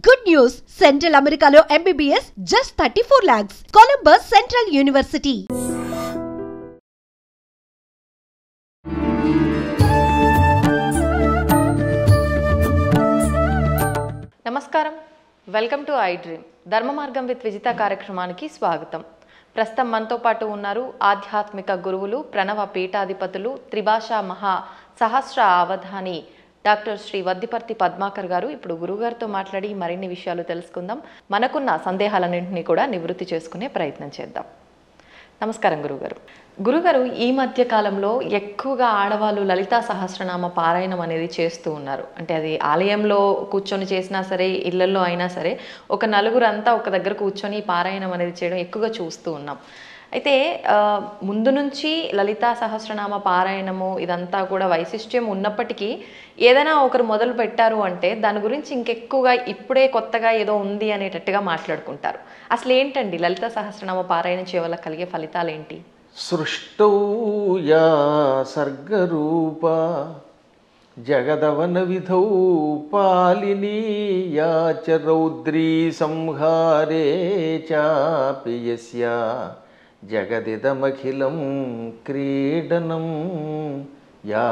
Good news! Central Americano MBBS just 34 lakhs. Columbus Central University. నమస్కారం, welcome to I dream. ధర్మ మార్గం with Vijitha కార్యక్రమానికి స్వాగతం. ప్రస్తుతం మనతో పాటు ఉన్నారు ఆధ్యాత్మిక గురువులు, ప్రణవ పీఠాధిపతులు, త్రిభాషా మహా సహస్ర అవధాని డాక్టర్ శ్రీ వద్దిపర్తి పద్మాకర్ గారు. ఇప్పుడు గురుగారితో మాట్లాడి మరిన్ని విషయాలు తెలుసుకుందాం. మనకున్న సందేహాలన్నింటినీ కూడా నివృత్తి చేసుకునే ప్రయత్నం చేద్దాం. నమస్కారం గురుగారు. గురుగారు, ఈ మధ్య కాలంలో ఎక్కువగా ఆడవాళ్ళు లలితా సహస్రనామ పారాయణం అనేది చేస్తూ ఉన్నారు. అంటే అది ఆలయంలో కూర్చొని చేసినా సరే, ఇళ్లలో అయినా సరే, ఒక నలుగురు అంతా ఒక దగ్గర కూర్చొని పారాయణం అనేది చేయడం ఎక్కువగా చూస్తూ ఉన్నాం. అయితే ముందు నుంచి లలితా సహస్రనామ పారాయణము ఇదంతా కూడా వైశిష్ట్యం ఉన్నప్పటికీ ఏదైనా ఒకరు మొదలు పెట్టారు అంటే దాని గురించి ఇంకెక్కువగా ఇప్పుడే కొత్తగా ఏదో ఉంది అనేటట్టుగా మాట్లాడుకుంటారు. అసలు ఏంటండి లలితా సహస్రనామ పారాయణం చేయవల్ల కలిగే ఫలితాలు ఏంటి? సృష్టౌ యా సర్గరూప జగదవన విధౌ పాలినీ యా చ రౌద్రీ సంహారే చాపి యస్యా జగదిదమఖిలం క్రీడనం యా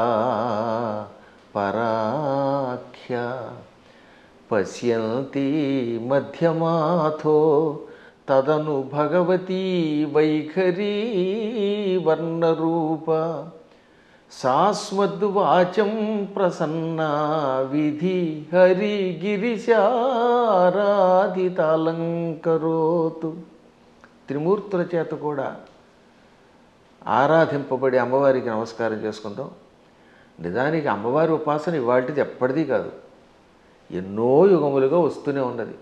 పరాఖ్య పశ్యంతి మధ్యమాథో తదను భగవతీ వైఖరీ వర్ణరూప సాస్మద్వాచం ప్రసన్నా విధి హరిగిరిశారాధితాలంకరోతు. త్రిమూర్తుల చేత కూడా ఆరాధింపబడి అమ్మవారికి నమస్కారం చేసుకుందాం. నిజానికి అమ్మవారి ఉపాసన ఇవాళది ఎప్పటిదీ కాదు, ఎన్నో యుగములుగా వస్తూనే ఉన్నది.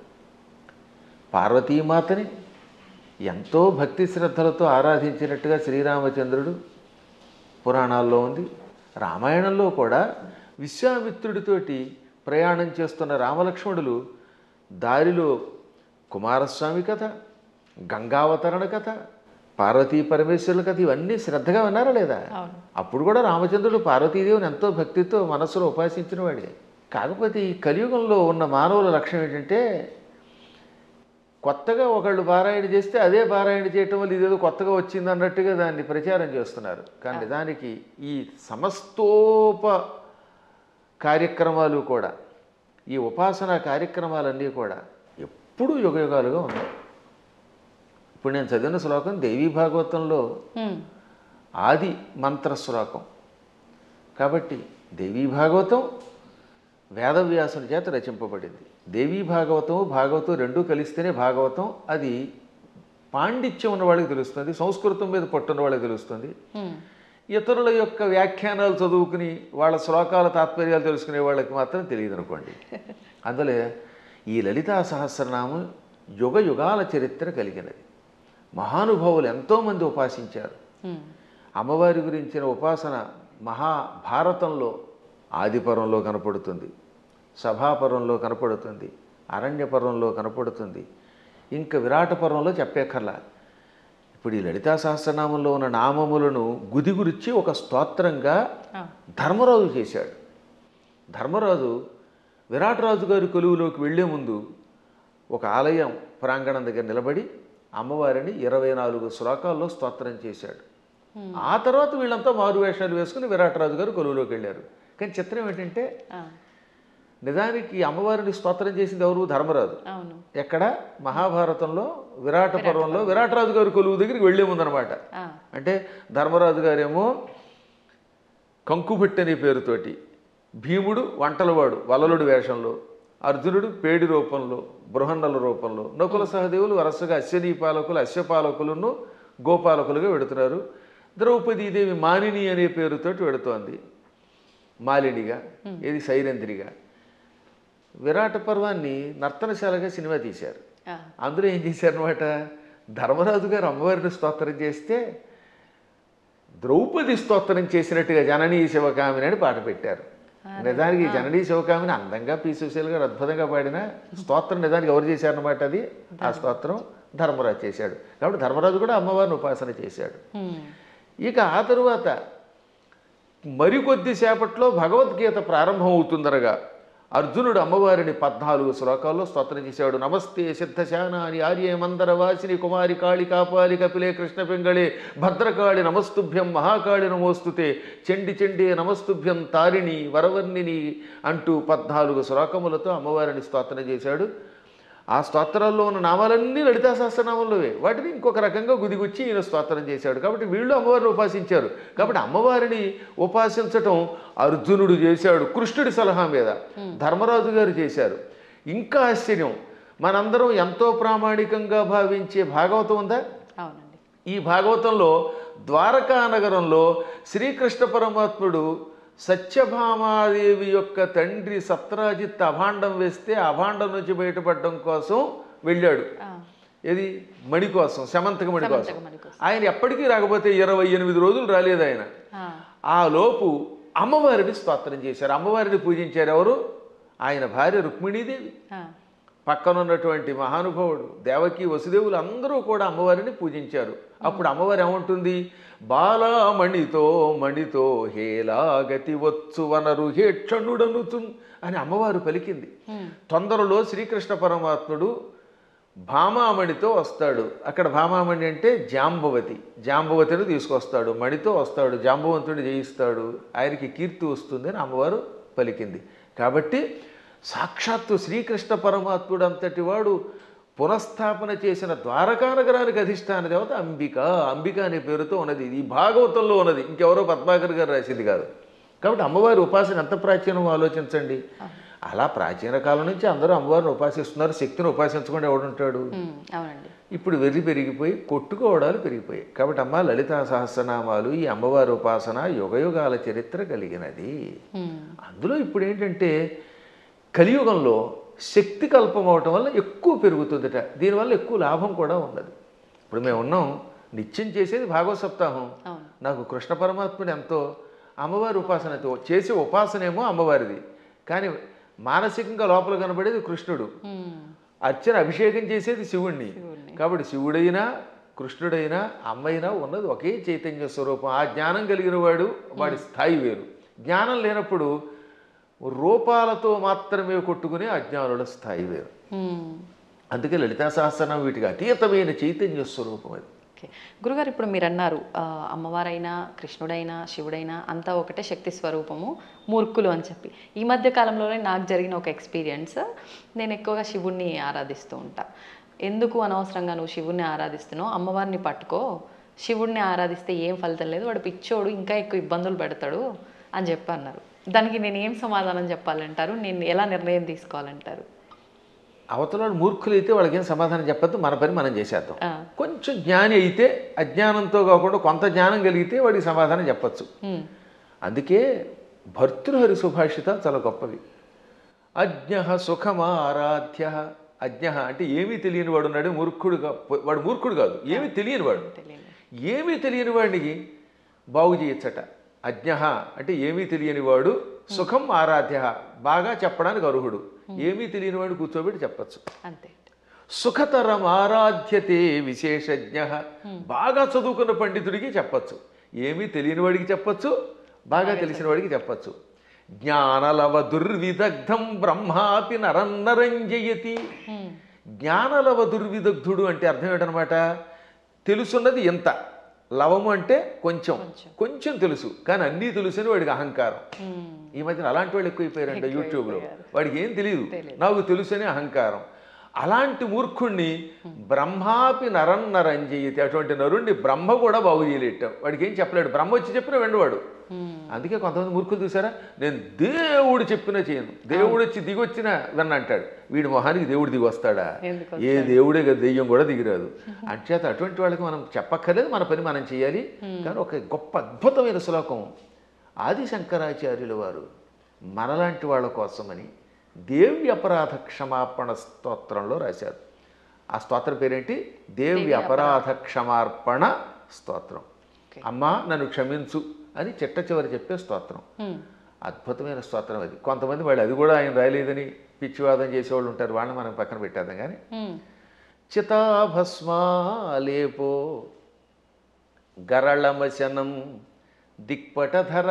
పార్వతీమాతని ఎంతో భక్తి శ్రద్ధలతో ఆరాధించినట్టుగా శ్రీరామచంద్రుడు పురాణాల్లో ఉంది. రామాయణంలో కూడా విశ్వామిత్రుడితోటి ప్రయాణం చేస్తున్న రామలక్ష్మణులు దారిలో కుమారస్వామి కథ, గంగావతరణ కథ, పార్వతీ పరమేశ్వరుల కథ ఇవన్నీ శ్రద్ధగా విన్నారా లేదా? అప్పుడు కూడా రామచంద్రుడు పార్వతీదేవిని ఎంతో భక్తితో మనస్సులో ఉపాసించిన వాడే. కాకపోతే ఈ కలియుగంలో ఉన్న మానవుల లక్ష్యం ఏంటంటే కొత్తగా ఒకళ్ళు పారాయణ చేస్తే అదే పారాయణ చేయటం వల్ల ఇదేదో కొత్తగా వచ్చింది అన్నట్టుగా దాన్ని ప్రచారం చేస్తున్నారు. కానీ దానికి ఈ సమస్తోప కార్యక్రమాలు కూడా, ఈ ఉపాసనా కార్యక్రమాలన్నీ కూడా ఎప్పుడూ యుగయుగాలుగా ఉన్నాయి. ఇప్పుడు నేను చదివిన శ్లోకం దేవీ భాగవతంలో ఆది మంత్ర శ్లోకం కాబట్టి దేవీ భాగవతం వేదవ్యాసుని చేత రచింపబడింది. దేవీ భాగవతం భాగవతం రెండూ కలిస్తేనే భాగవతం. అది పాండిత్యం ఉన్న వాళ్ళకి తెలుస్తుంది, సంస్కృతం మీద పట్టున్న వాళ్ళకి తెలుస్తుంది. ఇతరుల యొక్క వ్యాఖ్యానాలు చదువుకుని వాళ్ళ శ్లోకాల తాత్పర్యాలు తెలుసుకునే వాళ్ళకి మాత్రం తెలియదు అనుకోండి. అందులో ఈ లలితా సహస్రనామం యుగ యుగాల చరిత్ర కలిగినది. మహానుభావులు ఎంతోమంది ఉపాసించారు. అమ్మవారి గురించిన ఉపాసన మహాభారతంలో ఆదిపర్వంలో కనపడుతుంది, సభాపర్వంలో కనపడుతుంది, అరణ్యపర్వంలో కనపడుతుంది, ఇంకా విరాట పర్వంలో చెప్పేకర్లా. ఇప్పుడు ఈ లలితా సహస్రనామంలో ఉన్న నామములను గుదిగురిచ్చి ఒక స్తోత్రంగా ధర్మరాజు చేశాడు. ధర్మరాజు విరాటరాజు గారి కొలువులోకి వెళ్లే ముందు ఒక ఆలయం ప్రాంగణం దగ్గర నిలబడి అమ్మవారిని 24 శ్లోకాల్లో స్తోత్రం చేశాడు. ఆ తర్వాత వీళ్ళంతా మారువేషాలు వేసుకుని విరాటరాజు గారు కొలువులోకి వెళ్ళారు. కానీ చిత్రం ఏంటంటే నిజానికి అమ్మవారిని స్తోత్రం చేసింది ఎవరు? ధర్మరాజు. ఎక్కడ? మహాభారతంలో విరాట పర్వంలో విరాటరాజు గారు కొలువు దగ్గరికి వెళ్లే ముందనమాట. అంటే ధర్మరాజు గారేమో కంకుభట్టి అనే పేరుతోటి, భీముడు వంటలవాడు వలలుడు వేషంలో, అర్జునుడు పేడి రూపంలో, బృహన్నల రూపంలో, నకుల సహదేవులు వరుసగా అశ్వనీ పాలకులు, అశ్వపాలకులను గోపాలకులుగా వెడుతున్నారు. ద్రౌపదీదేవి మానిని అనే పేరుతోటి వెడుతోంది, మాలినిగా, ఇది సైరంధ్రిగా. విరాట పర్వాన్ని నర్తనశాలగా సినిమా తీశారు. అందులో ఏం చేశారనమాట, ధర్మరాజు గారు అమ్మవారిని స్తోత్రం చేస్తే ద్రౌపది స్తోత్రం చేసినట్టుగా జననీ శివకామిని అని పాట పెట్టారు. నిజానికి జననీ శివకామిని అందంగా పీసుశీల్ గారు అద్భుతంగా పాడిన స్తోత్రం నిజానికి ఎవరు చేశారనమాట? అది ఆ స్తోత్రం ధర్మరాజు చేశాడు. కాబట్టి ధర్మరాజు కూడా అమ్మవారిని ఉపాసన చేశాడు. ఇక ఆ తరువాత మరికొద్దిసేపట్లో భగవద్గీత ప్రారంభం అవుతుందనగా అర్జునుడు అమ్మవారిని 14 శ్లోకాల్లో స్తోత్రం చేశాడు. నమస్తే సిద్ధశానాని ఆర్యే మందర వాసిని కుమారి కాళి కాపాలి కపిలే కృష్ణ పింగళే భద్రకాళి నమస్తుభ్యం మహాకాళి నమోస్తుతే చండి చండే నమస్తుభ్యం తారిణి వరవర్ణిని అంటూ 14 శ్లోకములతో అమ్మవారిని స్తోత్రం చేశాడు. ఆ స్తోత్రాల్లో ఉన్న నామాలన్నీ లలితా సహస్రనామంలోవే. వాటిని ఇంకొక రకంగా గుదిగుచ్చి ఈయన స్తోత్రం చేశాడు. కాబట్టి వీళ్ళు అమ్మవారిని ఉపాసించారు. కాబట్టి అమ్మవారిని ఉపాసించటం అర్జునుడు చేశాడు కృష్ణుడి సలహా మీద. ధర్మరాజు గారు చేశారు. ఇంకా ఆశ్చర్యం, మనందరం ఎంతో ప్రామాణికంగా భావించే భాగవతం ఉందా? అవునండి. ఈ భాగవతంలో ద్వారకా నగరంలో శ్రీకృష్ణ పరమాత్ముడు సత్యభామాదేవి యొక్క తండ్రి సత్రాజిత్ అభాండం వేస్తే అభాండం నుంచి బయటపడడం కోసం వెళ్ళాడు. ఏది? మణి కోసం, శమంతక మణి కోసం. ఆయన ఎప్పటికీ రాకపోతే 28 రోజులు రాలేదు ఆయన. ఆ లోపు అమ్మవారిని స్తోత్రం చేశారు, అమ్మవారిని పూజించారు. ఎవరు? ఆయన భార్య రుక్మిణీదేవి, పక్కనున్నటువంటి మహానుభావుడు దేవకి వసుదేవులు అందరూ కూడా అమ్మవారిని పూజించారు. అప్పుడు అమ్మవారు ఏమంటుంది? బాలామణితో మణితో హేలాగతి వచ్చు వనరు హేక్షణుడనుచు అని అమ్మవారు పలికింది. తొందరలో శ్రీకృష్ణ పరమాత్ముడు భామామణితో వస్తాడు. అక్కడ భామామణి అంటే జాంబవతి, జాంబవతిని తీసుకొస్తాడు. మణితో వస్తాడు, జాంబవంతుడిని జయిస్తాడు, ఆయనకి కీర్తి వస్తుంది అని అమ్మవారు పలికింది. కాబట్టి సాక్షాత్తు శ్రీకృష్ణ పరమాత్ముడు అంతటి వాడు పునఃస్థాపన చేసిన ద్వారకా నగరానికి అధిష్టాన దేవత అంబిక. అంబిక అనే పేరుతో ఉన్నది. ఈ భాగవతంలో ఉన్నది, ఇంకెవరో పద్మాకర్ గారు రాసింది కాదు. కాబట్టి అమ్మవారి ఉపాసన ఎంత ప్రాచీనమో ఆలోచించండి. అలా ప్రాచీన కాలం నుంచి అందరూ అమ్మవారిని ఉపాసిస్తున్నారు. శక్తిని ఉపాసించకుండా ఎవడుంటాడు? ఇప్పుడు వెర్రి పెరిగిపోయి కొట్టుకోవడాలు పెరిగిపోయాయి. కాబట్టి అమ్మ లలితా సహస్రనామాలు, ఈ అమ్మవారి ఉపాసన యుగయుగాల చరిత్ర కలిగినది. అందులో ఇప్పుడు ఏంటంటే కలియుగంలో శక్తి కల్పం అవటం వల్ల ఎక్కువ పెరుగుతుందట. దీనివల్ల ఎక్కువ లాభం కూడా ఉన్నది. ఇప్పుడు మేము ఉన్నాం, నిత్యం చేసేది భాగవత సప్తాహం. నాకు కృష్ణ పరమాత్ముడు ఎంతో, అమ్మవారి ఉపాసనతో చేసే ఉపాసనేమో అమ్మవారిది, కానీ మానసికంగా లోపల కనబడేది కృష్ణుడు. అర్చన అభిషేకం చేసేది శివుణ్ణి. కాబట్టి శివుడైనా కృష్ణుడైనా అమ్మైనా ఉన్నది ఒకే చైతన్య స్వరూపం. ఆ జ్ఞానం కలిగిన వాడి స్థాయి వేరు. జ్ఞానం లేనప్పుడు రూపాలతో మాత్రమే కొట్టుకునే అజ్ఞానుల స్థాయి వేరు. అందుకే లలితా సహస్రనామం వీటికి అతీతమైన చైతన్య స్వరూపం అది. గురుగారు, ఇప్పుడు మీరు అన్నారు అమ్మవారైనా కృష్ణుడైనా శివుడైనా అంతా ఒకటే శక్తి స్వరూపము, మూర్ఖులు అని చెప్పి. ఈ మధ్య కాలంలోనే నాకు జరిగిన ఒక ఎక్స్పీరియన్స్, నేను ఎక్కువగా శివుణ్ణి ఆరాధిస్తూ ఉంటా. ఎందుకు అనవసరంగా నువ్వు శివుణ్ణి ఆరాధిస్తున్నావు, అమ్మవారిని పట్టుకో, శివుణ్ణి ఆరాధిస్తే ఏం ఫలితం లేదు, వాడు పిచ్చోడు, ఇంకా ఎక్కువ ఇబ్బందులు పెడతాడు అని చెప్పి అన్నారు. దానికి నేను ఏం సమాధానం చెప్పాలంటారు? నేను ఎలా నిర్ణయం తీసుకోవాలంటారు? అవతల మూర్ఖులైతే వాళ్ళకేం సమాధానం చెప్పద్దు, మన పని మనం చేసేద్దాం. కొంచెం జ్ఞాని అయితే అజ్ఞానంతో కాకుండా కొంత జ్ఞానం కలిగితే వాడికి సమాధానం చెప్పచ్చు. అందుకే భర్తృహరి సుభాషిత చాలా గొప్పవి. అజ్ఞ సుఖమారాధ్య. అజ్ఞ అంటే ఏమీ తెలియని వాడు ఉన్నాడు, వాడు మూర్ఖుడు కాదు, ఏమీ తెలియని వాడు. ఏమీ తెలియని వాడికి బాగు చేయొచ్చట. అజ్ఞ అంటే ఏమీ తెలియని వాడు, సుఖం ఆరాధ్య బాగా చెప్పడానికి అర్హుడు. ఏమీ తెలియని వాడు కూర్చోబెట్టి చెప్పచ్చు. అంతే. సుఖతరం ఆరాధ్యతే విశేషజ్ఞ. బాగా చదువుకున్న పండితుడికి చెప్పచ్చు, ఏమీ తెలియని వాడికి చెప్పచ్చు, బాగా తెలిసిన వాడికి చెప్పచ్చు. జ్ఞానలవ దుర్విదగ్ధం బ్రహ్మాపి నరన్నరంజయతి. జ్ఞానలవ దుర్విదగ్ధుడు అంటే అర్థం ఏంటనమాట? తెలుసున్నది ఎంత, లవము అంటే కొంచెం, కొంచెం తెలుసు కానీ అన్నీ తెలుసని వాడికి అహంకారం. ఈ మధ్యన అలాంటి వాళ్ళు ఎక్కువైపోయారంట యూట్యూబ్లో. వాడికి ఏం తెలియదు, నాకు తెలుసని అహంకారం. అలాంటి మూర్ఖుణ్ణి బ్రహ్మాపి నరన్నరంజయతి. అటువంటి నరుణ్ణి బ్రహ్మ కూడా బాగు చేయలేటం. వాడికి ఏం చెప్పలేడు, బ్రహ్మ వచ్చి చెప్పినా వెండవాడు. అందుకే కొంతమంది మూర్ఖులు చూసారా, నేను దేవుడు చెప్పినా చేయను, దేవుడు వచ్చి దిగొచ్చినా విన్న అంటాడు. వీడి మొహానికి దేవుడు దిగి వస్తాడా? ఏ దేవుడే కదా, దెయ్యం కూడా దిగిరాదు. అంచేత అటువంటి వాళ్ళకి మనం చెప్పక్కర్లేదు, మన పని మనం చేయాలి. కానీ ఒక గొప్ప అద్భుతమైన శ్లోకం ఆది శంకరాచార్యుల వారు మనలాంటి వాళ్ళ కోసమని దేవి అపరాధ క్షమాపణ స్తోత్రంలో రాశారు. ఆ స్తోత్రం పేరేంటి? దేవి అపరాధ క్షమార్పణ స్తోత్రం. అమ్మా నన్ను క్షమించు అని చిట్ట చివరి చెప్పే స్తోత్రం. అద్భుతమైన స్తోత్రం అది. కొంతమంది వాళ్ళు అది కూడా ఆయన రాయలేదని పిచ్చివాదం చేసేవాళ్ళు ఉంటారు, వాళ్ళని మనం పక్కన పెట్టేద్దాం. కానీ చితాభస్మాలేపో గరళమశనం దిక్పటధర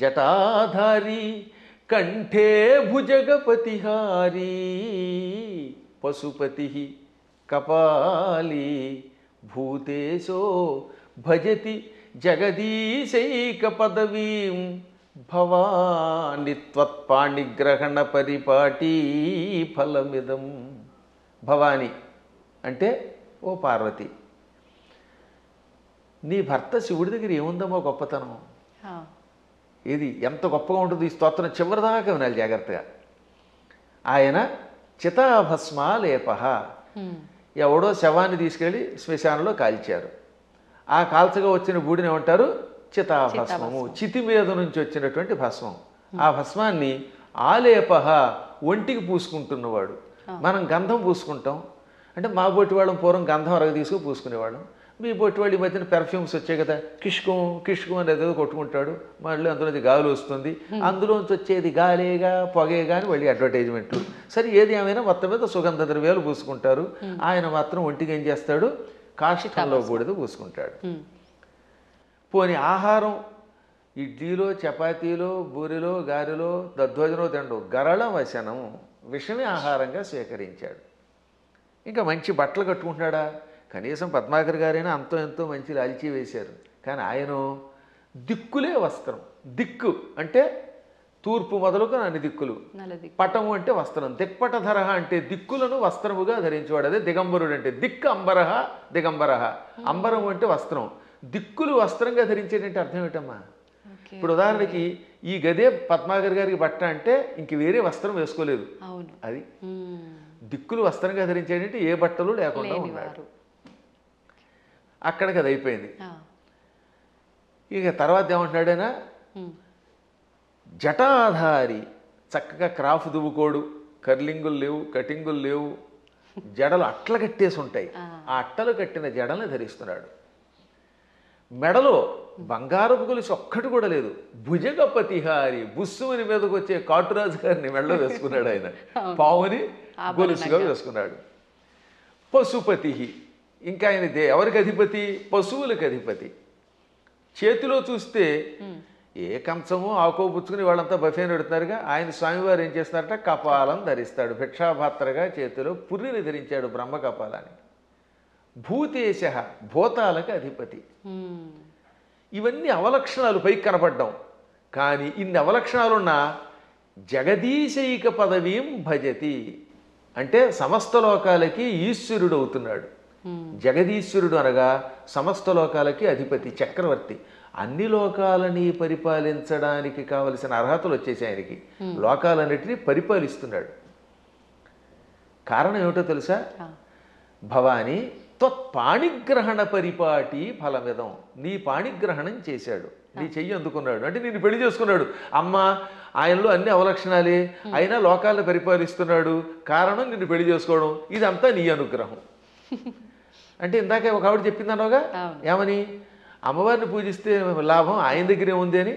జటాధారి కంఠే భుజగపతిహారీ పశుపతి కపాలీ భూతేశో భజతి జగదీశైక పదవీం భవాని త్వత్పాణిగ్రహణ పరిపాటీ ఫలమిదం. భవాని అంటే ఓ పార్వతి, నీ భర్త శివుడి దగ్గర ఏముందమ్మో గొప్పతనం. ఇది ఎంత గొప్పగా ఉంటుంది. ఈ స్తోత్రం చివరిదాకా వినాలి జాగ్రత్తగా. ఆయన చితాభస్మాలేప, ఎవడో శవాన్ని తీసుకెళ్ళి శ్మశానంలో కాల్చారు. ఆ కాల్చగా వచ్చిన బూడిని ఏమంటారు? చితాభస్మము. చితి మీద నుంచి వచ్చినటువంటి భస్మం. ఆ భస్మాన్ని ఆలేప, ఒంటికి పూసుకుంటున్నవాడు. మనం గంధం పూసుకుంటాం అంటే మా బొట్టి వాళ్ళం పూర్వం గంధం అరగ తీసుకు పూసుకునేవాళ్ళం. మీ బొట్టి వాళ్ళు ఈ మధ్యన పెర్ఫ్యూమ్స్ వచ్చాయి కదా, కిష్కం కిష్కం అనేది ఏదో కొట్టుకుంటాడు, మళ్ళీ అందులోంచి గాలి వస్తుంది, అందులోంచి వచ్చేది గాలేగా పొగేగా అని మళ్ళీ అడ్వర్టైజ్మెంట్లు. సరే ఏది ఏమైనా మొత్తం మీద సుగంధ ద్రవ్యాలు పూసుకుంటారు. ఆయన మాత్రం ఒంటికి ఏం చేస్తాడు? కాష్టంలో బూడిద పూసుకుంటాడు. పోని ఆహారం ఇడ్లీలో చపాతీలో బూరిలో గారెలో దధ్వజనో తిండు, గరళ వశనం విషమే ఆహారంగా స్వీకరించాడు. ఇంకా మంచి బట్టలు కట్టుకుంటున్నాడా? కనీసం పద్మాకర్ గారైనా అంతో ఎంతో మంచి లాల్చీ వేశారు. కానీ ఆయన దిక్కులే వస్త్రం. దిక్కు అంటే తూర్పు మొదలుకు అన్ని దిక్కులు. పటము అంటే వస్త్రం. దిక్పటధర అంటే దిక్కులను వస్త్రముగా ధరించేవాడు. అదే దిగంబరుడు అంటే. దిక్కు అంబరహ దిగంబరహ. అంబరం అంటే వస్త్రం. దిక్కులు వస్త్రంగా ధరించేటంటే అర్థం ఏమిటమ్మా? ఇప్పుడు ఉదాహరణకి ఈ గదే పద్మాకర్ గారికి బట్ట అంటే ఇంక వేరే వస్త్రం వేసుకోలేదు. అది దిక్కులు వస్త్రంగా ధరించేటంటే ఏ బట్టలు లేకుండా ఉన్నాడు. అక్కడికి అది అయిపోయింది. ఇక తర్వాత ఏమంటున్నాడైనా? జటాధారి, చక్కగా క్రాఫ్ దువ్వుకోడు, కర్లింగులు లేవు, కటింగులు లేవు, జడలు అట్టలు కట్టేసి ఉంటాయి. ఆ అట్టలు కట్టిన జడల్ని ధరిస్తున్నాడు. మెడలో బంగారపు గొలుసు ఒక్కటి కూడా లేదు. భుజగపతిహారి, బుస్సుమని మీదకు వచ్చే కాటురాజు గారిని మెడలో వేసుకున్నాడు ఆయన. పావుని గొలుసుగా వేసుకున్నాడు. పశుపతి, ఇంకా ఆయన ఎవరికి అధిపతి? పశువులకు అధిపతి. చేతిలో చూస్తే ఏ కంచమో ఆకో పుచ్చుకుని వాళ్ళంతా బఫేని పెడుతున్నారుగా. ఆయన స్వామివారు ఏం చేస్తున్నారట? కపాలం ధరిస్తాడు. భిక్షాపాత్రగా చేతిలో పుర్రిని ధరించాడు, బ్రహ్మ కపాలాన్ని. భూతేశ, భూతాలకు అధిపతి. ఇవన్నీ అవలక్షణాలు పైకి కనపడ్డాం. కానీ ఇన్ని అవలక్షణాలున్నా జగదీశైక పదవీం భజతి అంటే సమస్త లోకాలకి ఈశ్వరుడు అవుతున్నాడు. జగదీశ్వరుడు అనగా సమస్త లోకాలకి అధిపతి, చక్రవర్తి. అన్ని లోకాలని పరిపాలించడానికి కావలసిన అర్హతలు వచ్చేసి ఆయనకి. లోకాలన్నిటినీ పరిపాలిస్తున్నాడు. కారణం ఏమిటో తెలుసా? భవాని త్వత్పాణిగ్రహణ పరిపాటి ఫలమిదం. నీ పాణిగ్రహణం చేశాడు, నీ చెయ్యి అందుకున్నాడు అంటే నిన్ను పెళ్లి చేసుకున్నాడు. అమ్మ ఆయనలో అన్ని అవలక్షణాలే, అయినా లోకాలను పరిపాలిస్తున్నాడు. కారణం నిన్ను పెళ్లి చేసుకోవడం. ఇదంతా నీ అనుగ్రహం. అంటే ఇందాక ఒక ఆవిడ చెప్పిందనోగా, ఏమని? అమ్మవారిని పూజిస్తే లాభం ఆయన దగ్గరే ఉంది అని.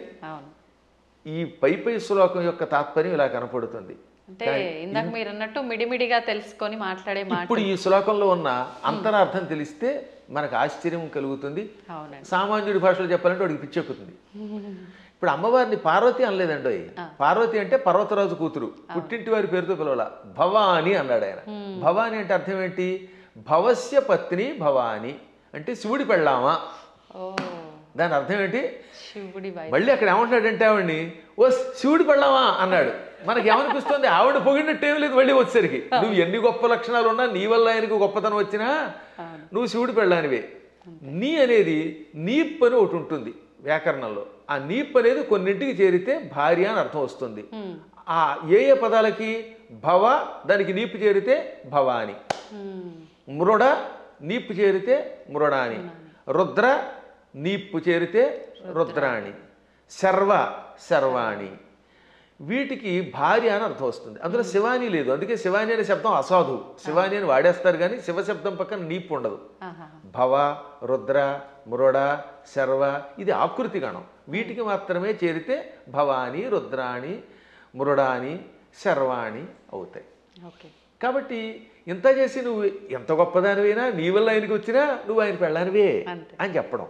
ఈ పై శ్లోకం యొక్క తాత్పర్యం ఇలా కనపడుతుంది. అంటే ఇందాక మీరు అన్నట్టు మిడిమిడిగా తెలుసుకొని మాట్లాడే మాట. ఇప్పుడు ఈ శ్లోకంలో ఉన్న అంతరార్థం తెలిస్తే మనకు ఆశ్చర్యం కలుగుతుంది. సామాన్యుడి భాషలో చెప్పాలంటే వాడికి పిచ్చెక్కుతుంది. ఇప్పుడు అమ్మవారిని పార్వతి అనలేదండి. పార్వతి అంటే పర్వతరాజు కూతురు, పుట్టింటి వారి పేరుతో పిలవాల. భవాని అన్నాడు ఆయన. భవాని అంటే అర్థం ఏంటి? భవస్య పత్ని భవాని అంటే శివుడి పెళ్ళామా. దాని అర్థం ఏంటి? మళ్ళీ అక్కడ ఏమంటున్నాడంటే ఆవిడ్ని ఓ శివుడి పెళ్ళామా అన్నాడు. మనకి ఏమనిపిస్తుంది? ఆవిడ పొగిడినట్టేం లేదు. మళ్ళీ వచ్చేసరికి నువ్వు ఎన్ని గొప్ప లక్షణాలు ఉన్నా, నీ వల్ల ఆయనకు గొప్పతనం వచ్చినా నువ్వు శివుడి పెళ్ళానివే. నీ అనేది నీప్ అని ఒకటి ఉంటుంది వ్యాకరణంలో. ఆ నీప్ అనేది కొన్నింటికి చేరితే భార్య అని అర్థం వస్తుంది. ఆ ఏ ఏ పదాలకి? భవ దానికి నీపు చేరితే భవాని, మృడ నీపు చేరితే మృడాని, రుద్ర నీప్పు చేరితే రుద్రాణి, శర్వ శర్వాణి. వీటికి భార్య అని అర్థం వస్తుంది. అందులో శివాని లేదు. అందుకే శివాని అనే శబ్దం అసాధు. శివాని అని వాడేస్తారు కానీ శివశబ్దం పక్కన నీపు ఉండదు. భవ, రుద్ర, మృడ, శర్వ ఇది ఆకృతి గణం. వీటికి మాత్రమే చేరితే భవాని, రుద్రాణి, మృడాని, శర్వాణి అవుతాయి. కాబట్టి ఇంత చేసి నువ్వు ఎంత గొప్పదానివైనా, నీ వల్ల ఆయనకి వచ్చినా నువ్వు ఆయన పెళ్ళానివే అని చెప్పడం.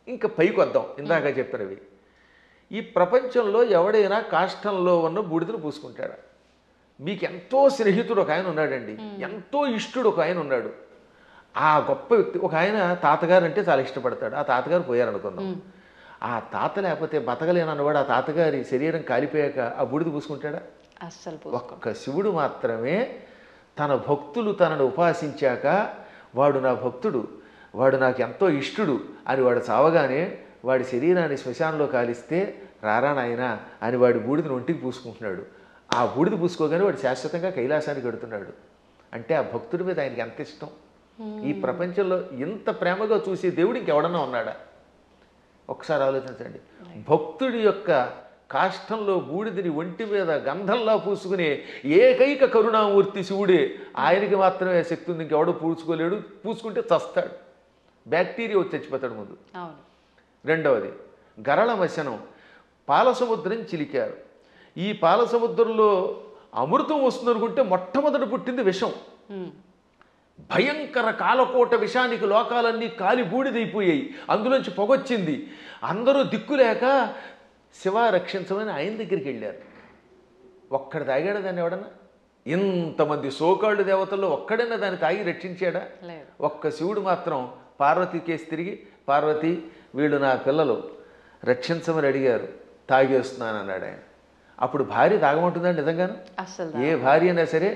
ఇంకా పైకి వద్దాం. ఇందాక చెప్పినవి ఈ ప్రపంచంలో ఎవడైనా కాష్టంలో ఉన్న బూడిదను పూసుకుంటాడా? మీకు ఎంతో స్నేహితుడు ఒక ఆయన ఉన్నాడండి, ఎంతో ఇష్టుడు ఒక ఆయన ఉన్నాడు. ఆ గొప్ప వ్యక్తి ఒక ఆయన తాతగారు అంటే చాలా ఇష్టపడతాడు. ఆ తాతగారు పోయారనుకుందాం. ఆ తాత లేకపోతే బతకలేనన్నవాడు ఆ తాతగారి శరీరం కాలిపోయాక ఆ బూడిద పూసుకుంటాడా? అస్సలు ఒక్క శివుడు మాత్రమే తన భక్తులు తనను ఉపాసించాక వాడు నా భక్తుడు, వాడు నాకు ఎంతో ఇష్టుడు అని వాడు చావగానే వాడి శరీరాన్ని శ్మశానంలో కాలిస్తే రారా నాయనా అని వాడి బూడిదని ఒంటికి పూసుకుంటున్నాడు. ఆ బూడిద పూసుకోగానే వాడు శాశ్వతంగా కైలాసానికి వెడుతున్నాడు. అంటే ఆ భక్తుడి మీద ఆయనకి ఎంత ఇష్టం. ఈ ప్రపంచంలో ఇంత ప్రేమగా చూసే దేవుడు ఇంకెవడన్నా ఉన్నాడా? ఒకసారి ఆలోచించండి. భక్తుడి యొక్క కాష్టంలో బూడిదని ఒంటి మీద గంధంలా పూసుకునే ఏకైక కరుణామూర్తి శివుడే. ఆయనకి మాత్రమే శక్తి ఉంది, ఇంకెవడో పూసుకోలేడు. పూసుకుంటే చస్తాడు, బ్యాక్టీరియా వచ్చి చచ్చిపోతాడు ముందు. రెండవది గరళ మశనం. పాలసముద్రం చిలికారు. ఈ పాలసముద్రంలో అమృతం వస్తుందనుకుంటే మొట్టమొదట పుట్టింది విషం. భయంకర కాలకోట విషానికి లోకాలన్నీ కాలి బూడిదైపోయాయి. అందులోంచి పొగొచ్చింది. అందరూ దిక్కులేక శివ రక్షించమని ఆయన దగ్గరికి వెళ్ళారు. ఒక్కడ తాగాడా దాన్ని ఎవడన్నా? ఇంతమంది సోకాళ్ళు దేవతల్లో ఒక్కడైనా దాన్ని తాగి రక్షించాడా? ఒక్క శివుడు మాత్రం పార్వతి కేసు తిరిగి, పార్వతి వీళ్ళు నా పిల్లలు రక్షించమని అడిగారు, తాగేస్తున్నాను అన్నాడు ఆయన. అప్పుడు భార్య తాగమంటుందండి నిజంగాను? ఏ భార్య అయినా సరే,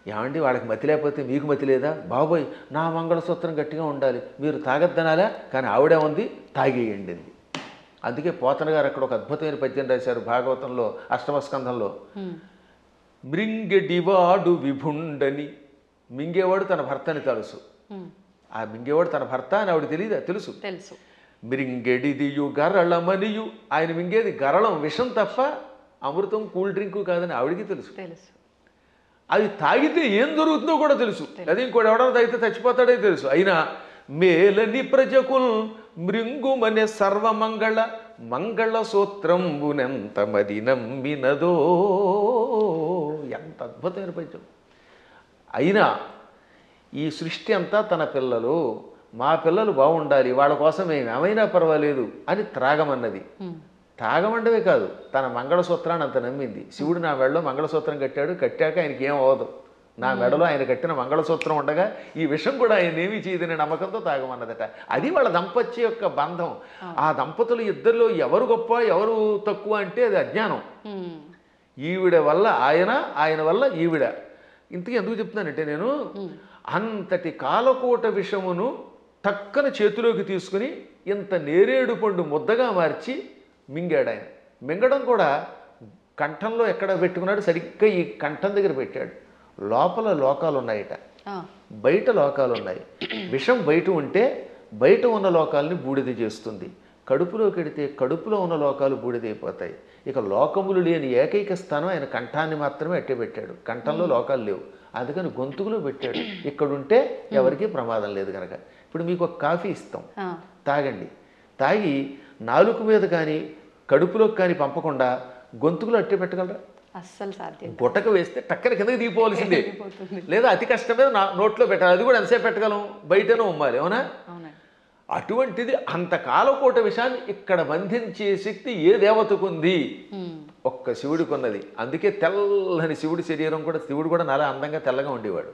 ఏమండి వాళ్ళకి మతి లేకపోతే మీకు మతి లేదా? బాబోయ్ నా మంగళసూత్రం గట్టిగా ఉండాలి, మీరు తాగద్దనాలా? కానీ ఆవిడే ఉంది, తాగేయండి. అందుకే పోతన గారు అక్కడ ఒక అద్భుతమైన పద్యం రాశారు భాగవతంలో అష్టమస్కంధంలో. మృంగెడివాడు విభుండని. మింగేవాడు తన భర్తని తెలుసు. ఆ మింగేవాడు తన భర్త అని ఆవిడ తెలియదా? తెలుసు. మృంగెడిదియు గరళమనియు. ఆయన మింగేది గరళం, విషం తప్ప అమృతం కూల్ డ్రింకు కాదని ఆవిడికి తెలుసు. అది తాగితే ఏం జరుగుతుందో కూడా తెలుసు. అది ఇంకోటి ఎవడన్నా తాగితే చచ్చిపోతాడే తెలుసు. అయినా మేలని ప్రజకుల్ మృంగుమనే సర్వమంగళ మంగళ సూత్రంబునెంత మది నమ్మినదో. ఎంత అద్భుతమైన పద్యం. అయినా ఈ సృష్టి అంతా తన పిల్లలు, మా పిల్లలు బాగుండాలి, వాళ్ళ కోసం మేము ఏమైనా పర్వాలేదు అని త్రాగమన్నది. తాగమండవే కాదు, తన మంగళసూత్రాన్ని అంత నమ్మింది. శివుడు నా మెడలో మంగళసూత్రం కట్టాడు, కట్టాక ఆయనకి ఏం అవ్వదు. నా మెడలో ఆయన కట్టిన మంగళసూత్రం ఉండగా ఈ విషయం కూడా ఆయన ఏమీ చేయదనే నమ్మకంతో తాగమన్నదట. అది వాళ్ళ దంపత్య యొక్క బంధం. ఆ దంపతులు ఇద్దరిలో ఎవరు గొప్ప ఎవరు తక్కువ అంటే అది అజ్ఞానం. ఈవిడ వల్ల ఆయన, ఆయన వల్ల ఈవిడ. ఇంతకీ ఎందుకు చెప్తున్నానంటే నేను అంతటి కాలకోట విషమును టక్కన చేతిలోకి తీసుకుని ఇంత నేరేడు పండు ముద్దగా మార్చి మింగాడు ఆయన. మింగడం కూడా కంఠంలో ఎక్కడ పెట్టుకున్నాడు, సరిగ్గా ఈ కంఠం దగ్గర పెట్టాడు. లోపల లోకాలు ఉన్నాయట, బయట లోకాలు ఉన్నాయి. విషం బయట ఉంటే బయట ఉన్న లోకాలని బూడిద చేస్తుంది. కడుపులోకి వెడితే కడుపులో ఉన్న లోకాలు బూడిదైపోతాయి. ఇక లోకములు లేని ఏకైక స్థానం ఆయన కంఠాన్ని మాత్రమే అట్టే పెట్టాడు. కంఠంలో లోకాలు లేవు, అందుకని గొంతుకులో పెట్టాడు. ఇక్కడుంటే ఎవరికీ ప్రమాదం లేదు కనుక. ఇప్పుడు మీకు ఒక కాఫీ ఇస్తాం, తాగండి. తాగి నాలుగు మీద కానీ కడుపులోకి కానీ పంపకుండా గొంతుకులో అట్టే పెట్టగలరా? అస్సలు సాధ్యం. గుట్టక వేస్తే టక్కన కిందకి దిగిపోవాల్సిందే. లేదా అతి కష్టమే నోట్లో పెట్టాలి. అది కూడా ఎంతసేపు పెట్టగలం? బయటనే ఉమ్మాలి, అవునా? అటువంటిది అంత కాలకోట విషయాన్ని ఇక్కడ బంధించే శక్తి ఏ దేవతకు ఉంది? ఒక్క శివుడికి ఉన్నది. అందుకే తెల్లని శివుడి శరీరం కూడా, శివుడు కూడా నాలా అందంగా తెల్లగా ఉండేవాడు.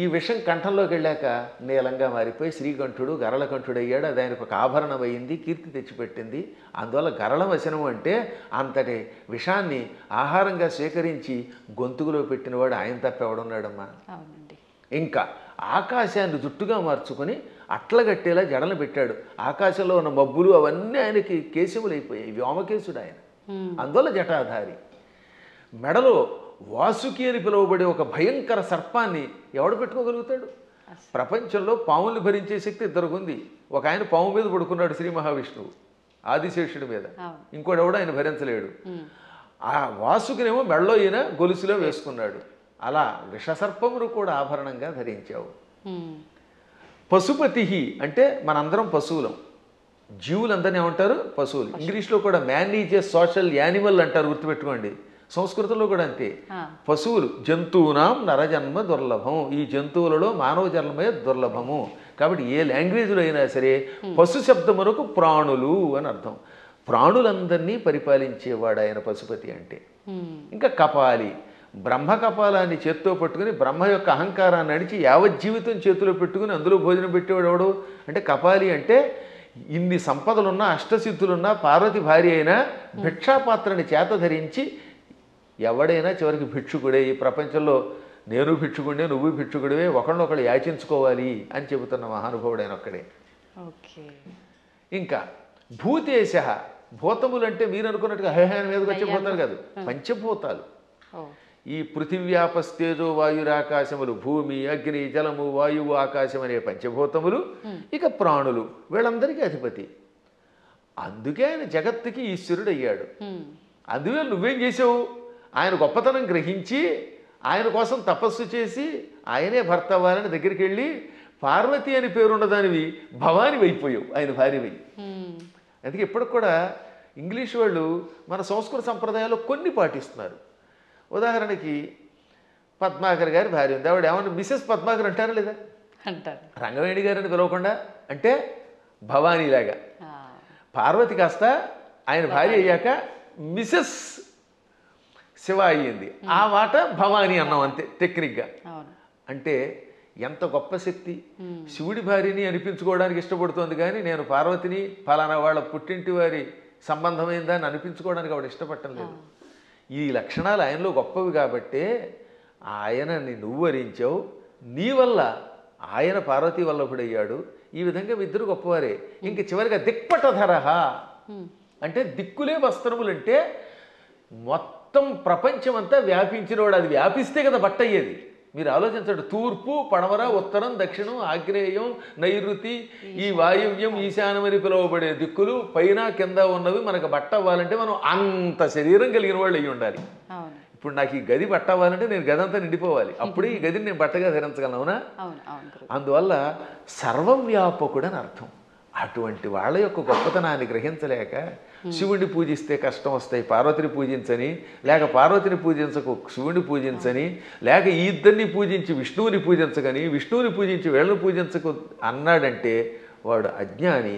ఈ విషం కంఠంలోకి వెళ్ళాక నీలంగా మారిపోయి శ్రీకంఠుడు గరళకంఠుడు అయ్యాడు. అది ఆయనకు ఒక ఆభరణం అయింది, కీర్తి తెచ్చిపెట్టింది. అందువల్ల గరళ వచనం అంటే అంతటి విషాన్ని ఆహారంగా స్వీకరించి గొంతుకులో పెట్టినవాడు ఆయన తప్ప ఎవడున్నాడమ్మా? ఇంకా ఆకాశాన్ని జుట్టుగా మార్చుకొని అట్లగట్టేలా జడలు పెట్టాడు. ఆకాశంలో ఉన్న మబ్బులు అవన్నీ ఆయనకి కేశములు అయిపోయాయి. వ్యోమకేశుడు ఆయన, అందువల్ల జటాధారి. మెడలో వాసుకి అని పిలువబడే ఒక భయంకర సర్పాన్ని ఎవడు పెట్టుకోగలుగుతాడు? ప్రపంచంలో పాముల్ని భరించే శక్తి ఇద్దరికి ఉంది. ఒక ఆయన పాము మీద పడుకున్నాడు, శ్రీ మహావిష్ణువు ఆదిశేషుడి మీద. ఇంకోటి ఎవడు ఆయన భరించలేడు. ఆ వాసుకినేమో మెడలో ఈయన గొలుసులో వేసుకున్నాడు. అలా విషసర్పమును కూడా ఆభరణంగా ధరించావు. పశుపతి అంటే మనందరం పశువులం. జీవులందరినీ ఏమంటారు? పశువులు. ఇంగ్లీష్లో కూడా man is a social animal అంటారు, గుర్తుపెట్టుకోండి. సంస్కృతంలో కూడా అంతే. పశువులు జంతువునాం నరజన్మ దుర్లభం. ఈ జంతువులలో మానవ జన్మమే దుర్లభము. కాబట్టి ఏ లాంగ్వేజ్లో అయినా సరే పశు శబ్దమునకు ప్రాణులు అని అర్థం. ప్రాణులందరినీ పరిపాలించేవాడు ఆయన పశుపతి అంటే. ఇంకా కపాలి, బ్రహ్మ కపాలాన్ని చేత్తో పట్టుకుని బ్రహ్మ యొక్క అహంకారాన్ని అడిచి యావజ్జీవితం చేతిలో పెట్టుకుని అందులో భోజనం పెట్టేవాడు ఎవడు అంటే కపాలి. అంటే ఇన్ని సంపదలున్నా అష్టసిద్ధులున్నా పార్వతి భార్య అయినా భిక్షాపాత్రని చేత ధరించి ఎవడైనా చివరికి భిక్షుకుడే. ఈ ప్రపంచంలో నేను భిక్షుకుడే, నువ్వు భిక్షుకుడివే, ఒకళ్ళనొకళ్ళు యాచించుకోవాలి అని చెబుతున్న మహానుభావుడైన ఒక్కడే. ఓకే. ఇంకా భూతేశ, భూతములు అంటే మీరు అనుకున్నట్టుగా హైహాన్ మీదకి వచ్చే భూతాలు కాదు, పంచభూతాలు. ఈ పృథివ్యాపస్తేజో వాయురాకాశములు, భూమి, అగ్ని, జలము, వాయువు, ఆకాశం అనే పంచభూతములు, ఇక ప్రాణులు, వీళ్ళందరికీ అధిపతి. అందుకే ఆయన జగత్తుకి ఈశ్వరుడు అయ్యాడు. అందువల్ల నువ్వేం చేసావు? ఆయన గొప్పతనం గ్రహించి ఆయన కోసం తపస్సు చేసి ఆయనే భర్త అవ్వాలని దగ్గరికి వెళ్ళి పార్వతి అని పేరున్నదానివి భవాని అయిపోయావు, ఆయన భార్యవై. అందుకే ఇప్పటికి కూడా ఇంగ్లీష్ వాళ్ళు మన సంస్కృత సంప్రదాయాల్లో కొన్ని పాటిస్తున్నారు. ఉదాహరణకి పద్మాకర్ గారి భార్య ఉంది, ఆవిడ ఏమన్నా మిసెస్ పద్మాకర్ అంటారా లేదా? అంటారు. రంగవేణి గారిని పిలవకుండా అంటే భవానీలాగా. పార్వతి కాస్త ఆయన భార్య అయ్యాక మిసెస్ శివ అయ్యింది, ఆ మాట భవానీ అన్నాం అంతే టెక్నిక్గా. అంటే ఎంత గొప్ప శక్తి! శివుడి భార్యని అనిపించుకోవడానికి ఇష్టపడుతోంది కానీ నేను పార్వతిని ఫలానా వాళ్ళ పుట్టింటి వారి సంబంధమైందా అని అనిపించుకోవడానికి ఆవిడ ఇష్టపడటం లేదు. ఈ లక్షణాలు ఆయనలో గొప్పవి కాబట్టే ఆయనని నువ్వు వరించావు, నీ వల్ల ఆయన పార్వతీ వల్లభుడయ్యాడు. ఈ విధంగా ఇద్దరు గొప్పవారే. ఇంక చివరిగా దిక్పటధరహ అంటే దిక్కులే వస్త్రములంటే మొత్తం ప్రపంచమంతా వ్యాపించినవాడు. అది వ్యాపిస్తే కదా బట్ట అయ్యేది. మీరు ఆలోచించండి, తూర్పు, పడమర, ఉత్తరం, దక్షిణం, ఆగ్నేయం, నైరుతి, ఈ వాయువ్యం, ఈశాన్యం అని పిలువబడే దిక్కులు పైన కింద ఉన్నవి మనకు బట్ట అవ్వాలంటే మనం అంత శరీరం కలిగిన వాళ్ళు అయ్యి ఉండాలి. ఇప్పుడు నాకు ఈ గది బట్ట అవ్వాలంటే నేను గది అంతా నిండిపోవాలి, అప్పుడే ఈ గదిని నేను బట్టగా ధరించగలను. అవునా? అందువల్ల సర్వవ్యాపకుడు అని అర్థం. అటువంటి వాళ్ళ యొక్క గొప్పతనాన్ని గ్రహించలేక శివుడిని పూజిస్తే కష్టం వస్తాయి, పార్వతిని పూజించని, లేక పార్వతిని పూజించకు శివుడిని పూజించని, లేక ఈ ఇద్దరిని పూజించి విష్ణువుని పూజించగని, విష్ణువుని పూజించి వీళ్ళని పూజించకు అన్నాడంటే వాడు అజ్ఞాని,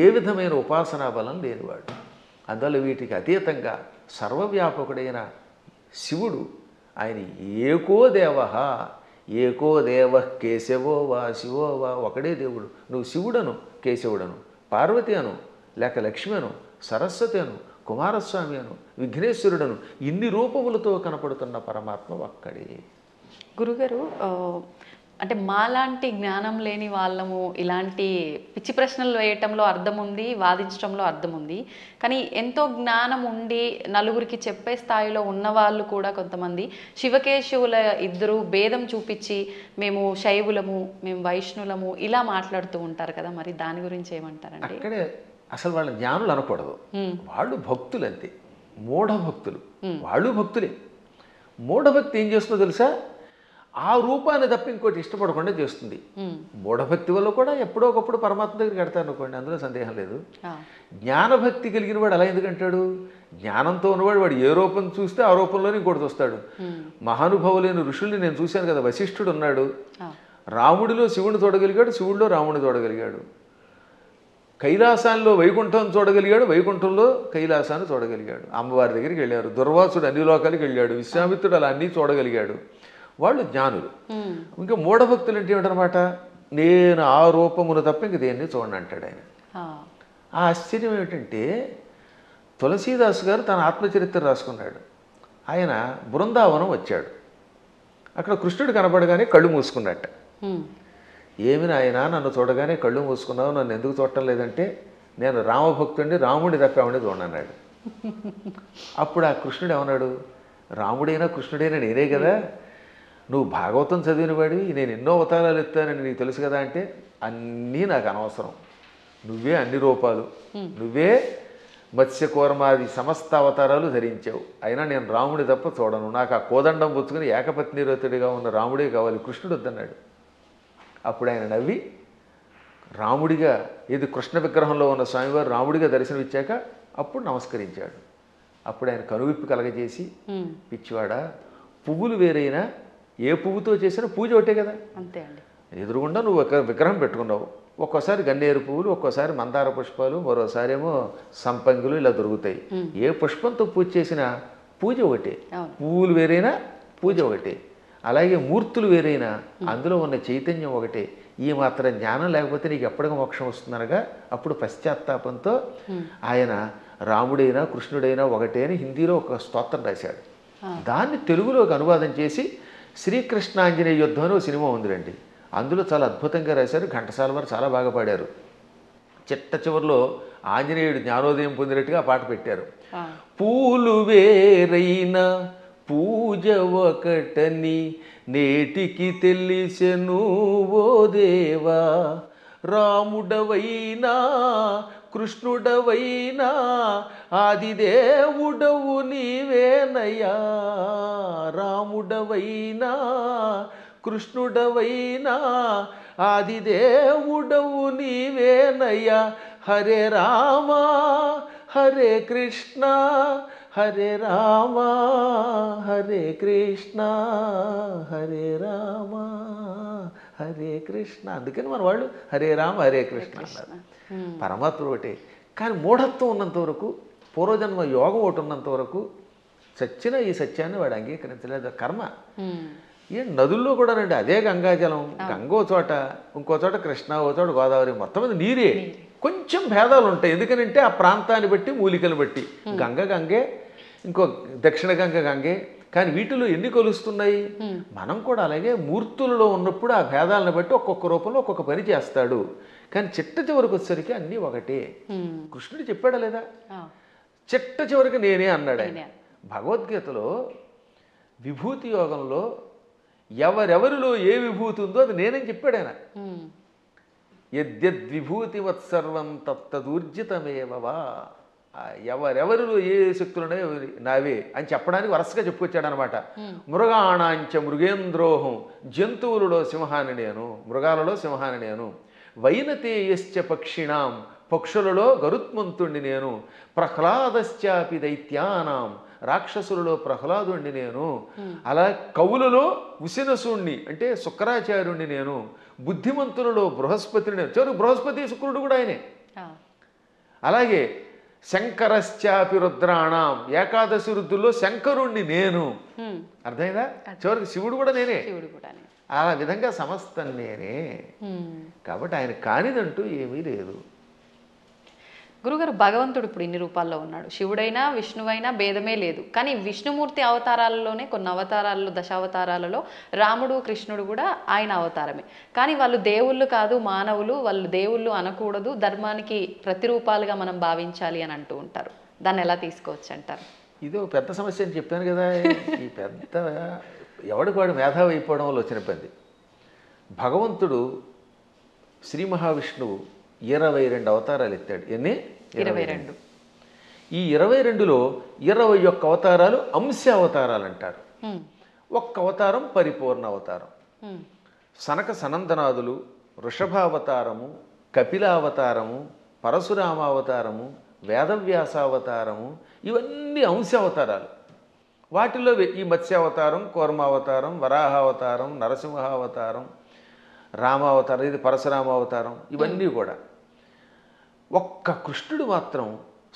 ఏ విధమైన ఉపాసనా బలం లేనివాడు. అందువల్ల వీటికి అతీతంగా సర్వవ్యాపకుడైన శివుడు ఆయన ఏకో దేవ, ఏకో దేవ కేశవో వా శివో వా, ఒకడే దేవుడు. నువ్వు శివుడను, కేశవుడను, పార్వతి అను, లేక లక్ష్మి అను, సరస్వతి అను, కుమారస్వామి అను, విఘ్నేశ్వరుడను, ఇన్ని రూపములతో కనపడుతున్న పరమాత్మ ఒక్కడే. గురుగారు, అంటే మాలాంటి జ్ఞానం లేని వాళ్ళము ఇలాంటి పిచ్చి ప్రశ్నలు వేయటంలో అర్థం ఉంది, వాదించడంలో అర్థం ఉంది. కానీ ఎంతో జ్ఞానం ఉండి నలుగురికి చెప్పే స్థాయిలో ఉన్నవాళ్ళు కూడా కొంతమంది శివకేశవుల ఇద్దరు భేదం చూపించి మేము శైవులము, మేము వైష్ణులము ఇలా మాట్లాడుతూ ఉంటారు కదా, మరి దాని గురించి ఏమంటారండి? అక్కడే అసలు వాళ్ళ జ్ఞానులు అనకూడదు, వాళ్ళు భక్తులు అంతే, మూఢభక్తులు. వాళ్ళు భక్తులే. మూఢభక్తి ఏం చేస్తుందో తెలుసా? ఆ రూపాన్ని తప్ప ఇంకోటి ఇష్టపడకుండా చేస్తుంది. మూఢభక్తి వల్ల కూడా ఎప్పుడో ఒకప్పుడు పరమాత్మ దగ్గరికి వెడతారు అనుకోండి, అందులో సందేహం లేదు. జ్ఞానభక్తి కలిగిన వాడు అలా ఎందుకంటాడు? జ్ఞానంతో ఉన్నవాడు వాడు ఏ రూపం చూస్తే ఆ రూపంలోనే ఇంకోటి వస్తాడు. మహానుభావులైన ఋషుల్ని నేను చూశాను కదా, వశిష్ఠుడు ఉన్నాడు, రాముడిలో శివుని చూడగలిగాడు, శివుడిలో రాముడిని చూడగలిగాడు. కైలాసాల్లో వైకుంఠం చూడగలిగాడు, వైకుంఠంలో కైలాసాన్ని చూడగలిగాడు. అమ్మవారి దగ్గరికి వెళ్ళారు. దుర్వాసుడు అన్ని లోకాలకి వెళ్ళాడు, విశ్వామిత్రుడు అలా అన్నీ చూడగలిగాడు. వాళ్ళు జ్ఞానులు. ఇంకా మూఢభక్తులు అంటే ఏమిటనమాట? నేను ఆ రూపమును తప్ప ఇంక దేన్ని చూడండి అంటాడు ఆయన. ఆ ఆశ్చర్యం ఏమిటంటే తులసీదాసు గారు తన ఆత్మచరిత్ర రాసుకున్నాడు. ఆయన బృందావనం వచ్చాడు. అక్కడ కృష్ణుడు కనపడగానే కళ్ళు మూసుకున్నట్ట. ఏమి నాయనా నన్ను చూడగానే కళ్ళు మూసుకున్నావు, నన్ను ఎందుకు చూడటం లేదంటే నేను రామభక్తుడిని, రాముడి తప్ప ఆవిడ చూడన్నాడు. అప్పుడు ఆ కృష్ణుడు ఏమన్నాడు? రాముడైనా కృష్ణుడైనా నేనే కదా, నువ్వు భాగవతం చదివిన వాడివి, నేను ఎన్నో అవతారాలు ఎత్తానని నీకు తెలుసు కదా అంటే అన్నీ నాకు అనవసరం, నువ్వే అన్ని రూపాలు, నువ్వే మత్స్యకూర్మాది సమస్త అవతారాలు ధరించావు, అయినా నేను రాముడి తప్ప చూడను, నాకు ఆ కోదండం పుచ్చుకుని ఏకపత్నిరతుడిగా ఉన్న రాముడే కావాలి, కృష్ణుడు వద్దన్నాడు. అప్పుడు ఆయన నవ్వి రాముడిగా, ఇది కృష్ణ విగ్రహంలో ఉన్న స్వామివారు రాముడిగా దర్శనమిచ్చాక అప్పుడు నమస్కరించాడు. అప్పుడు ఆయన కనువిప్పు కలగజేసి, పిచ్చివాడా, పువ్వులు వేరైనా ఏ పువ్వుతో చేసినా పూజ ఒకటే కదా, అంతే అండి. ఎదురుగుండా నువ్వు ఒక విగ్రహం పెట్టుకున్నావు, ఒక్కోసారి గన్నేరు పువ్వులు, ఒక్కోసారి మందార పుష్పాలు, మరోసారి ఏమో సంపంగులు ఇలా దొరుకుతాయి. ఏ పుష్పంతో పూజ చేసినా పూజ ఒకటే, పువ్వులు వేరైనా పూజ ఒకటే. అలాగే మూర్తులు వేరైనా అందులో ఉన్న చైతన్యం ఒకటే. ఈ మాత్రం జ్ఞానం లేకపోతే నీకు ఎప్పటికీ మోక్షం వస్తుందనగా అప్పుడు పశ్చాత్తాపంతో ఆయన రాముడైనా కృష్ణుడైనా ఒకటే అని హిందీలో ఒక స్తోత్రం రాశాడు. దాన్ని తెలుగులోకి అనువాదం చేసి శ్రీకృష్ణాంజనేయ యుద్ధం అని ఒక సినిమా ఉందిరండి. అందులో చాలా అద్భుతంగా రాశారు. ఘంటసాల వారు చాలా బాగా పాడారు. చిట్ట చివరిలో ఆంజనేయుడు జ్ఞానోదయం పొందినట్టుగా ఆ పాట పెట్టారు. పూలు వేరైన పూజ ఒకటని నేటికి తెలిసెను ఓ దేవా, రాముడవైనా కృష్ణుడవైనా ఆదిదేవుడవు నీవేనయ్యా, రాముడవైనా కృష్ణుడవైనా ఆదిదేవుడవు నీవేనయ్యా. హరే రామ హరే కృష్ణ హరే రామ హరే కృష్ణ హరే రామ హరే కృష్ణ. అందుకని మన వాళ్ళు హరే రామ హరే కృష్ణ అన్నారు. పరమాత్మ ఒకటే. కానీ మూఢత్వం ఉన్నంత వరకు, పూర్వజన్మ యోగం ఒకటి ఉన్నంత వరకు చచ్చిన ఈ సత్యాన్ని వాడు అంగీకరించలేదు. కర్మ. ఏ నదుల్లో కూడా రండి, అదే గంగాజలం, గంగో చోట ఇంకో చోట కృష్ణ, ఓ చోట గోదావరి, మొత్తం మీద నీరే. కొంచెం భేదాలు ఉంటాయి. ఎందుకనంటే ఆ ప్రాంతాన్ని బట్టి, మూలికలు బట్టి. గంగ గంగే, ఇంకో దక్షిణ గంగ గంగే. కానీ వీటిలో ఎన్ని కొలుస్తున్నాయి? మనం కూడా అలాగే మూర్తులలో ఉన్నప్పుడు ఆ భేదాలను బట్టి ఒక్కొక్క రూపంలో ఒక్కొక్క పని చేస్తాడు. కానీ చిట్ట చివరికి వచ్చేసరికి అన్నీ ఒకటే. కృష్ణుడు చెప్పాడా లేదా? చిట్ట చివరికి నేనే అన్నాడు ఆయన. భగవద్గీతలో విభూతి యోగంలో ఎవరెవరిలో ఏ విభూతి ఉందో అది నేనని చెప్పాడు ఆయన. యద్యద్విభూతివత్సర్వం తత్తదూర్జితమేవవా. ఎవరెవరిలో ఏ శక్తులున్నాయో నావే అని చెప్పడానికి వరుసగా చెప్పుకొచ్చాడు అనమాట. మృగాణాంచ మృగేంద్రోహం, జంతువులలో సింహాన్ని నేను, మృగాలలో సింహాన్ని నేను. వైనతేయశ్చ పక్షిణాం, పక్షులలో గరుత్మంతుణ్ణి నేను. ప్రహ్లాదశ్చాపి దైత్యానాం, రాక్షసులలో ప్రహ్లాదుణ్ణి నేను. అలా కవులలో ఉసినసుణ్ణి అంటే శుక్రాచార్యుణ్ణి నేను. బుద్ధిమంతులలో బృహస్పతిని నేను. చివరికి బృహస్పతి శుక్రుడు కూడా ఆయనే. అలాగే శంకరశ్చాపి రుద్రాణం, ఏకాదశి రుద్రుల్లో శంకరుణ్ణి నేను. అర్థమైందా? చివరికి శివుడు కూడా నేనే. ఆ విధంగా సమస్తం నేనే. కాబట్టి ఆయన కానిదంటూ ఏమీ లేదు. గురుగారు, భగవంతుడు ఇప్పుడు ఇన్ని రూపాల్లో ఉన్నాడు. శివుడైనా విష్ణువైనా భేదమే లేదు. కానీ విష్ణుమూర్తి అవతారాలలోనే, కొన్ని అవతారాలలో, దశావతారాలలో రాముడు కృష్ణుడు కూడా ఆయన అవతారమే. కానీ వాళ్ళు దేవుళ్ళు కాదు, మానవులు. వాళ్ళు దేవుళ్ళు అనకూడదు, ధర్మానికి ప్రతిరూపాలుగా మనం భావించాలి అని అంటూ ఉంటారు. దాన్ని ఎలా తీసుకోవచ్చు అంటారు? ఇది ఒక పెద్ద సమస్య అని చెప్పాను కదా. ఈ పెద్ద ఎవడికి వాడు మేధావి అయిపోవడం వల్ల వచ్చిన పని. భగవంతుడు శ్రీ మహావిష్ణువు 22 అవతారాలు ఎత్తాడు. ఎన్ని? 22. ఈ 22లో 21 అవతారాలు అంశ అవతారాలు అంటారు. ఒక్క అవతారం పరిపూర్ణ అవతారం. సనక సనందనాదులు, వృషభావతారము, కపిలావతారము, పరశురామావతారము, వేదవ్యాసావతారము, ఇవన్నీ అంశ అవతారాలు. వాటిలో ఈ మత్స్యావతారం, కూర్మావతారం, వరాహావతారం, నరసింహావతారం, రామావతారం, ఇది పరశురామావతారం, ఇవన్నీ కూడా. ఒక్క కృష్ణుడు మాత్రం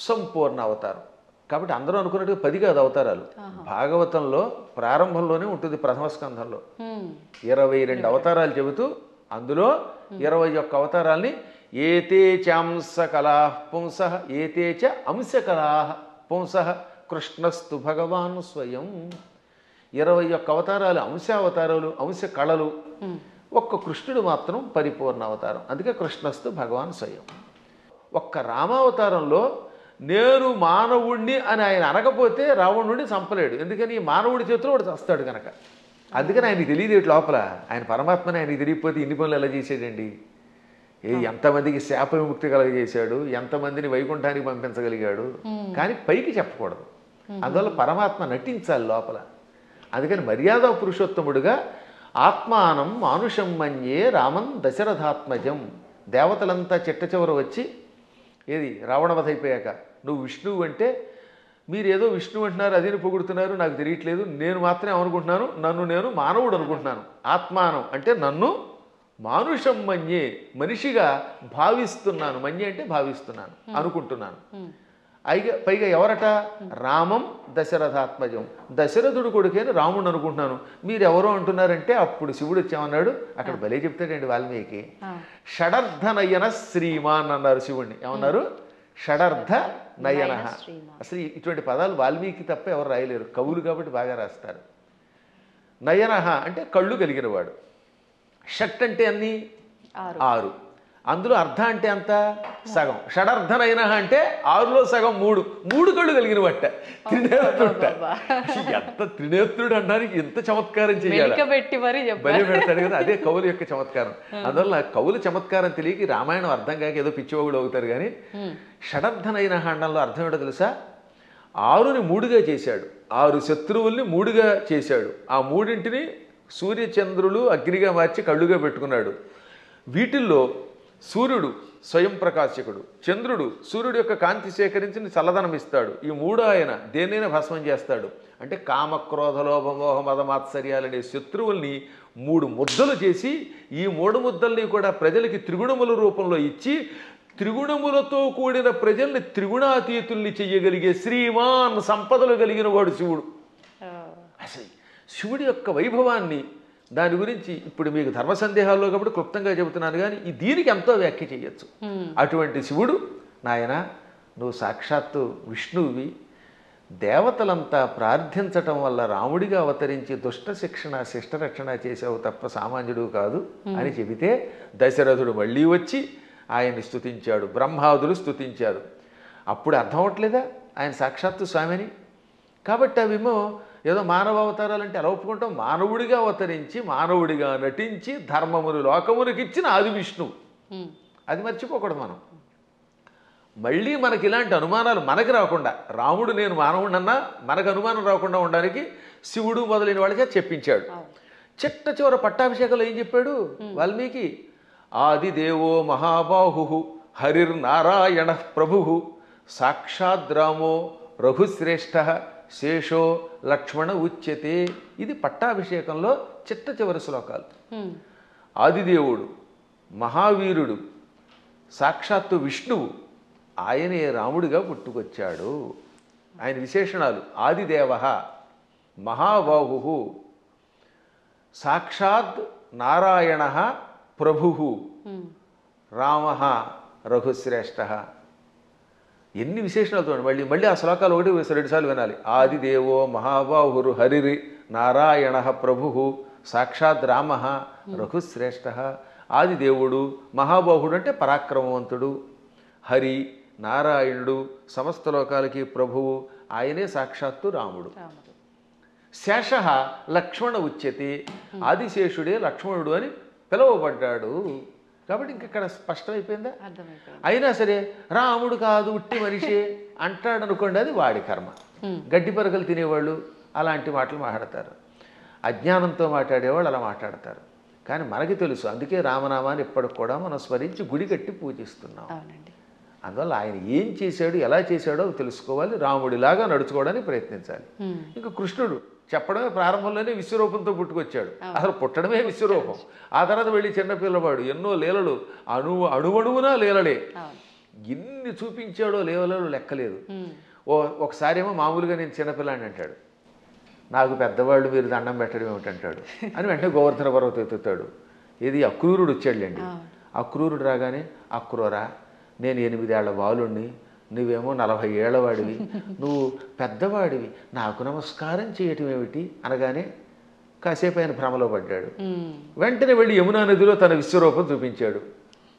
సంపూర్ణ అవతారం. కాబట్టి అందరూ అనుకున్నట్టుగా 10 కాదు అవతారాలు. భాగవతంలో ప్రారంభంలోనే ఉంటుంది, ప్రథమ స్కంధంలో 22 అవతారాలు చెబుతూ అందులో 21 అవతారాల్ని ఏతే చాంస కళా పుంస ఏతే చ అంశ కళా పుంస కృష్ణస్తు భగవాన్ స్వయం. 21 అవతారాలు అంశావతారాలు, అంశ కళలు. ఒక్క కృష్ణుడు మాత్రం పరిపూర్ణ అవతారం. అందుకే కృష్ణస్తు భగవాన్ స్వయం. ఒక్క రామావతారంలో నేను మానవుణ్ణి అని ఆయన అనకపోతే రావణుడిని చంపలేడు. ఎందుకని మానవుడి చేతిలో వాడు చస్తాడు కనుక. అందుకని ఆయనకి తెలియదు లోపల. ఆయన పరమాత్మని ఆయనకి తెలియకపోతే ఇన్ని పనులు ఎలా చేసాడండి? ఎంతమందికి శాప విముక్తి కలగజేశాడు, ఎంతమందిని వైకుంఠానికి పంపించగలిగాడు. కానీ పైకి చెప్పకూడదు. అందువల్ల పరమాత్మ నటించాలి లోపల. అందుకని మర్యాద పురుషోత్తముడుగా ఆత్మానం మానుషం మన్యే రామం దశరథాత్మజం. దేవతలంతా చిట్ట చివర వచ్చి ఏది రావణవధ అయిపోయాక నువ్వు విష్ణువు అంటే మీరు ఏదో విష్ణువు అంటున్నారు, అదిని పొగుడుతున్నారు, నాకు తెలియట్లేదు, నేను మాత్రమే అనుకుంటున్నాను, నన్ను నేను మానవుడు అనుకుంటున్నాను. ఆత్మానం అంటే నన్ను మానుషం మన్యే, మనిషిగా భావిస్తున్నాను. మన్యే అంటే భావిస్తున్నాను, అనుకుంటున్నాను. పైగా ఎవరట? రామం దశరథాత్మజం, దశరథుడు కొడుకేని రాముడు అనుకుంటున్నాను. మీరు ఎవరో అంటున్నారంటే అప్పుడు శివుడు వచ్చామన్నాడు. అక్కడ భలే చెప్తాడండి వాల్మీకి. షడర్థ నయన శ్రీమాన్ అన్నారు శివుణ్ణి. ఏమన్నారు? షడర్థ నయన. అసలు ఇటువంటి పదాలు వాల్మీకి తప్ప ఎవరు రాయలేరు, కవులు కాబట్టి బాగా రాస్తారు. నయన అంటే కళ్ళు కలిగినవాడు. షట్ అంటే అన్ని 6, అందులో అర్ధ అంటే అంత సగం. షడర్థనైన అంటే 6లో సగం 3 కళ్ళు కలిగిన వట్ట త్రినేత్రుడు. ఎంత త్రినేత్రుడు అనడానికి ఎంత చమత్కారం చేయాలి, బలి పెడతాడు కదా. అదే కవుల యొక్క చమత్కారం. అందువల్ల కవుల చమత్కారం తెలియక రామాయణం అర్థం కాక ఏదో పిచ్చివాగుడు అవుతారు. కానీ షడర్థనైన అండంలో అర్థం ఏంటో తెలుసా? 6ని 3గా చేశాడు, 6 శత్రువుల్ని 3గా చేశాడు. ఆ 3ంటిని సూర్యచంద్రులు అగ్నిగా మార్చి కళ్ళుగా పెట్టుకున్నాడు. వీటిల్లో సూర్యుడు స్వయం ప్రకాశకుడు, చంద్రుడు సూర్యుడు యొక్క కాంతి సేకరించి చల్లదనం ఇస్తాడు. ఈ 3 ఆయన దేన్నైనా భస్మం చేస్తాడు. అంటే కామక్రోధ లోభమోహ మదమాత్సర్యాలనే శత్రువుల్ని 3 ముద్దలు చేసి ఈ 3 ముద్దల్ని కూడా ప్రజలకి త్రిగుణముల రూపంలో ఇచ్చి త్రిగుణములతో కూడిన ప్రజల్ని త్రిగుణాతీతుల్ని చెయ్యగలిగే శ్రీమాన్ సంపదలు కలిగిన వాడు శివుడు. అసలు శివుడి యొక్క వైభవాన్ని, దాని గురించి ఇప్పుడు మీకు ధర్మ సందేహాల్లో కాబట్టి క్లుప్తంగా చెబుతున్నాను. కానీ దీనికి ఎంతో వ్యాఖ్య చేయొచ్చు. అటువంటి శివుడు, నాయన నువ్వు సాక్షాత్తు విష్ణువువి, దేవతలంతా ప్రార్థించటం వల్ల రాముడిగా అవతరించి దుష్ట శిక్షణ శిష్టరక్షణ చేసావు తప్ప సామాన్యుడు కాదు అని చెబితే దశరథుడు మళ్ళీ వచ్చి ఆయన్ని స్తుతించాడు, బ్రహ్మాదులు స్తుతించారు. అప్పుడు అర్థం అవట్లేదా ఆయన సాక్షాత్తు స్వామిని? కాబట్టి అవేమో ఏదో మానవ అవతారాలంటే ఎలా ఒప్పుకుంటాం? మానవుడిగా అవతరించి మానవుడిగా నటించి ధర్మమును లోకమునికి ఇచ్చిన ఆది విష్ణువు. అది మర్చిపోకూడదు మనం. మళ్ళీ మనకి ఇలాంటి అనుమానాలు మనకి రాకుండా, రాముడు నేను మానవుడన్నా మనకు అనుమానం రాకుండా ఉండడానికి శివుడు మొదలైన వాళ్ళకే చెప్పించాడు. చిట్ట చివర పట్టాభిషేకంలో ఏం చెప్పాడు వాల్మీకి? ఆదిదేవో మహాబాహు హరిర్నారాయణ ప్రభు సాక్షాద్ రామో రఘుశ్రేష్ఠ శేషో లక్ష్మణ ఉచ్యతే. ఇది పట్టాభిషేకంలో చిట్ట చివరి శ్లోకాలు. ఆదిదేవుడు, మహావీరుడు, సాక్షాత్తు విష్ణువు, ఆయనే రాముడిగా పుట్టుకొచ్చాడు. ఆయన విశేషణాలు: ఆదిదేవ, మహాబాహు, సాక్షాత్ నారాయణ ప్రభు, రామ రఘుశ్రేష్ఠ. ఎన్ని విశేషణాలు చూడండి. మళ్ళీ ఆ శ్లోకాలు 1-2 సార్లు వినాలి. ఆదిదేవో మహాబాహురు హరిరి నారాయణ ప్రభు సాక్షాత్ రామ రఘుశ్రేష్ఠ. ఆదిదేవుడు, మహాబాహుడు అంటే పరాక్రమవంతుడు, హరి నారాయణుడు సమస్త లోకాలకి ప్రభువు, ఆయనే సాక్షాత్తు రాముడు. శేష లక్ష్మణ ఉచ్యతే, ఆదిశేషుడే లక్ష్మణుడు అని పిలువబడ్డాడు. కాబట్టి ఇంకెక్కడ స్పష్టమైపోయిందా? అయినా సరే రాముడు కాదు ఉట్టి మనిషి అంటాడు అనుకోండి, అది వాడి కర్మ. గడ్డి పరకలు తినేవాళ్ళు అలాంటి మాటలు మాట్లాడతారు, అజ్ఞానంతో మాట్లాడేవాళ్ళు అలా మాట్లాడతారు. కానీ మనకి తెలుసు, అందుకే రామనామాన్ని ఇప్పటికి కూడా మనం స్మరించి గుడి కట్టి పూజిస్తున్నాం. అందువల్ల ఆయన ఏం చేశాడు, ఎలా చేశాడో తెలుసుకోవాలి, రాముడిలాగా నడుచుకోవడానికి ప్రయత్నించాలి. ఇంకా కృష్ణుడు చెప్పడమే ప్రారంభంలోనే విశ్వరూపంతో పుట్టుకొచ్చాడు. అసలు పుట్టడమే విశ్వరూపం. ఆ తర్వాత వెళ్ళి చిన్నపిల్లవాడు ఎన్నో లీలలు, అణువణువునా లీలలే. ఎన్ని చూపించాడో లీలలు లెక్కలేదు. ఒకసారి ఏమో మామూలుగా నేను చిన్నపిల్లాడిని అంటాడు, నాకు పెద్దవాళ్ళు మీరు దండం పెట్టడం ఏమిటంటాడు అని వెంటనే గోవర్ధన పర్వతం ఎత్తుతాడు. ఇది అక్రూరుడు వచ్చాడులేండి. అక్రూరుడు రాగానే, అక్రూరా నేను 8 ఏళ్ల బాలుణ్ణి, నువ్వేమో 40 ఏళ్ల వాడివి, నువ్వు పెద్దవాడివి, నాకు నమస్కారం చేయటం ఏమిటి అనగానే కాసేపు ఆయన భ్రమలో పడ్డాడు. వెంటనే వెళ్ళి యమునా నదిలో తన విశ్వరూపం చూపించాడు.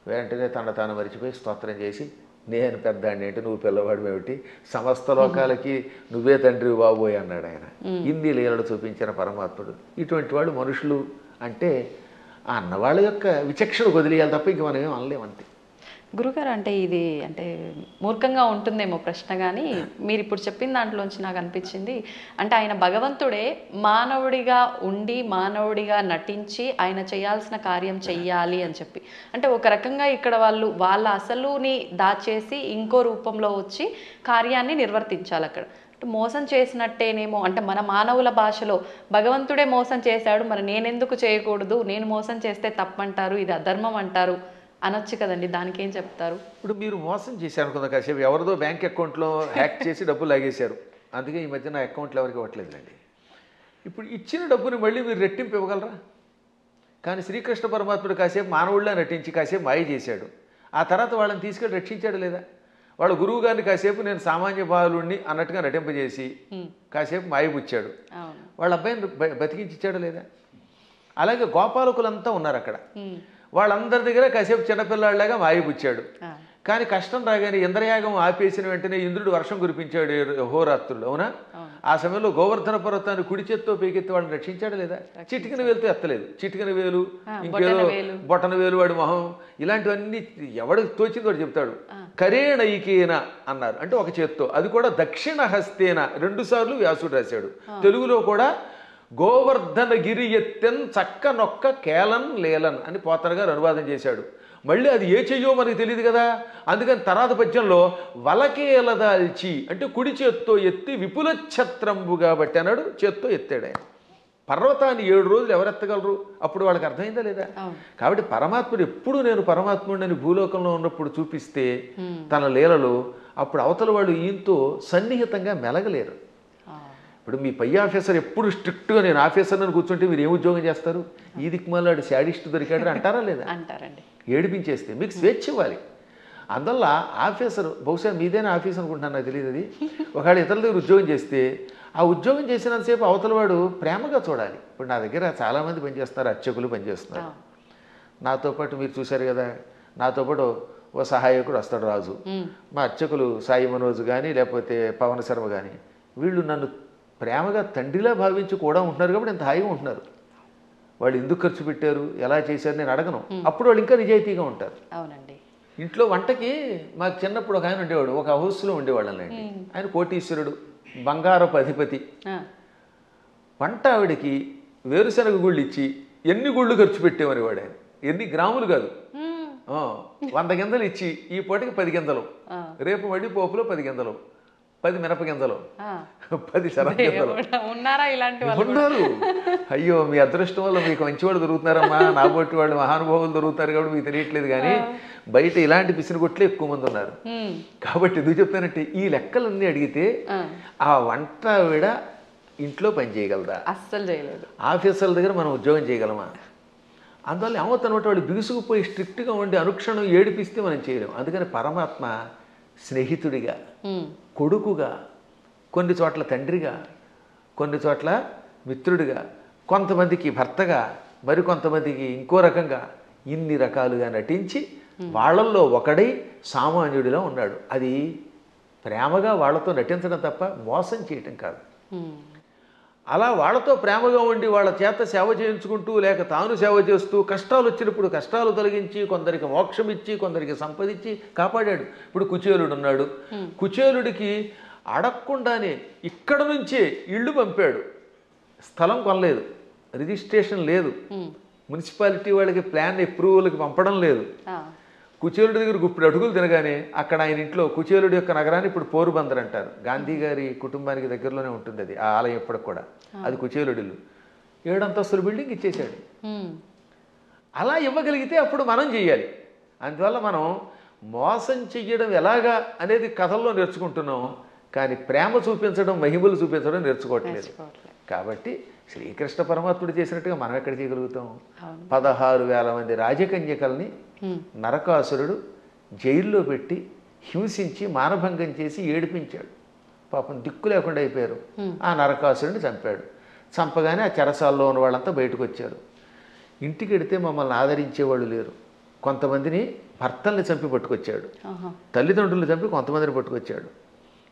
వెంటనే తాను మరిచిపోయి స్తోత్రం చేసి, నేను పెద్దాడిని ఏంటి, నువ్వు పిల్లవాడు ఏమిటి, సమస్త లోకాలకి నువ్వే తండ్రి బాబోయ్ అన్నాడు ఆయన. ఇన్ని లీలలు చూపించిన పరమాత్ముడు. ఇటువంటి వాళ్ళు మనుషులు అంటే ఆ అన్నవాళ్ళ యొక్క విచక్షణ వదిలేయాలి తప్ప ఇంక మనం ఏం అనలేమంతే. గురుగారు, అంటే ఇది అంటే మూర్ఖంగా ఉంటుందేమో ప్రశ్న, కానీ మీరు ఇప్పుడు చెప్పిన దాంట్లోంచి నాకు అనిపించింది, అంటే ఆయన భగవంతుడే మానవుడిగా ఉండి మానవుడిగా నటించి ఆయన చేయాల్సిన కార్యం చెయ్యాలి అని చెప్పి, అంటే ఒక రకంగా ఇక్కడ వాళ్ళ అసలుని దాచేసి ఇంకో రూపంలో వచ్చి కార్యాన్ని నిర్వర్తించాలి అక్కడ. మోసం చేసినట్టేనేమో, అంటే మన మానవుల భాషలో భగవంతుడే మోసం చేశాడు, మరి నేనెందుకు చేయకూడదు, నేను మోసం చేస్తే తప్పంటారు, ఇది అధర్మం అంటారు అనొచ్చు కదండి, దానికి ఏం చెప్తారు? ఇప్పుడు మీరు మోసం చేశారు అనుకుందా, కాసేపు ఎవరిదో బ్యాంక్ అకౌంట్లో హ్యాక్ చేసి డబ్బులు లాగేశారు, అందుకే ఈ మధ్య నా అకౌంట్లో ఎవరికి ఇవ్వట్లేదులేండి. ఇప్పుడు ఇచ్చిన డబ్బుని మళ్ళీ మీరు రెట్టింపు ఇవ్వగలరా? కానీ శ్రీకృష్ణ పరమాత్ముడు కాసేపు మానవుళ్ళ నటించి కాసేపు మాయ చేశాడు, ఆ తర్వాత వాళ్ళని తీసుకెళ్ళి రక్షించాడు లేదా? వాళ్ళ గురువు గారిని కాసేపు నేను సామాన్య బాలుణ్ణి అన్నట్టుగా నటింపజేసి కాసేపు మాయబుచ్చాడు, వాళ్ళ అబ్బాయిని బతికించిచ్చాడు లేదా? అలాగే గోపాలకులంతా ఉన్నారు అక్కడ, వాళ్ళందరి దగ్గర కాసేపు చిన్నపిల్లాడిలాగా మాయబుచ్చాడు. కానీ కష్టం రాగానే ఇంద్రయాగం ఆపేసిన వెంటనే ఇంద్రుడు వర్షం కురిపించాడు హోరాత్రులు, అవునా? ఆ సమయంలో గోవర్ధన పర్వతాన్ని కుడి చేత్తో పైకెత్తి వాళ్ళని రక్షించాడు లేదా? చిటికిన వేలుతో ఎత్తలేదు, చిటికిన వేలు, ఇంకేదో బొటన వేలు, వాడి మొహం, ఇలాంటివన్నీ ఎవడికి తోచింది వాడు చెప్తాడు. కరేణైకేన అన్నారు, అంటే ఒక చేత్తో, అది కూడా దక్షిణ హస్తేన, 2 సార్లు వ్యాసుడు రాశాడు. తెలుగులో కూడా గోవర్ధన గిరి ఎత్తెన్ చక్క నొక్క కేలన్ లేలన్ అని పోతన గారు అనువాదం చేశాడు. మళ్ళీ అది ఏ చెయ్యో మనకి తెలియదు కదా, అందుకని తర్వాత పద్యంలో వలకేలదాల్చి అంటే కుడి చేత్తో ఎత్తి విపుల ఛత్రంబు కాబట్టి అన్నాడు, చేత్తో ఎత్తాడు ఆయన. పర్వతాన్ని 7 రోజులు ఎవరెత్తగలరు? అప్పుడు వాళ్ళకి అర్థమైందా లేదా? కాబట్టి పరమాత్ముడు ఎప్పుడు నేను పరమాత్ముడిని భూలోకంలో ఉన్నప్పుడు చూపిస్తే తన లీలలో, అప్పుడు అవతల వాళ్ళు ఈయంతో సన్నిహితంగా మెలగలేరు. ఇప్పుడు మీ పై ఆఫీసర్ ఎప్పుడు స్ట్రిక్ట్గా నేను ఆఫీసర్ని కూర్చుంటే మీరు ఏం ఉద్యోగం చేస్తారు? ఈ దిక్కుమాలాడు శాడిస్ట్ దొరికాడు అంటారా లేదా? అంటారండి. ఏడిపించేస్తే మీకు స్వేచ్ఛ ఇవ్వాలి. అందువల్ల ఆఫీసర్, బహుశా మీదైనా ఆఫీస్ అనుకుంటున్నాను, నాకు తెలియదు అది. ఒకవేళ ఇతరుల దగ్గర ఉద్యోగం చేస్తే ఆ ఉద్యోగం చేసినంతసేపు అవతల వాడు ప్రేమగా చూడాలి. ఇప్పుడు నా దగ్గర చాలామంది పనిచేస్తున్నారు, అర్చకులు పనిచేస్తున్నారు. నాతో పాటు మీరు చూశారు కదా, నాతో పాటు ఓ సహాయకుడు వస్తాడు రాజు, మా అర్చకులు సాయి మనోజ్ కానీ లేకపోతే పవన్ శర్మ కానీ, వీళ్ళు నన్ను ప్రేమగా తండ్రిలా భావించి కూడా ఉంటున్నారు కాబట్టి ఇంత హాయిగా ఉంటున్నారు. వాళ్ళు ఎందుకు ఖర్చు పెట్టారు, ఎలా చేశారు నేను అడగను, అప్పుడు వాళ్ళు ఇంకా నిజాయితీగా ఉంటారు. అవునండి. ఇంట్లో వంటకి మాకు చిన్నప్పుడు ఒక ఆయన ఉండేవాడు, ఒక హౌస్లో ఉండేవాళ్ళండి. ఆయన కోటీశ్వరుడు, బంగారపు అధిపతి. వంట ఆవిడకి వేరుశనగ గుళ్ళు ఇచ్చి ఎన్ని గుళ్ళు ఖర్చు పెట్టేవారు వాడు. ఆయన ఎన్ని గ్రాములు కాదు, 100 గింజలు ఇచ్చి ఈ పూటకి 10 గింజలు, రేపు మళ్ళీ పోపులో 10 గింజలు, 10 మినపగింజలు, 10 శనగగింజలు ఉన్నారా ఇలాంటి వాళ్ళు? ఉన్నారు. అయ్యో మీ అదృష్టం వల్ల మీకు మంచివాళ్ళు దొరుకుతున్నారమ్మా, నా బొట్టి వాళ్ళు మహానుభావులు దొరుకుతారు కాబట్టి మీకు తెలియట్లేదు. కానీ బయట ఇలాంటి పిసినగొట్లే ఎక్కువ మంది ఉన్నారు. కాబట్టి ఎందుకు చెప్తానంటే ఈ లెక్కలన్నీ అడిగితే ఆ వంట ఆవిడ ఇంట్లో పని చేయగలదా? అస్సలు చేయలేదు. ఆఫీసర్ల దగ్గర మనం ఉద్యోగం చేయగలమా? అందువల్ల ఏమవుతానమాట వాళ్ళు బిగుసుకుపోయి స్ట్రిక్ట్గా ఉండి అనుక్షణం ఏడిపిస్తే మనం చేయలేము. అందుకని పరమాత్మ స్నేహితుడిగా, కొడుకుగా, కొన్ని చోట్ల తండ్రిగా, కొన్ని చోట్ల మిత్రుడిగా, కొంతమందికి భర్తగా, మరికొంతమందికి ఇంకో రకంగా, ఇన్ని రకాలుగా నటించి వాళ్ళల్లో ఒకడై సామాన్యుడిలో ఉన్నాడు. అది ప్రేమగా వాళ్ళతో నటించడం తప్ప మోసం చేయటం కాదు. అలా వాళ్ళతో ప్రేమగా ఉండి వాళ్ళ చేత సేవ చేయించుకుంటూ లేక తాను సేవ చేస్తూ కష్టాలు వచ్చినప్పుడు కష్టాలు తొలగించి కొందరికి మోక్షం ఇచ్చి కొందరికి సంపదించి కాపాడాడు. ఇప్పుడు కుచేలుడు ఉన్నాడు, కుచేలుడికి అడగకుండానే ఇక్కడ నుంచే ఇళ్ళు పంపాడు. స్థలం కొనలేదు, రిజిస్ట్రేషన్ లేదు, మున్సిపాలిటీ వాళ్ళకి ప్లాన్ అప్రూవల్కి పంపడం లేదు. కుచేలుడి దగ్గర గుప్పుడు అడుగులు తినగానే అక్కడ ఆయన ఇంట్లో, కుచేలుడి యొక్క నగరాన్ని ఇప్పుడు పోరుబందర్ అంటారు, గాంధీ గారి కుటుంబానికి దగ్గరలోనే ఉంటుంది అది, ఆ ఆలయం ఇప్పటికి కూడా, అది కుచేలుడిల్లు. 7 అంతస్తుల బిల్డింగ్ ఇచ్చేశాడు. అలా ఇవ్వగలిగితే అప్పుడు మనం చెయ్యాలి. అందువల్ల మనం మోసం చెయ్యడం ఎలాగా అనేది కథల్లో నేర్చుకుంటున్నాం, కానీ ప్రేమ చూపించడం, మహిమలు చూపించడం నేర్చుకోవట్లేదు. కాబట్టి శ్రీకృష్ణ పరమాత్ముడు చేసినట్టుగా మనం ఎక్కడ చేయగలుగుతాం? 16,000 మంది రాజకన్యకల్ని నరకాసురుడు జైల్లో పెట్టి హింసించి మానభంగం చేసి ఏడిపించాడు. పాపం దిక్కు లేకుండా అయిపోయారు. ఆ నరకాసురుడిని చంపాడు. చంపగానే ఆ చెరసాల్లో ఉన్న వాళ్ళంతా బయటకు వచ్చారు. ఇంటికి వెడితే మమ్మల్ని ఆదరించేవాళ్ళు లేరు. కొంతమందిని భర్తల్ని చంపి పట్టుకొచ్చాడు, తల్లిదండ్రులను చంపి కొంతమందిని పట్టుకొచ్చాడు.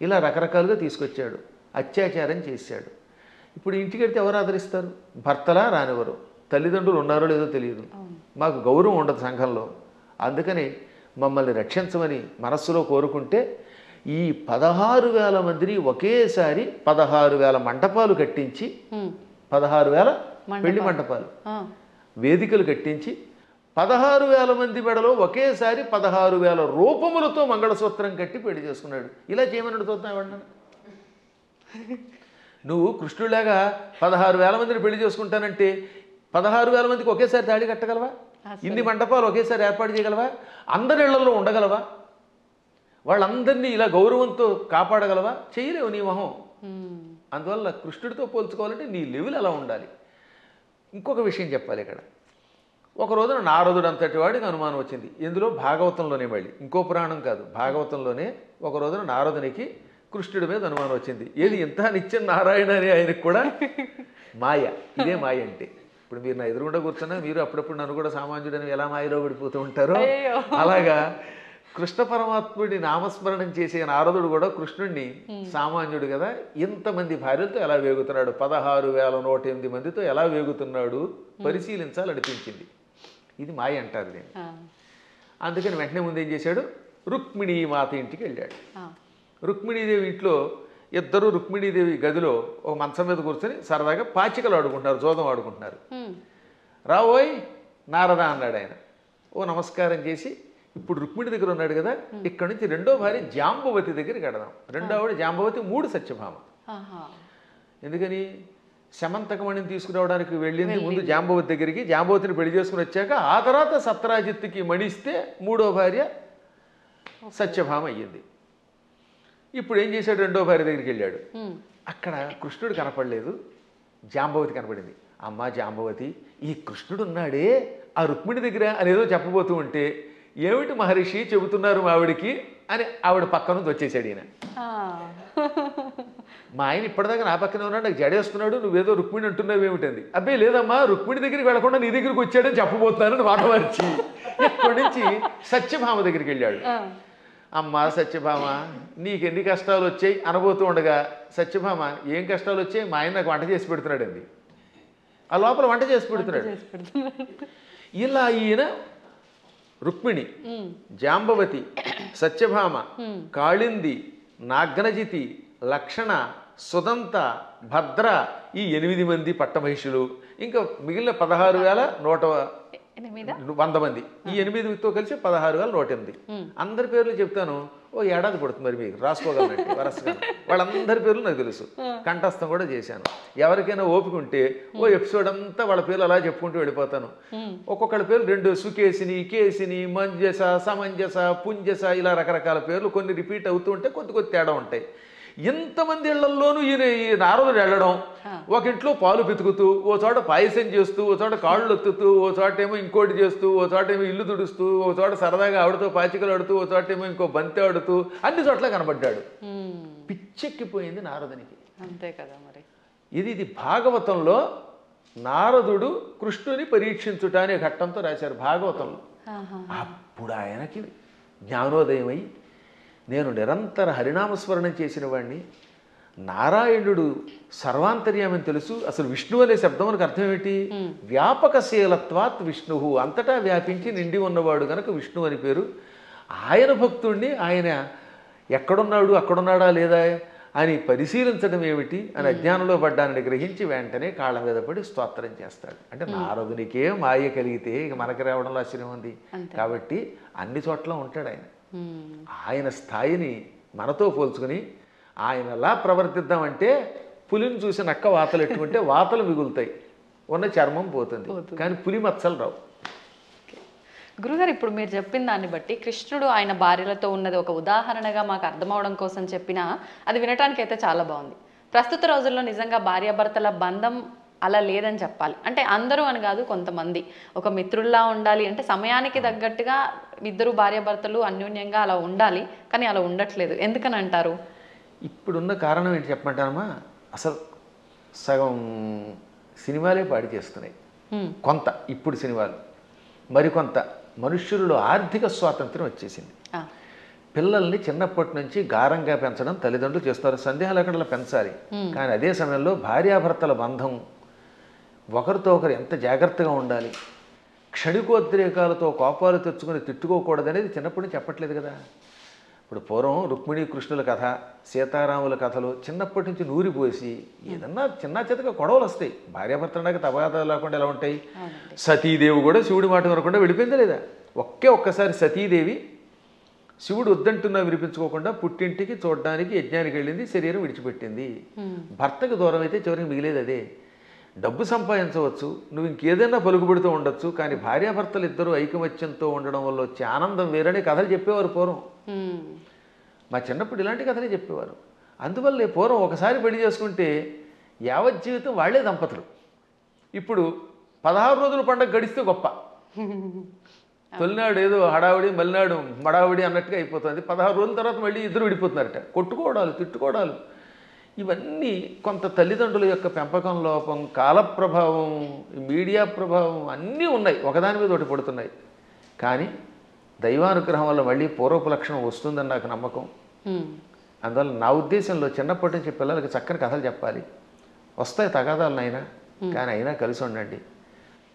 ఇలా రకరకాలుగా తీసుకొచ్చాడు, అత్యాచారం చేశాడు. ఇప్పుడు ఇంటికి వెడితే ఎవరు ఆదరిస్తారు? భర్తలా రానివ్వరు, తల్లిదండ్రులు ఉన్నారో లేదో తెలియదు, మాకు గౌరవం ఉండదు సంఘంలో. అందుకని మమ్మల్ని రక్షించమని మనస్సులో కోరుకుంటే ఈ 16,000 మందిని ఒకేసారి 16,000 మంటపాలు కట్టించి, 16,000 పెళ్లి మంటపాలు, వేదికలు కట్టించి 16,000 మంది మెడలో ఒకేసారి 16,000 రూపములతో మంగళసూత్రం కట్టి పెళ్లి చేసుకున్నాడు. ఇలా చేయమని చూద్దాం ఎవడన్నా? నువ్వు కృష్ణుడిలాగా 16,000 మందిని పెళ్లి చేసుకుంటానంటే 16,000 మందికి ఒకేసారి తాళి కట్టగలవా? ఇన్ని మండపాలు ఒకేసారి ఏర్పాటు చేయగలవా? అందరి ఇళ్లలో ఉండగలవా? వాళ్ళందరినీ ఇలా గౌరవంతో కాపాడగలవా? చేయలేవు నీ మొహం. అందువల్ల కృష్ణుడితో పోల్చుకోవాలంటే నీ లెవెల్ అలా ఉండాలి. ఇంకొక విషయం చెప్పాలి ఇక్కడ. ఒక రోజున నారదుడు అంతటి వాడికి అనుమానం వచ్చింది. ఎందులో? భాగవతంలోనే. మళ్ళీ ఇంకో పురాణం కాదు, భాగవతంలోనే. ఒక రోజున నారదునికి కృష్ణుడి మీద అనుమానం వచ్చింది. ఏది ఇంత నిత్యం నారాయణ అని ఆయనకు కూడా మాయ. ఇదే మాయ అంటే. ఇప్పుడు మీరు నా ఎదురుగుండా కూర్చున్నా మీరు అప్పుడప్పుడు నన్ను కూడా సామాన్యుడని ఎలా మాయలో పడిపోతూ ఉంటారో అలాగా కృష్ణ పరమాత్ముడి నామస్మరణం చేసే నారదుడు కూడా కృష్ణుడిని సామాన్యుడు కదా, ఇంతమంది భార్యలతో ఎలా వేగుతున్నాడు, 16,108 మందితో ఎలా వేగుతున్నాడు పరిశీలించాలనిపించింది. ఇది మాయ అంటారు దీన్ని. అందుకని వెంటనే ముందు ఏం చేశాడు? రుక్మిణీ మాత ఇంటికి వెళ్ళాడు. రుక్మిణీదేవి ఇంట్లో ఇద్దరు రుక్మిణీదేవి గదిలో ఒక మంచం మీద కూర్చొని సరదాగా పాచికలు ఆడుకుంటున్నారు, జోదం ఆడుకుంటున్నారు. రావోయ్ నారద అన్నాడు ఆయన. ఓ నమస్కారం చేసి, ఇప్పుడు రుక్మిణి దగ్గర ఉన్నాడు కదా, ఇక్కడ నుంచి రెండో భార్య జాంబవతి దగ్గరికి వెడదాం. రెండో ఆవిడ జాంబవతి, 3 సత్యభామ. ఎందుకని? శమంతకమణిని తీసుకురావడానికి వెళ్ళింది ముందు జాంబవతి దగ్గరికి. జాంబవతిని పెళ్లి చేసుకుని వచ్చాక ఆ తర్వాత సత్రాజిత్తుకి మణిస్తే 3వ భార్య సత్యభామ అయ్యింది. ఇప్పుడు ఏం చేశాడు? రెండో భార్య దగ్గరికి వెళ్ళాడు. అక్కడ కృష్ణుడు కనపడలేదు, జాంబవతి కనపడింది. అమ్మా జాంబవతి, ఈ కృష్ణుడు ఉన్నాడే ఆ రుక్మిణి దగ్గర అనేదో చెప్పబోతూ ఉంటే, ఏమిటి మహర్షి చెబుతున్నారు ఆవిడికి అని ఆవిడ పక్క నుంచి వచ్చేసాడు ఈయన. మా ఆయన ఇప్పటిదాకా నా పక్కనే ఉన్నాడు, నాకు జడేస్తున్నాడు, నువ్వేదో రుక్మిణి అంటున్నావు ఏమిటంది. అబ్బే లేదమ్మా, రుక్మిణి దగ్గరికి వెళ్లకుండా నీ దగ్గరికి వచ్చాడని చెప్పబోతున్నానని మాట మార్చి ఇక్కడి నుంచి సత్యభామ దగ్గరికి వెళ్ళాడు. అమ్మా సత్యభామ, నీకెన్ని కష్టాలు వచ్చాయి అనబోతూ ఉండగా, సత్యభామ ఏం కష్టాలు వచ్చాయి? మా ఆయన నాకు వంట చేసి పెడుతున్నాడు అండి. ఆ లోపల వంట చేసి పెడుతున్నాడు. ఇలా ఈయన రుక్మిణి, జాంబవతి, సత్యభామ, కాళింది, నాగ్నజితి, లక్షణ, సుదంత, భద్ర, ఈ 8 మంది పట్టమహిషులు, ఇంకా మిగిలిన 16,100 మంది. ఈ 8తో కలిసి 16,108. అందరి పేర్లు చెప్తాను, ఓ ఏడాది పడుతుంది మరి మీకు రాసుకోగలనంటే వరసగా. వాళ్ళందరి పేర్లు నాకు తెలుసు, కంఠస్థం కూడా చేశాను. ఎవరికైనా ఓపిక ఉంటే ఓ ఎపిసోడ్ అంతా వాళ్ళ పేర్లు అలా చెప్పుకుంటూ వెళ్ళిపోతాను. ఒక్కొక్కళ్ళ పేర్లు 2 సుకేసిని, కేసిని, మంజస, సమంజస, పుంజస, ఇలా రకరకాల పేర్లు కొన్ని రిపీట్ అవుతూ ఉంటే కొద్ది తేడా ఉంటాయి. ఇంతమంది ఇళ్లల్లోనూ ఈ నారదుడు వెళ్ళడం, ఒక ఇంట్లో పాలు పితుకుతూ, ఓ చోట పాయసం చేస్తూ, ఓ చోట కాళ్ళు ఒత్తుతూ, ఓ చోట ఏమో ఇంకోటి చేస్తూ, ఓ చోట ఏమో ఇల్లు తుడుస్తూ, ఓ చోట సరదాగా ఆవిడతో పాచికలు ఆడుతూ, ఓ చోట ఏమో ఇంకో బంతి ఆడుతూ, అన్ని చోట్ల కనబడ్డాడు. పిచ్చెక్కిపోయింది నారదునికి. అంతే కదా మరి. ఇది భాగవతంలో నారదుడు కృష్ణుని పరీక్షించుట అనే ఘట్టంతో రాశారు భాగవతంలో. అప్పుడు ఆయనకి జ్ఞానోదయమై, నేను నిరంతర హరినామస్మరణం చేసిన వాడిని, నారాయణుడు సర్వాంతర్యామని తెలుసు. అసలు విష్ణువు అనే శబ్దం మనకు అర్థం ఏమిటి? వ్యాపకశీలత్వాత్ విష్ణువు, అంతటా వ్యాపించి నిండి ఉన్నవాడు కనుక విష్ణువు అని పేరు. ఆయన భక్తుణ్ణి, ఆయన ఎక్కడున్నాడు, అక్కడున్నాడా లేదా అని పరిశీలించడం ఏమిటి అని అజ్ఞానంలో పడ్డానని గ్రహించి వెంటనే కాళ్ళ మీద పడి స్తోత్రం చేస్తాడు. అంటే నారదునికే మాయ కలిగితే ఇక మనకి రావడంలో ఆశ్చర్యం ఉంది. కాబట్టి అన్ని చోట్ల ఉంటాడు ఆయన. ఆయన స్థాయిని మనతో పోల్చుకుని ఆయనలా ప్రవర్తిద్దామంటే, పులిని చూసి నక్క వాతలు ఎట్టుకుంటే వాతలు మిగులుతాయి, ఉన్న చర్మం పోతుంది, కానీ పులి మచ్చలు రావు. గురుగారు, ఇప్పుడు మీరు చెప్పిన దాన్ని బట్టి కృష్ణుడు ఆయన భార్యలతో ఉన్నది ఒక ఉదాహరణగా మాకు అర్థమవడం కోసం చెప్పినా అది వినటానికి అయితే చాలా బాగుంది. ప్రస్తుత రోజుల్లో నిజంగా భార్యాభర్తల బంధం అలా లేదని చెప్పాలి. అంటే అందరూ అని కాదు, కొంతమంది ఒక మిత్రుల్లా ఉండాలి అంటే సమయానికి తగ్గట్టుగా ఇద్దరు భార్యాభర్తలు అన్యోన్యంగా అలా ఉండాలి, కానీ అలా ఉండట్లేదు. ఎందుకని అంటారు? ఇప్పుడున్న కారణం ఏంటి చెప్పమంటారమ్మా? అసలు సగం సినిమాలే పాడి చేస్తున్నాయి, కొంత ఇప్పుడు సినిమాలు, మరికొంత మనుష్యులలో ఆర్థిక స్వాతంత్రం వచ్చేసింది. పిల్లల్ని చిన్నప్పటి నుంచి గారంగా పెంచడం తల్లిదండ్రులు చేస్తారు, సందేహాలు ఎక్కడ పెంచాలి. కానీ అదే సమయంలో భార్యాభర్తల బంధం ఒకరితో ఒకరు ఎంత జాగ్రత్తగా ఉండాలి, క్షణికోద్రేకాలతో కోపాలు తెచ్చుకొని తిట్టుకోకూడదనేది చిన్నప్పటి నుంచి చెప్పట్లేదు కదా. ఇప్పుడు పూర్వం రుక్మిణీ కృష్ణుల కథ, సీతారాముల కథలు చిన్నప్పటి నుంచి నూరిపోసి ఏదన్నా చిన్న చితక గొడవలు వస్తాయి. భార్యాభర్తలకు తగాదాలు లేకుండా ఎలా ఉంటాయి? సతీదేవి కూడా శివుడి మాట వినకుండా వెళ్ళిపోయిందా లేదా? ఒక్కసారి సతీదేవి శివుడు వద్దంటున్నా వినిపించుకోకుండా పుట్టింటికి చూడడానికి యజ్ఞానికి వెళ్ళింది, శరీరం విడిచిపెట్టింది. భర్తకు దూరం అయితే చివరికి మిగిలేది అదే. డబ్బు సంపాదించవచ్చు, నువ్వు ఇంకేదైనా పలుకుబడుతూ ఉండొచ్చు, కానీ భార్యాభర్తలు ఇద్దరు ఐకమత్యంతో ఉండడం వల్ల వచ్చే ఆనందం వేరనే కథలు చెప్పేవారు పూర్వం. మా చిన్నప్పుడు ఇలాంటి కథలే చెప్పేవారు. అందువల్లే పూర్వం ఒకసారి పెళ్లి చేసుకుంటే యావత్ జీవితం వాళ్లే దంపతులు. ఇప్పుడు 16 రోజుల పండుగ గడిస్తే గొప్ప. తొలినాడు ఏదో హడావిడి, మలినాడు మడావిడి అన్నట్టుగా అయిపోతుంది. 16 రోజుల తర్వాత మళ్ళీ ఇద్దరు విడిపోతున్నారట. కొట్టుకోవడాలు, తిట్టుకోవడాలు, ఇవన్నీ కొంత తల్లిదండ్రుల యొక్క పెంపకం లోపం, కాల ప్రభావం, మీడియా ప్రభావం అన్నీ ఉన్నాయి, ఒకదాని మీద ఒకటి పడుతున్నాయి. కానీ దైవానుగ్రహం వల్ల మళ్ళీ పూర్వపు లక్షణం వస్తుందని నాకు నమ్మకం. అందువల్ల నా ఉద్దేశంలో చిన్నప్పటి నుంచి పిల్లలకి చక్కని కథలు చెప్పాలి. వస్తాయి తగాదాలు అయినా, కానీ అయినా కలిసి ఉండండి.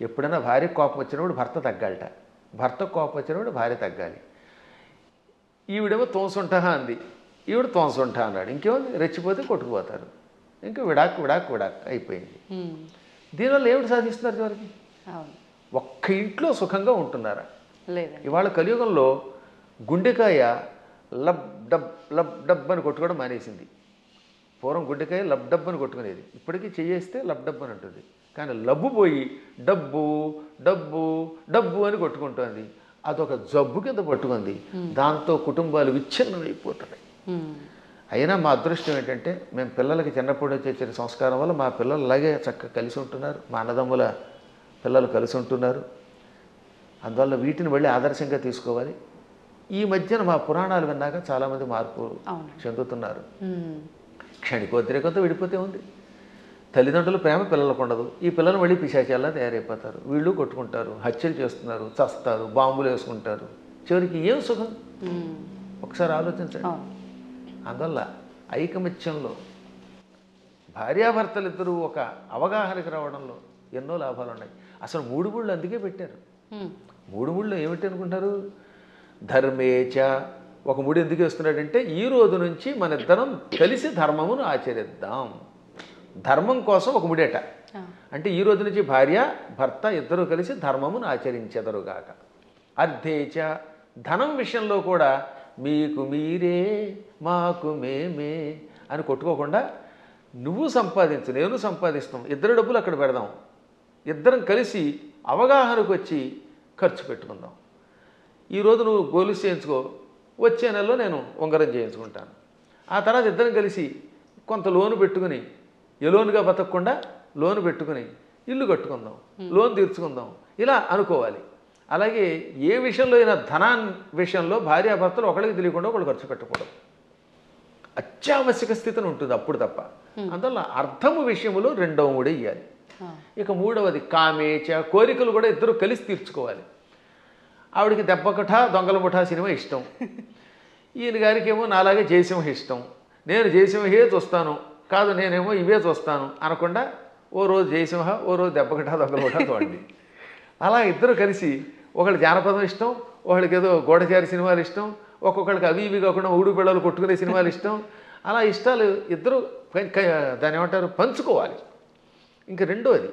ఎప్పుడైనా భార్య కోపం వచ్చినప్పుడు భర్త తగ్గాలట, భర్త కోపం వచ్చినప్పుడు భార్య తగ్గాలి. ఈవిడేమో తోసుంటా అంది, ఈవిడ తోసుంటా అన్నాడు, ఇంకేముంది రెచ్చిపోతే కొట్టుకుపోతారు. ఇంకా విడాక్ విడాక్ విడాక్ అయిపోయింది. దీనివల్ల ఏమిటి సాధిస్తున్నారు చివరికి? ఒక్క ఇంట్లో సుఖంగా ఉంటున్నారా? ఇవాళ కలియుగంలో గుండెకాయ లబ్ డబ్ అని కొట్టుకోవడం మానేసింది. పూర్వం గుండెకాయ లబ్ డబ్ అని కొట్టుకునేది, ఇప్పటికీ చేయేస్తే లబ్ డబ్ అని ఉంటుంది. కానీ లబ్బు పోయి డబ్బు డబ్బు డబ్బు అని కొట్టుకుంటుంది. అదొక జబ్బు కింద పట్టుకుంది. దాంతో కుటుంబాలు విచ్ఛిన్నమైపోతున్నాయి. అయినా మా అదృష్టం ఏంటంటే మేము పిల్లలకి చిన్నప్పటి నుంచి వచ్చిన సంస్కారం వల్ల మా పిల్లలు అలాగే చక్కగా కలిసి ఉంటున్నారు, మా అన్నదమ్ముల పిల్లలు కలిసి ఉంటున్నారు. అందువల్ల వీటిని మళ్ళీ ఆదర్శంగా తీసుకోవాలి. ఈ మధ్యన మా పురాణాలు విన్నాక చాలామంది మార్పు చెందుతున్నారు. క్షణికోద్రేకంతో విడిపోతే ఉంది. తల్లిదండ్రుల ప్రేమ పిల్లలకు ఉండదు. ఈ పిల్లలు మళ్ళీ పిశాచాల్లా తయారైపోతారు. వీళ్ళు కొట్టుకుంటారు, హత్యలు చేస్తున్నారు, చస్తారు, బాంబులు వేసుకుంటారు. చివరికి ఏం సుఖం? ఒకసారి ఆలోచించండి. అందువల్ల ఐకమత్యంలో భార్యాభర్తలిద్దరూ ఒక అవగాహనకి రావడంలో ఎన్నో లాభాలు ఉన్నాయి. అసలు 3 ముళ్ళు అందుకే పెట్టారు. 3 ముళ్ళు ఏమిటి అనుకుంటారు? ధర్మేచ. ఒక ముడి ఎందుకు వేస్తున్నాడంటే ఈ రోజు నుంచి మన ఇద్దరం కలిసి ధర్మమును ఆచరిద్దాం. ధర్మం కోసం ఒక ముడేట. అంటే ఈ రోజు నుంచి భార్య భర్త ఇద్దరూ కలిసి ధర్మమును ఆచరించెదరుగాక. అర్థేచ. ధనం విషయంలో కూడా మీకు మీరే మాకు మేమే అని కొట్టుకోకుండా నువ్వు సంపాదించు, నేను సంపాదిస్తాం, ఇద్దరు డబ్బులు అక్కడ పెడదాం, ఇద్దరం కలిసి అవగాహనకు వచ్చి ఖర్చు పెట్టుకుందాం. ఈరోజు నువ్వు గొలుసు చేయించుకో, వచ్చే నెలలో నేను ఉంగరం చేయించుకుంటాను. ఆ తర్వాత ఇద్దరం కలిసి కొంత లోను పెట్టుకుని, లోనుగా బతకకుండా లోను పెట్టుకుని ఇల్లు కట్టుకుందాం, లోన్ తీర్చుకుందాం, ఇలా అనుకోవాలి. అలాగే ఏ విషయంలో అయినా ధనాన్ని విషయంలో భార్యాభర్తలు ఒకరికి తెలియకుండా ఒకళ్ళు ఖర్చు పెట్టకూడదు. అత్యావశ్యక స్థితిని ఉంటుంది అప్పుడు తప్ప. అందువల్ల అర్థము విషయంలో 2వ ముడి ఇవ్వాలి. ఇక 3వది కామేచ. కోరికలు కూడా ఇద్దరు కలిసి తీర్చుకోవాలి. ఆవిడికి దెబ్బకఠ దొంగల ముఠా సినిమా ఇష్టం, ఈయన గారికి ఏమో నాలాగే జయసింహ ఇష్టం. నేను జయసింహే చూస్తాను, కాదు నేనేమో ఇవే చూస్తాను అనకుండా ఓ రోజు జయసింహ, ఓ రోజు దెబ్బకఠ దొంగల ముఠా చూడండి. అలా ఇద్దరు కలిసి ఒకళ్ళు జానపదం ఇష్టం, ఒకళ్ళకి ఏదో గూఢచారి సినిమాలు ఇష్టం, ఒక్కొక్కళ్ళకి అవి ఇవి కాకుండా ఊడు పిల్లలు కొట్టుకునే సినిమాలు ఇష్టం. అలా ఇష్టాలు ఇద్దరు దాన్ని ఏమంటారు పంచుకోవాలి. ఇంక 2వది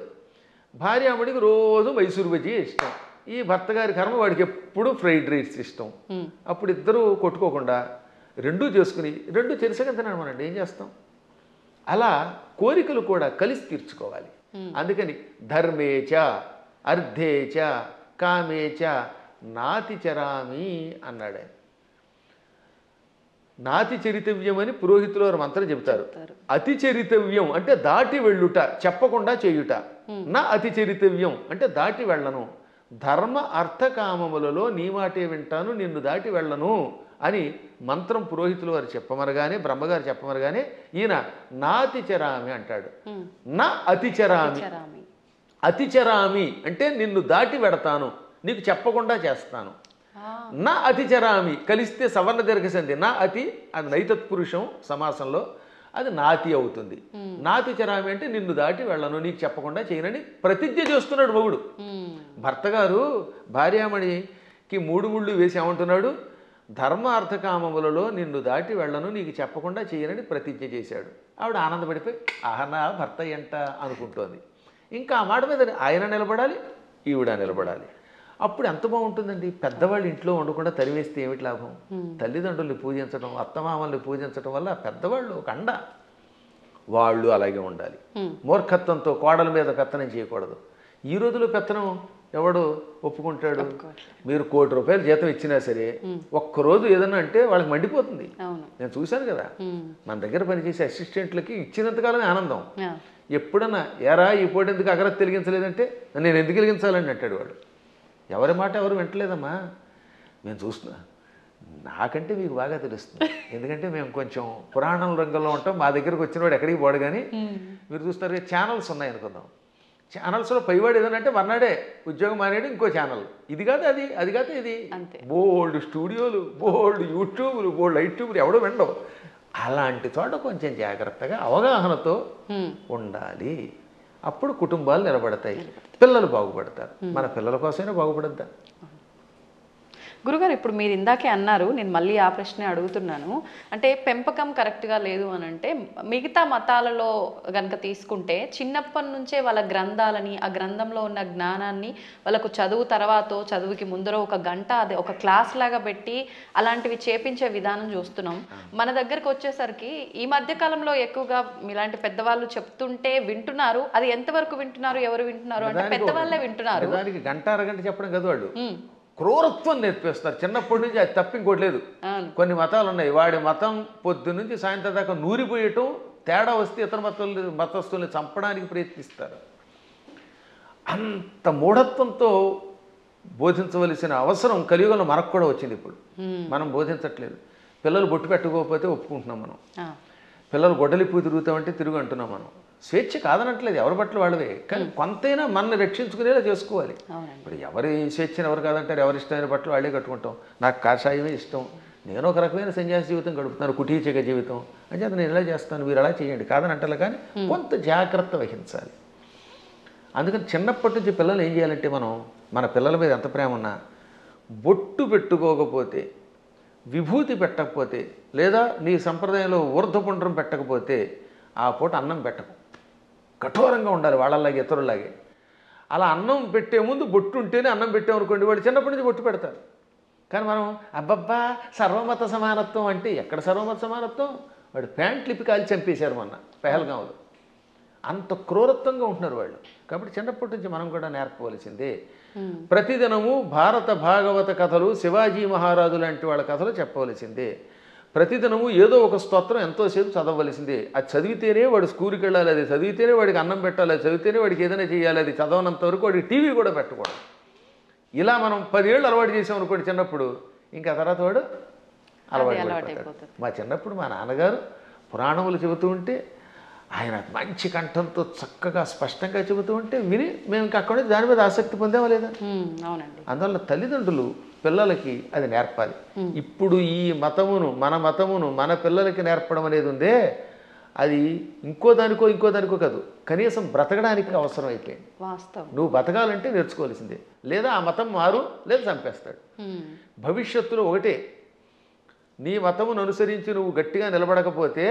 భార్యామడికి రోజు మైసూరు బజ్జీ ఇష్టం, ఈ భర్త గారి కర్మ వాడికి ఎప్పుడు ఫ్రైడ్ రైస్ ఇష్టం. అప్పుడు ఇద్దరు కొట్టుకోకుండా 2 చేసుకుని 2 చెరిసగా తినమనండి, ఏం చేస్తాం? అలా కోరికలు కూడా కలిసి తీర్చుకోవాలి. అందుకని ధర్మేచ అర్థేచ కామేచ నాతి చరామి అన్నాడు ఆయన. నాతి చరితవ్యం అని పురోహితులు వారు మంత్రం చెబుతారు. అతి చరితవ్యం అంటే దాటి వెళ్ళుట, చెప్పకుండా చేయుట. నా అతి చరితవ్యం అంటే దాటి వెళ్ళను. ధర్మ అర్థకామములలో నీ మాటే వింటాను, నిన్ను దాటి వెళ్ళను అని మంత్రం పురోహితులు వారు చెప్పమనగానే, బ్రహ్మగారు చెప్పమనగానే ఈయన నాతిచరామి అంటాడు. నా అతిచరామి. అతిచరామి అంటే నిన్ను దాటి వెడతాను, నీకు చెప్పకుండా చేస్తాను. నా అతిచరామి కలిస్తే సవర్ణ దీర్ఘసంధి. నా అతి అది నైతత్పురుషం సమాసంలో, అది నాతి అవుతుంది. నాతిచరామి అంటే నిన్ను దాటి వెళ్ళను, నీకు చెప్పకుండా చేయనని ప్రతిజ్ఞ చేస్తున్నాడు మొగుడు. భర్త గారు భార్యామణికి 3 ముళ్ళు వేసి ఏమంటున్నాడు? ధర్మ అర్థకామములలో నిన్ను దాటి వెళ్ళను, నీకు చెప్పకుండా చేయనని ప్రతిజ్ఞ చేశాడు. ఆవిడ ఆనందపడిపోయి ఆహనా భర్త ఎంట అనుకుంటోంది. ఇంకా ఆ మాట మీద ఆయన నిలబడాలి, ఈవిడ నిలబడాలి. అప్పుడు ఎంత బాగుంటుందండి. పెద్దవాళ్ళు ఇంట్లో ఉండకుండా తరివేస్తే ఏమిటి లాభం? తల్లిదండ్రుల్ని పూజించడం, అత్తమామల్ని పూజించడం వల్ల పెద్దవాళ్ళు ఒక అండ. వాళ్ళు అలాగే ఉండాలి. మూర్ఖత్వంతో కోడల మీద పెత్తనం చేయకూడదు. ఈ రోజులో పెత్తనం ఎవడు ఒప్పుకుంటాడు? మీరు ₹1,00,00,000 జీతం ఇచ్చినా సరే ఒక్కరోజు ఏదన్నా అంటే వాళ్ళకి మండిపోతుంది. నేను చూశాను కదా, మన దగ్గర పనిచేసే అసిస్టెంట్లకి ఇచ్చినంతకాలమే ఆనందం. ఎప్పుడన్నా ఎరా ఈ పూట ఎందుకు అగరత్ వెలిగించలేదంటే నేను ఎందుకు వెలిగించాలని అంటాడు వాడు. ఎవరి మాట ఎవరు వింటలేదమ్మా. మేము చూస్తున్నా, నాకంటే మీకు బాగా తెలుస్తుంది, ఎందుకంటే మేము కొంచెం పురాణం రంగంలో ఉంటాం. మా దగ్గరకు వచ్చిన వాడు ఎక్కడికి పోడు. కానీ మీరు చూస్తారు ఛానల్స్ ఉన్నాయి అనుకుందాం, ఛానల్స్లో పైవాడు ఏదనంటే మర్నాడే ఉద్యోగం మానేడు ఇంకో ఛానల్, ఇది కాదు అది, అది కాదు ఇది, బోల్డ్ స్టూడియోలు, బోల్డ్ యూట్యూబ్లు, బోల్డ్ యూట్యూబ్లు ఎవడో వినడం. అలాంటి చోట కొంచెం జాగ్రత్తగా అవగాహనతో ఉండాలి. అప్పుడు కుటుంబాలు నిలబడతాయి, పిల్లలు బాగుపడతారు. మన పిల్లల కోసమైనా బాగుపడద్దా? గురుగారు, ఇప్పుడు మీరు ఇందాకే అన్నారు, నేను మళ్ళీ ఆ ప్రశ్నే అడుగుతున్నాను. అంటే పెంపకం కరెక్ట్గా లేదు అని అంటే, మిగతా మతాలలో కనుక తీసుకుంటే చిన్నప్పటి నుంచే వాళ్ళ గ్రంథాలని, ఆ గ్రంథంలో ఉన్న జ్ఞానాన్ని వాళ్ళకు చదువు తర్వాత చదువుకి ముందర ఒక గంట అదే ఒక క్లాస్ లాగా పెట్టి అలాంటివి చేపించే విధానం చూస్తున్నాం. మన దగ్గరకు వచ్చేసరికి ఈ మధ్య కాలంలో ఎక్కువగా ఇలాంటి పెద్దవాళ్ళు చెప్తుంటే వింటున్నారు. అది ఎంతవరకు వింటున్నారు, ఎవరు వింటున్నారు అంటే పెద్దవాళ్ళే వింటున్నారు. దానికి గంట అరగంట చెప్పడం కదా, వాళ్ళు క్రూరత్వం నేర్పిస్తారు చిన్నప్పటి నుంచి. అది తప్ప ఇంకోటి లేదు. కొన్ని మతాలు ఉన్నాయి, వాడి మతం పొద్దు నుంచి సాయంత్రం దాకా నూరిపోయటం, తేడా వస్తే ఇతర మతస్థుల్ని చంపడానికి ప్రయత్నిస్తారు. అంత మూఢత్వంతో బోధించవలసిన అవసరం కలియుగంలో మనకు కూడా వచ్చింది. ఇప్పుడు మనం బోధించట్లేదు. పిల్లలు బొట్టు పెట్టుకోకపోతే ఒప్పుకుంటున్నాం మనం, పిల్లలు గొడ్డలిపూ తిరుగుతామంటే తిరుగు అంటున్నాం మనం. స్వేచ్ఛ కాదనట్లేదు, ఎవరి బట్టలు వాళ్ళవే, కానీ కొంతైనా మనల్ని రక్షించుకునేలా చేసుకోవాలి. ఇప్పుడు ఎవరి స్వేచ్ఛను ఎవరు కాదంటారు, ఎవరి ఇష్టమైన బట్టలు వాళ్ళే కట్టుకుంటాం. నాకు కాషాయమే ఇష్టం, నేను ఒక రకమైన సన్యాసి జీవితం గడుపుతున్నాను, కుటీచక జీవితం అంటే అది నేను ఎలా చేస్తాను, మీరు అలా చేయండి కాదని అంటారు. కానీ కొంత జాగ్రత్త వహించాలి. అందుకని చిన్నప్పటి నుంచి పిల్లలు ఏం చేయాలంటే, మనం మన పిల్లల మీద ఎంత ప్రేమ ఉన్నా బొట్టు పెట్టుకోకపోతే, విభూతి పెట్టకపోతే, లేదా నీ సంప్రదాయంలో ఊర్ధ్వపుండ్రం పెట్టకపోతే ఆ పూట అన్నం పెట్టకు. కఠోరంగా ఉండాలి వాళ్ళలాగే, ఇతరులాగే. అలా అన్నం పెట్టే ముందు బొట్టు ఉంటేనే అన్నం పెట్టామనుకోండి, వాడు చిన్నప్పటి నుంచి బొట్టు పెడతారు. కానీ మనం అబ్బబ్బా సర్వమత సమానత్వం అంటే ఎక్కడ సర్వమత సమానత్వం? వాడు ప్యాంట్ లిపి కాల్చి చంపేశారు మొన్న పెహల్గాంలో. అంత క్రూరత్వంగా ఉంటున్నారు వాళ్ళు. కాబట్టి చిన్నప్పటి నుంచి మనం కూడా నేర్పవలసిందే. ప్రతిదినము భారత భాగవత కథలు, శివాజీ మహారాజు లాంటి వాళ్ళ కథలు చెప్పవలసిందే. ప్రతిదినము ఏదో ఒక స్తోత్రం ఎంతోసేపు చదవవలసిందే. అది చదివితేనే వాడు స్కూల్కి వెళ్ళాలి, అది చదివితేనే వాడికి అన్నం పెట్టాలి, అది చదివితేనే వాడికి ఏదైనా చేయాలి. అది చదవనంత వరకు వాడికి టీవీ కూడా పెట్టకూడదు. ఇలా మనం 10 ఏళ్ళు అలవాటు చేసామనుకోండి చిన్నప్పుడు, ఇంకా తర్వాత వాడు అలవాటు అయిపోతాడు. మా చిన్నప్పుడు మా నాన్నగారు పురాణములు చెబుతూ ఉంటే, ఆయన మంచి కంఠంతో చక్కగా స్పష్టంగా చెబుతూ ఉంటే విని మేము ఇంకా అక్కడ దాని మీద ఆసక్తి పొందామా లేదా? అవునండి. అందువల్ల తల్లిదండ్రులు పిల్లలకి అది నేర్పాలి. ఇప్పుడు ఈ మతమును, మన మతమును మన పిల్లలకి నేర్పడం అనేది ఉందే, అది ఇంకో దానికో కాదు, కనీసం బ్రతకడానికి అవసరం అయిపోయింది. నువ్వు బతకాలంటే నేర్చుకోవాల్సిందే, లేదా ఆ మతం మారు, లేదా చంపేస్తాడు. భవిష్యత్తులో ఒకటే, నీ మతమును అనుసరించి నువ్వు గట్టిగా నిలబడకపోతే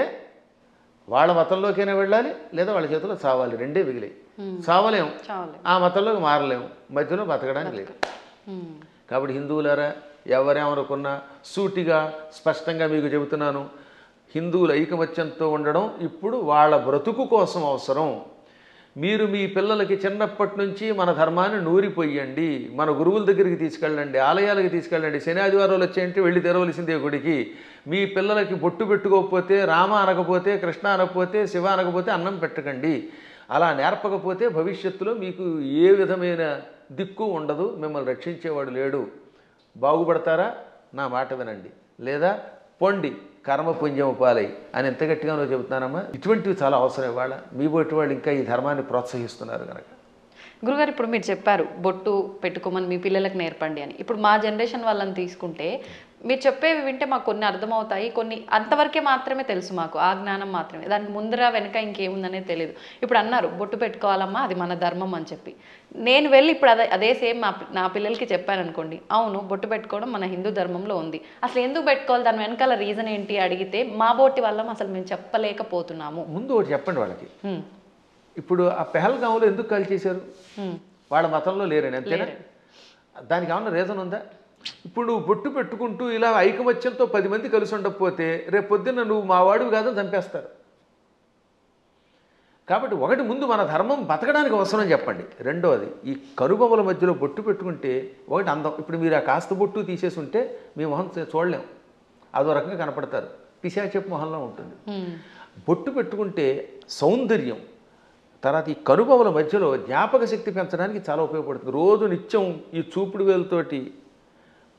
వాళ్ళ మతంలోకైనా వెళ్ళాలి, లేదా వాళ్ళ చేతిలో చావాలి. రెండే మిగిలాయి. చావలేము, ఆ మతంలోకి మారలేము, మధ్యలో బతకడానికి లేదు. కాబట్టి హిందువులారా, ఎవరేమనుకున్నా సూటిగా స్పష్టంగా మీకు చెబుతున్నాను, హిందువుల ఐకమత్యంతో ఉండడం ఇప్పుడు వాళ్ళ బ్రతుకు కోసం అవసరం. మీరు మీ పిల్లలకి చిన్నప్పటి నుంచి మన ధర్మాన్ని నూరిపోయండి, మన గురువుల దగ్గరికి తీసుకెళ్ళండి, ఆలయాలకి తీసుకెళ్ళండి. శని ఆదివారాలు వచ్చాయంటే వెళ్ళి తెరవలసిందే గుడికి. మీ పిల్లలకి బొట్టు పెట్టుకోకపోతే, రామ అనకపోతే, కృష్ణ అనకపోతే, శివ అనకపోతే అన్నం పెట్టకండి. అలా నేర్పకపోతే భవిష్యత్తులో మీకు ఏ విధమైన దిక్కు ఉండదు, మిమ్మల్ని రక్షించేవాడు లేడు. బాగుపడతారా? నా మాట వినండి, లేదా పొండి కర్మపుణ్యము పాలై అని ఎంత గట్టిగానో చెబుతున్నానమ్మా. ఇటువంటివి చాలా అవసరం. ఇవాళ మీ బొట్టి వాళ్ళు ఇంకా ఈ ధర్మాన్ని ప్రోత్సహిస్తున్నారు కనుక. గురుగారు, ఇప్పుడు మీరు చెప్పారు బొట్టు పెట్టుకోమని మీ పిల్లలకు నేర్పండి అని. ఇప్పుడు మా జనరేషన్ వాళ్ళని తీసుకుంటే మీరు చెప్పేవి వింటే మాకు కొన్ని అర్థమవుతాయి, కొన్ని అంతవరకే మాత్రమే తెలుసు, మాకు ఆ జ్ఞానం మాత్రమే, దానికి ముందర వెనక ఇంకేముందనేది తెలియదు. ఇప్పుడు అన్నారు బొట్టు పెట్టుకోవాలమ్మా, అది మన ధర్మం అని చెప్పి, నేను వెళ్ళి ఇప్పుడు అదే సేమ్ నా పిల్లలకి చెప్పాను అనుకోండి, అవును బొట్టు పెట్టుకోవడం మన హిందూ ధర్మంలో ఉంది, అసలు ఎందుకు పెట్టుకోవాలి, దాని వెనకాల రీజన్ ఏంటి అడిగితే మా బోటి వల్ల అసలు మేము చెప్పలేకపోతున్నాము. ముందు ఒకటి చెప్పండి వాళ్ళకి. ఇప్పుడు ఆ పెహల్గాంలో ఎందుకు కాల్ చేశారు? వాళ్ళ మతంలో లేరని, అంతేనా? దానికి ఏమన్నా రీజన్ ఉందా? ఇప్పుడు నువ్వు బొట్టు పెట్టుకుంటూ ఇలా ఐకమత్యంతో 10 మంది కలిసి ఉండకపోతే రేపు పొద్దున్న నువ్వు మా వాడివి కాదని చంపేస్తారు. కాబట్టి ఒకటి ముందు మన ధర్మం బతకడానికి అవసరం చెప్పండి. రెండవది ఈ కనుబొమ్మల మధ్యలో బొట్టు పెట్టుకుంటే ఒకటి అందం. ఇప్పుడు మీరు ఆ కాస్త బొట్టు తీసేసి ఉంటే మీ మొహం చూడలేం, అదో రకంగా కనపడతారు, పిశాచపు మొహంలో ఉంటుంది. బొట్టు పెట్టుకుంటే సౌందర్యం. తర్వాత ఈ కనుబొమ్మల మధ్యలో జ్ఞాపక శక్తి పెంచడానికి చాలా ఉపయోగపడుతుంది. రోజు నిత్యం ఈ చూపుడు వేలుతోటి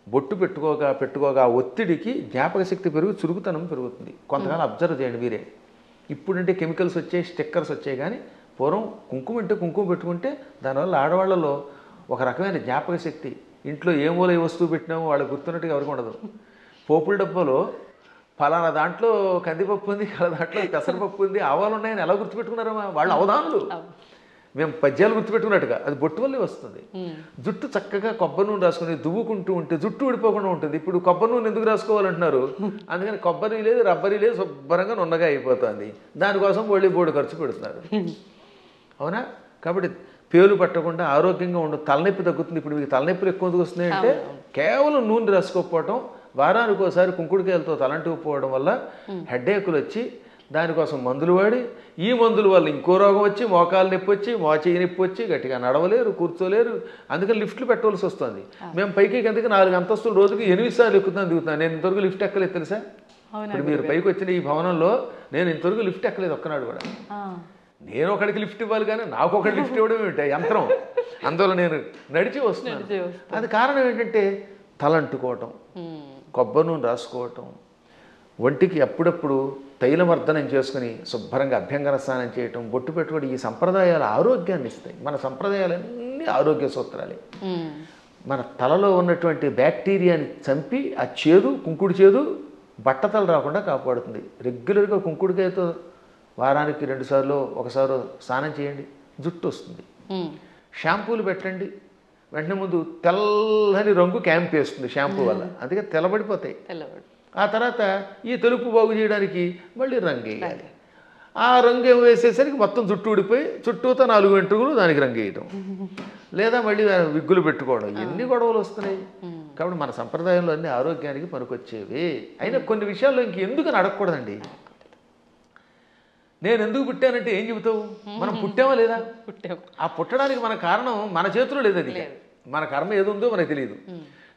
బొట్టు పెట్టుకోగా ఒత్తిడికి జ్ఞాపక శక్తి పెరుగు, చురుకుతనం పెరుగుతుంది. కొంతకాలం అబ్జర్వ్ చేయండి మీరే. ఇప్పుడంటే కెమికల్స్ వచ్చాయి, స్టిక్కర్స్ వచ్చాయి, కానీ పూర్వం కుంకుమ అంటే కుంకుమ పెట్టుకుంటే దానివల్ల ఆడవాళ్ళలో ఒక రకమైన జ్ఞాపక శక్తి, ఇంట్లో ఏ మూల ఏ వస్తువు పెట్టినామో వాళ్ళకి గుర్తున్నట్టుగా ఎవరికి ఉండదు. పోపుల డబ్బాలో ఫలానా దాంట్లో కందిపప్పు ఉంది, దాంట్లో పెసరపప్పు ఉంది, ఆవాలు ఉన్నాయని ఎలా గుర్తుపెట్టుకున్నారమ్మా వాళ్ళు అవధానులు. మేము పద్యాలు గుర్తుపెట్టుకున్నట్టుగా అది బొట్టు వల్లే వస్తుంది. జుట్టు చక్కగా కొబ్బరి నూనె రాసుకుని దువ్వుకుంటూ ఉంటే జుట్టు ఊడిపోకుండా ఉంటుంది. ఇప్పుడు కొబ్బరి నూనె ఎందుకు రాసుకోవాలంటున్నారు? అందుకని కొబ్బరి లేదు, రబ్బరి లేదు, శుభ్రంగా నున్నగా అయిపోతుంది. దానికోసం బోడి ఖర్చు పెడుతున్నారు. అవునా? కాబట్టి పేలు పట్టకుండా ఆరోగ్యంగా ఉండు, తలనొప్పి తగ్గుతుంది. ఇప్పుడు మీకు తలనొప్పులు ఎక్కువ ఎందుకు వస్తున్నాయి అంటే కేవలం నూనె రాసుకోకపోవటం, వారానికి ఒకసారి కుంకుడుకాయలతో తలంటుకుపోవడం వల్ల హెడ్ఏకులు వచ్చి దానికోసం మందులు వాడి, ఈ మందుల వల్ల ఇంకో రోగం వచ్చి మోకాలు నొప్పి వచ్చి, మోచేయి నొప్పి వచ్చి గట్టిగా నడవలేరు, కూర్చోలేరు. అందుకని లిఫ్ట్లు పెట్టవలసి వస్తుంది. మేము పైకి కిందకి 4 అంతస్తులు రోజుకి 8 సార్లు ఎక్కుతున్నాను, దిగుతున్నాను. నేను ఇంతవరకు లిఫ్ట్ ఎక్కలేదు తెలుసా? ఇప్పుడు మీరు పైకి వచ్చిన ఈ భవనంలో నేను ఇంతవరకు లిఫ్ట్ ఎక్కలేదు ఒక్కనాడు కూడా. నేను ఒకడికి లిఫ్ట్ ఇవ్వాలి కానీ నాకు ఒకటి లిఫ్ట్ ఇవ్వడం ఏమిటి యంత్రం? అందువల్ల నేను నడిచి వస్తున్నాను. అది కారణం ఏంటంటే తలంటుకోవటం, కొబ్బరి నూనె రాసుకోవటం, ఒంటికి అప్పుడప్పుడు తైలమర్దనం చేసుకుని శుభ్రంగా అభ్యంగన స్నానం చేయటం, బొట్టు పెట్టుకోవడం, ఈ సంప్రదాయాలు ఆరోగ్యాన్ని ఇస్తాయి. మన సంప్రదాయాలన్నీ ఆరోగ్య సూత్రాలే. మన తలలో ఉన్నటువంటి బ్యాక్టీరియాని చంపి ఆ చేదు, కుంకుడు చేదు బట్టతలు రాకుండా కాపాడుతుంది. రెగ్యులర్గా కుంకుడుకాయతో వారానికి 2 సార్లు 1 సారి స్నానం చేయండి, జుట్టు వస్తుంది. షాంపూలు పెట్టండి, వెంటనే ముందు తెల్లని రంగు క్యాంప్ వేస్తుంది షాంపూ వల్ల, అందుకే తెల్లబడిపోతాయి. ఆ తర్వాత ఈ తెలుపు బాగు చేయడానికి మళ్ళీ రంగు వేయాలి. ఆ రంగు వేసేసరికి మొత్తం జుట్టు ఊడిపోయి చుట్టూతో 4 వెంట్రుకలు దానికి రంగు వేయటం, లేదా మళ్ళీ విగ్గులు పెట్టుకోవడం, ఎన్ని గొడవలు వస్తున్నాయి. కాబట్టి మన సంప్రదాయంలో అన్ని ఆరోగ్యానికి పనికొచ్చేవి. అయినా కొన్ని విషయాల్లో ఇంకెందుకని అడగకూడదండి. నేను ఎందుకు పుట్టానంటే ఏం చెబుతావు? మనం పుట్టామా లేదా? ఆ పుట్టడానికి మన కారణం మన చేతిలో లేదు. అది మన కర్మ ఏది ఉందో మనకు తెలియదు.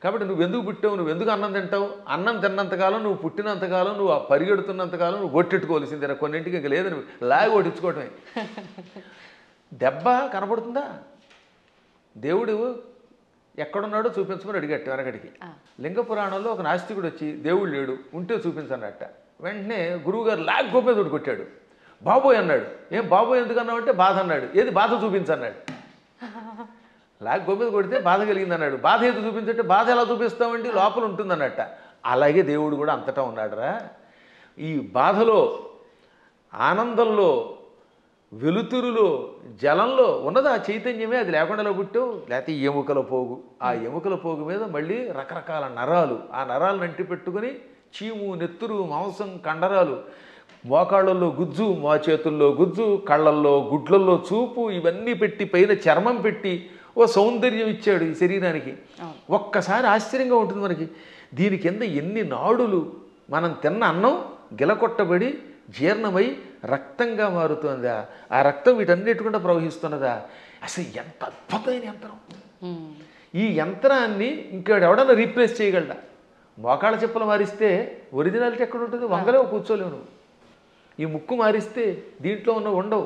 కాబట్టి నువ్వు ఎందుకు పుట్టావు, నువ్వు ఎందుకు అన్నం తింటావు? అన్నం తిన్నంతకాలం, నువ్వు పుట్టినంతకాలం, నువ్వు ఆ పరిగెడుతున్నంతకాలం నువ్వు ఒట్టెట్టుకోవాల్సిందే. కొన్నింటికి ఇంకా లేదు, నువ్వు లాగి ఒట్టించుకోవటమే. దెబ్బ కనపడుతుందా? దేవుడు ఎక్కడున్నాడో చూపించమని అడిగట్టు వెనకడికి. లింగ పురాణంలో ఒక నాస్తికుడు వచ్చి దేవుడు లేడు, ఉంటే చూపించన్నట్ట. వెంటనే గురువుగారు లాగ్ గోపే తోటి కొట్టాడు. బాబోయ్ అన్నాడు. ఏం బాబోయ్ ఎందుకు అన్నావు అంటే బాధ అన్నాడు. ఏది బాధ చూపించన్నాడు. లాగ్ గోపే కొడితే బాధ కలిగింది అన్నాడు. బాధ ఏది చూపించంటే బాధ ఎలా చూపిస్తామండి, లోపల ఉంటుందన్నట్ట. అలాగే దేవుడు కూడా అంతటా ఉన్నాడురా. ఈ బాధలో, ఆనందంలో, వెలుతురులో, జలంలో ఉన్నది ఆ చైతన్యమే. అది లేకుండా పుట్టావు, లేకపోతే ఎముకల పోగు. ఆ ఎముకల పోగు మీద మళ్ళీ రకరకాల నరాలు, ఆ నరాలను అంటి పెట్టుకుని చీము, నెత్తురు, మాంసం, కండరాలు, మోకాళ్ళల్లో గుజ్జు, మా చేతుల్లో గుజ్జు, కళ్ళల్లో, గుడ్లల్లో చూపు, ఇవన్నీ పెట్టి పైన చర్మం పెట్టి ఓ సౌందర్యం ఇచ్చాడు ఈ శరీరానికి. ఒక్కసారి ఆశ్చర్యంగా ఉంటుంది మనకి. దీని కింద ఎన్ని నాడులు, మనం తిన్న అన్నం గిలకొట్టబడి జీర్ణమై రక్తంగా మారుతుందా, ఆ రక్తం వీటన్నిటికుండా ప్రవహిస్తున్నదా. అసలు ఎంత అద్భుతమైన యంత్రం. ఈ యంత్రాన్ని ఇంకెవడన్నా రీప్లేస్ చేయగలడా? మోకాళ్ళ చెప్పులు మారిస్తే ఒరిజినాలిటీ ఎక్కడ ఉంటుంది? వంగలేవు, కూర్చోలేవు నువ్వు. ఈ ముక్కు మారిస్తే దీంట్లో ఉన్న ఉండవు.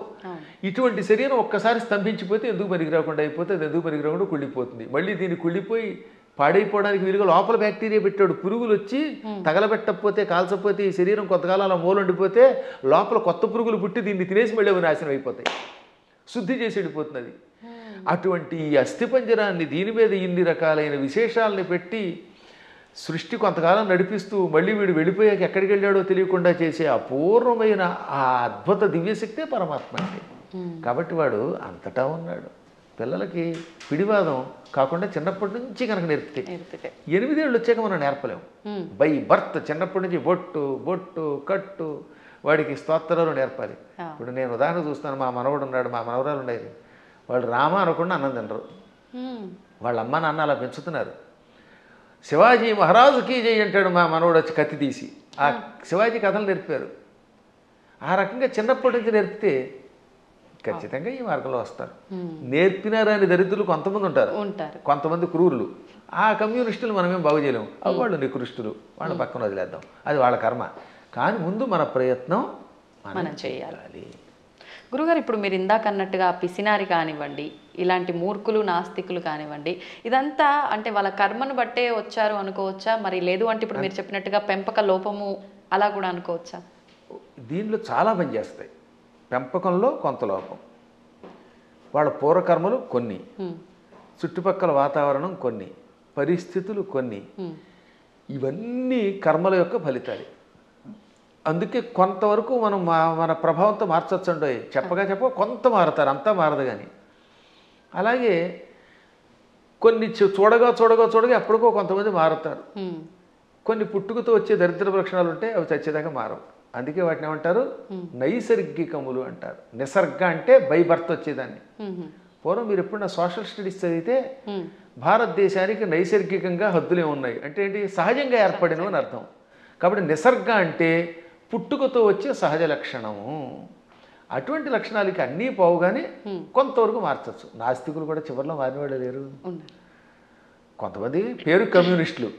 ఇటువంటి శరీరం ఒక్కసారి స్తంభించిపోతే ఎందుకు పనికిరాకుండా అయిపోతే అది ఎందుకు పనికిరాకుండా కుళ్ళిపోతుంది. మళ్ళీ దీన్ని కుళ్ళిపోయి పాడైపోవడానికి వీలుగా లోపల బ్యాక్టీరియా పెట్టాడు. పురుగులు వచ్చి తగలబెట్టకపోతే, కాల్చకపోతే, ఈ శరీరం కొంతకాలం అలా మూలండిపోతే లోపల కొత్త పురుగులు పుట్టి దీన్ని తినేసి మళ్ళీ అవి నాశనం అయిపోతాయి. శుద్ధి చేసి వెళ్ళిపోతున్నది. అటువంటి ఈ అస్థిపంజరాన్ని దీని మీద ఇన్ని రకాలైన విశేషాలని పెట్టి సృష్టి కొంతకాలం నడిపిస్తూ మళ్ళీ వీడు వెళ్ళిపోయాక ఎక్కడికి వెళ్ళాడో తెలియకుండా చేసే అపూర్వమైన ఆ అద్భుత దివ్యశక్తే పరమాత్మ అంటే. కాబట్టి వాడు అంతటా ఉన్నాడు. పిల్లలకి పిడివాదం కాకుండా చిన్నప్పటి నుంచి కనుక నేర్పితే 8 ఏళ్ళు వచ్చాక మనం నేర్పలేము. బై బర్త్ చిన్నప్పటి నుంచి బొట్టు, బొట్టు, కట్టు, వాడికి స్తోత్రాలు నేర్పాలి. ఇప్పుడు నేను ఉదాహరణ చూస్తాను. మా మనవడు ఉన్నాడు, మా మనవరాలు ఉండేది. వాళ్ళు రామ అనకుండా అన్నం తినరు. వాళ్ళ అమ్మ నాన్న అలా పెంచుతున్నారు. శివాజీ మహారాజుకి జై అంటాడు మా మనవడు వచ్చి కత్తి తీసి. ఆ శివాజీ కథలు నేర్పారు. ఆ రకంగా చిన్నప్పటి నుంచి నేర్పితే ఖచ్చితంగా ఈ మార్గంలో వస్తారు. నేర్పినారని దరిద్రులు కొంతమంది ఉంటారు, కొంతమంది క్రూరులు. ఆ కమ్యూనిస్టులు మనమేం బాగు చేయలేము. వాళ్ళు నికృష్టులు, వాళ్ళ పక్కన వదిలేద్దాం, అది వాళ్ళ కర్మ. కానీ ముందు మన ప్రయత్నం మనం చేయాలి. గురుగారు, ఇప్పుడు మీరు ఇందాక అన్నట్టుగా పిసినారి కానివ్వండి, ఇలాంటి మూర్ఖులు నాస్తికులు కానివ్వండి, ఇదంతా అంటే వాళ్ళ కర్మను బట్టే వచ్చారు అనుకోవచ్చా? మరి లేదు అంటే ఇప్పుడు మీరు చెప్పినట్టుగా పెంపక లోపము అలా కూడా అనుకోవచ్చా? దీనిలో చాలా పని చేస్తాయి. పెంపకంలో కొంత లోపం, వాళ్ళ పూర్వకర్మలు కొన్ని, చుట్టుపక్కల వాతావరణం కొన్ని, పరిస్థితులు కొన్ని, ఇవన్నీ కర్మల యొక్క ఫలితాలు. అందుకే కొంతవరకు మనం మన ప్రభావంతో మార్చొచ్చండి. చెప్పగా కొంత మారుతారు, అంతా మారదు. కానీ అలాగే కొన్ని చూడగా ఎప్పటికో కొంతమంది మారుతారు. కొన్ని పుట్టుకతో వచ్చే దరిద్ర లక్షణాలు ఉంటాయి, అవి చచ్చేదాకా మారవు. అందుకే వాటిని ఏమంటారు? నైసర్గికములు అంటారు. నిసర్గ అంటే బై బర్త్ వచ్చేదాన్ని. పూర్వం మీరు ఎప్పుడన్నా సోషల్ స్టడీస్ చదివితే భారతదేశానికి నైసర్గికంగా హద్దులే ఉన్నాయి అంటే ఏంటి? సహజంగా ఏర్పడినవి అని అర్థం. కాబట్టి నిసర్గ అంటే పుట్టుకతో వచ్చే సహజ లక్షణము. అటువంటి లక్షణాలకి అన్నీ పోవుగానే కొంతవరకు మార్చచ్చు. నాస్తికులు కూడా చివరిలో మారినవాళ్ళు లేరు. కొంతమంది పేరు కమ్యూనిస్టులు,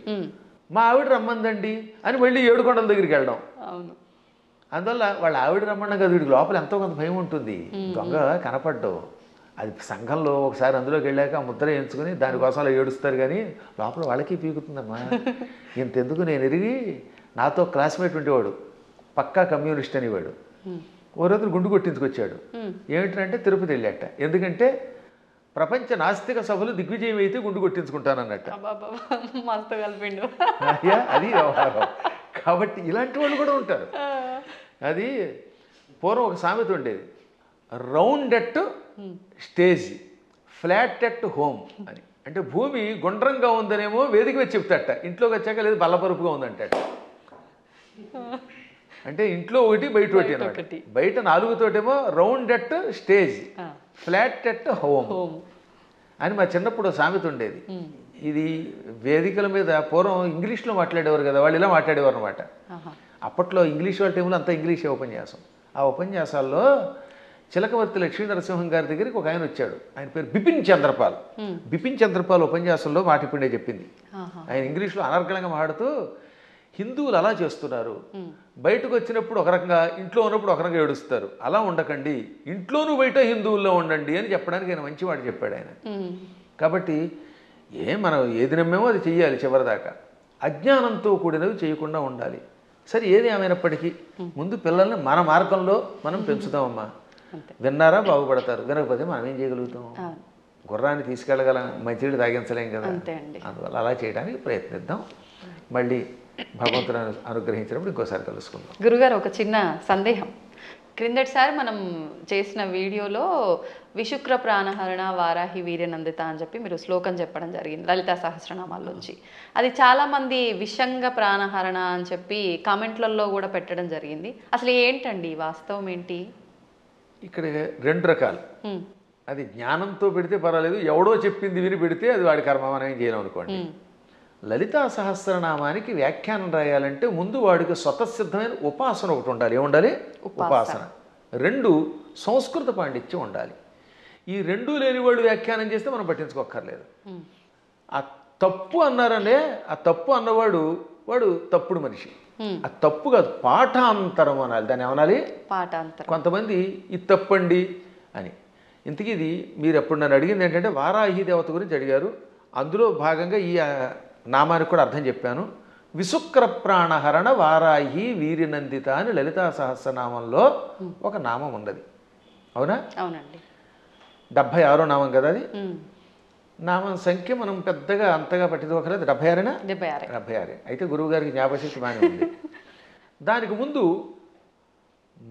మా ఆవిడ రమ్మందండి అని వెళ్ళి ఏడుకొండల దగ్గరికి వెళ్ళడం. అందువల్ల వాళ్ళ ఆవిడ రమ్మన్నా కదా, వీడికి లోపల ఎంతో కొంత భయం ఉంటుంది. దొంగ కనపడ్డావు, అది సంఘంలో ఒకసారి అందులోకి వెళ్ళాక ఆ ముద్ర ఎంచుకుని దానికోసం అలా ఏడుస్తారు. కానీ లోపల వాళ్ళకి పీకుతుందమ్మా. ఇంతెందుకు, నేను ఎరిగి నాతో క్లాస్మేట్ ఉండేవాడు, పక్కా కమ్యూనిస్ట్ అనేవాడు. ఓ రోజు గుండు కొట్టించుకొచ్చాడు. ఏమిటంటే తిరుపతి వెళ్ళాట. ఎందుకంటే ప్రపంచ నాస్తిక సభలు దిగ్విజయం అయితే గుండు కొట్టించుకుంటానన్నట్ట. అది వ్యవహారం. కాబట్టి ఇలాంటి వాళ్ళు కూడా ఉంటారు. అది పూర్వం ఒక సామెత ఉండేది, round at stage, flat at home అని. అంటే భూమి గుండ్రంగా ఉందనేమో వేదిక వచ్చి చెప్తాట, ఇంట్లోకి వచ్చాక లేదు బల్లపరుపుగా ఉందంటాట. అంటే ఇంట్లో ఒకటి బయట ఒకటి అనమాట. బయట నాలుగుతోటేమో round at stage, flat at home అని మా చిన్నప్పుడు సామెత ఉండేది. ఇది వేదికల మీద పూర్వం ఇంగ్లీష్లో మాట్లాడేవారు కదా, వాళ్ళు ఇలా మాట్లాడేవారు అనమాట. అప్పట్లో ఇంగ్లీష్ వాళ్ళ టైంలో అంతా ఇంగ్లీషే ఉపన్యాసం. ఆ ఉపన్యాసాల్లో చిలకవర్తి లక్ష్మీ నరసింహం గారి దగ్గరికి ఒక ఆయన వచ్చాడు. ఆయన పేరు బిపిన్ చంద్రపాల్. బిపిన్ చంద్రపాల్ ఉపన్యాసంలో మాట ఇప్పుడే చెప్పింది. ఆయన ఇంగ్లీష్లో అనర్గళంగా మాట్లాడుతూ, హిందువులు అలా చేస్తున్నారు, బయటకు వచ్చినప్పుడు ఒక రకంగా, ఇంట్లో ఉన్నప్పుడు ఒక రకంగా ఏడుస్తారు, అలా ఉండకండి, ఇంట్లోనూ బయట హిందువుల్లో ఉండండి అని చెప్పడానికి ఆయన మంచి మాట చెప్పాడు ఆయన. కాబట్టి మనం ఏది నమ్మేమో అది చెయ్యాలి చివరిదాకా. అజ్ఞానంతో కూడినవి చేయకుండా ఉండాలి. సరే, ఏది ఏమైనప్పటికీ ముందు పిల్లల్ని మన మార్గంలో మనం పెంచుతామమ్మా. విన్నారా బాగుపడతారు, వినకపోతే మనం ఏం చేయగలుగుతాం? గుర్రాన్ని తీసుకెళ్ళగలం, మంచినీళ్ళు తాగించలేం కదా. అందువల్ల అలా చేయడానికి ప్రయత్నిద్దాం. మళ్ళీ భగవంతుని అనుగ్రహించినప్పుడు ఇంకోసారి కలుసుకుందాం. గురుగారు, ఒక చిన్న సందేహం. క్రిందటిసారి మనం చేసిన వీడియోలో విశుక్ర ప్రాణహరణ వారాహి వీర్యనందిత అని చెప్పి మీరు శ్లోకం చెప్పడం జరిగింది లలితా సహస్రనామాల్లోంచి. అది చాలామంది విషంగ ప్రాణహరణ అని చెప్పి కామెంట్లలో కూడా పెట్టడం జరిగింది. అసలు ఏంటండి వాస్తవం ఏంటి? ఇక్కడ రెండు రకాలు. అది జ్ఞానంతో పెడితే పర్వాలేదు, ఎవడో చెప్పింది విని పెడితే అది వాడి కర్మ, మనం ఏం చేయలేం అనుకోండి. లలితా సహస్రనామానికి వ్యాఖ్యానం రాయాలంటే ముందు వాడికి స్వతసిద్ధమైన ఉపాసన ఒకటి ఉండాలి. ఏముండాలి? ఉపాసన. రెండు, సంస్కృత పాండిత్యం ఉండాలి. ఈ రెండూ లేని వాడు వ్యాఖ్యానం చేస్తే మనం పట్టించుకోక్కర్లేదు. ఆ తప్పు అన్నారనే, ఆ తప్పు అన్నవాడు వాడు తప్పుడు మనిషి. ఆ తప్పు కాదు, పాఠాంతరం అనాలి. దాన్ని ఏమనాలి? పాఠాంతరం. కొంతమంది ఇది తప్పండి అని. ఇంతకీ ఇది మీరు ఎప్పుడు నన్ను అడిగింది ఏంటంటే వారాహి దేవత గురించి అడిగారు. అందులో భాగంగా ఈ నామానికి కూడా అర్థం చెప్పాను. విశుక్ర ప్రాణహరణ వారాహి వీర్యనందిత అని లలితా సహస్రనామంలో ఒక నామం ఉన్నది. అవునా? అవునండి. 76వ నామం కదా అది. నామం సంఖ్య మనం పెద్దగా అంతగా పట్టించుకోకలేదు. 76 76. అయితే గురువుగారికి జ్ఞాపశక్తి బాగానే ఉంది. దానికి ముందు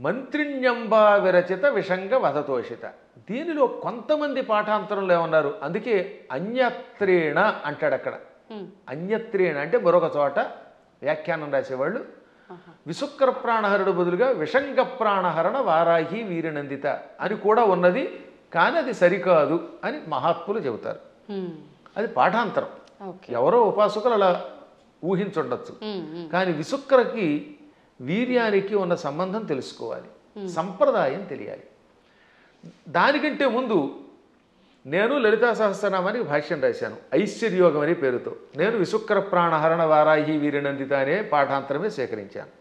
మంత్రిణ్యంబా విరచిత విషంగ వధతోషిత. దీనిలో కొంతమంది పాఠాంతరంలో ఏమన్నారు, అందుకే అన్యత్రేణ అంటాడు అక్కడ. అన్యత్రేణ అంటే మరొక చోట వ్యాఖ్యానం రాసేవాళ్ళు విశుక్ర ప్రాణహరుడు బదులుగా విషంగ ప్రాణహరణ వారాహి వీరనందిత అని కూడా ఉన్నది, కానీ అది సరికాదు అని మహాత్ములు చెబుతారు. అది పాఠాంతరం. ఓకే. ఎవరో ఉపాసకులు అలా ఊహించుండొచ్చు. కానీ విశుక్రకి వీర్యానికి ఉన్న సంబంధం తెలుసుకోవాలి, సంప్రదాయం తెలియాలి. దానికంటే ముందు నేను లలితా సహస్రనామానికి భాష్యం రాశాను ఐశ్వర్యోగం అనే పేరుతో. నేను విశుక్ర ప్రాణహరణ వారాహి వీరనందిత అనే పాఠాంతరమే సేకరించాను.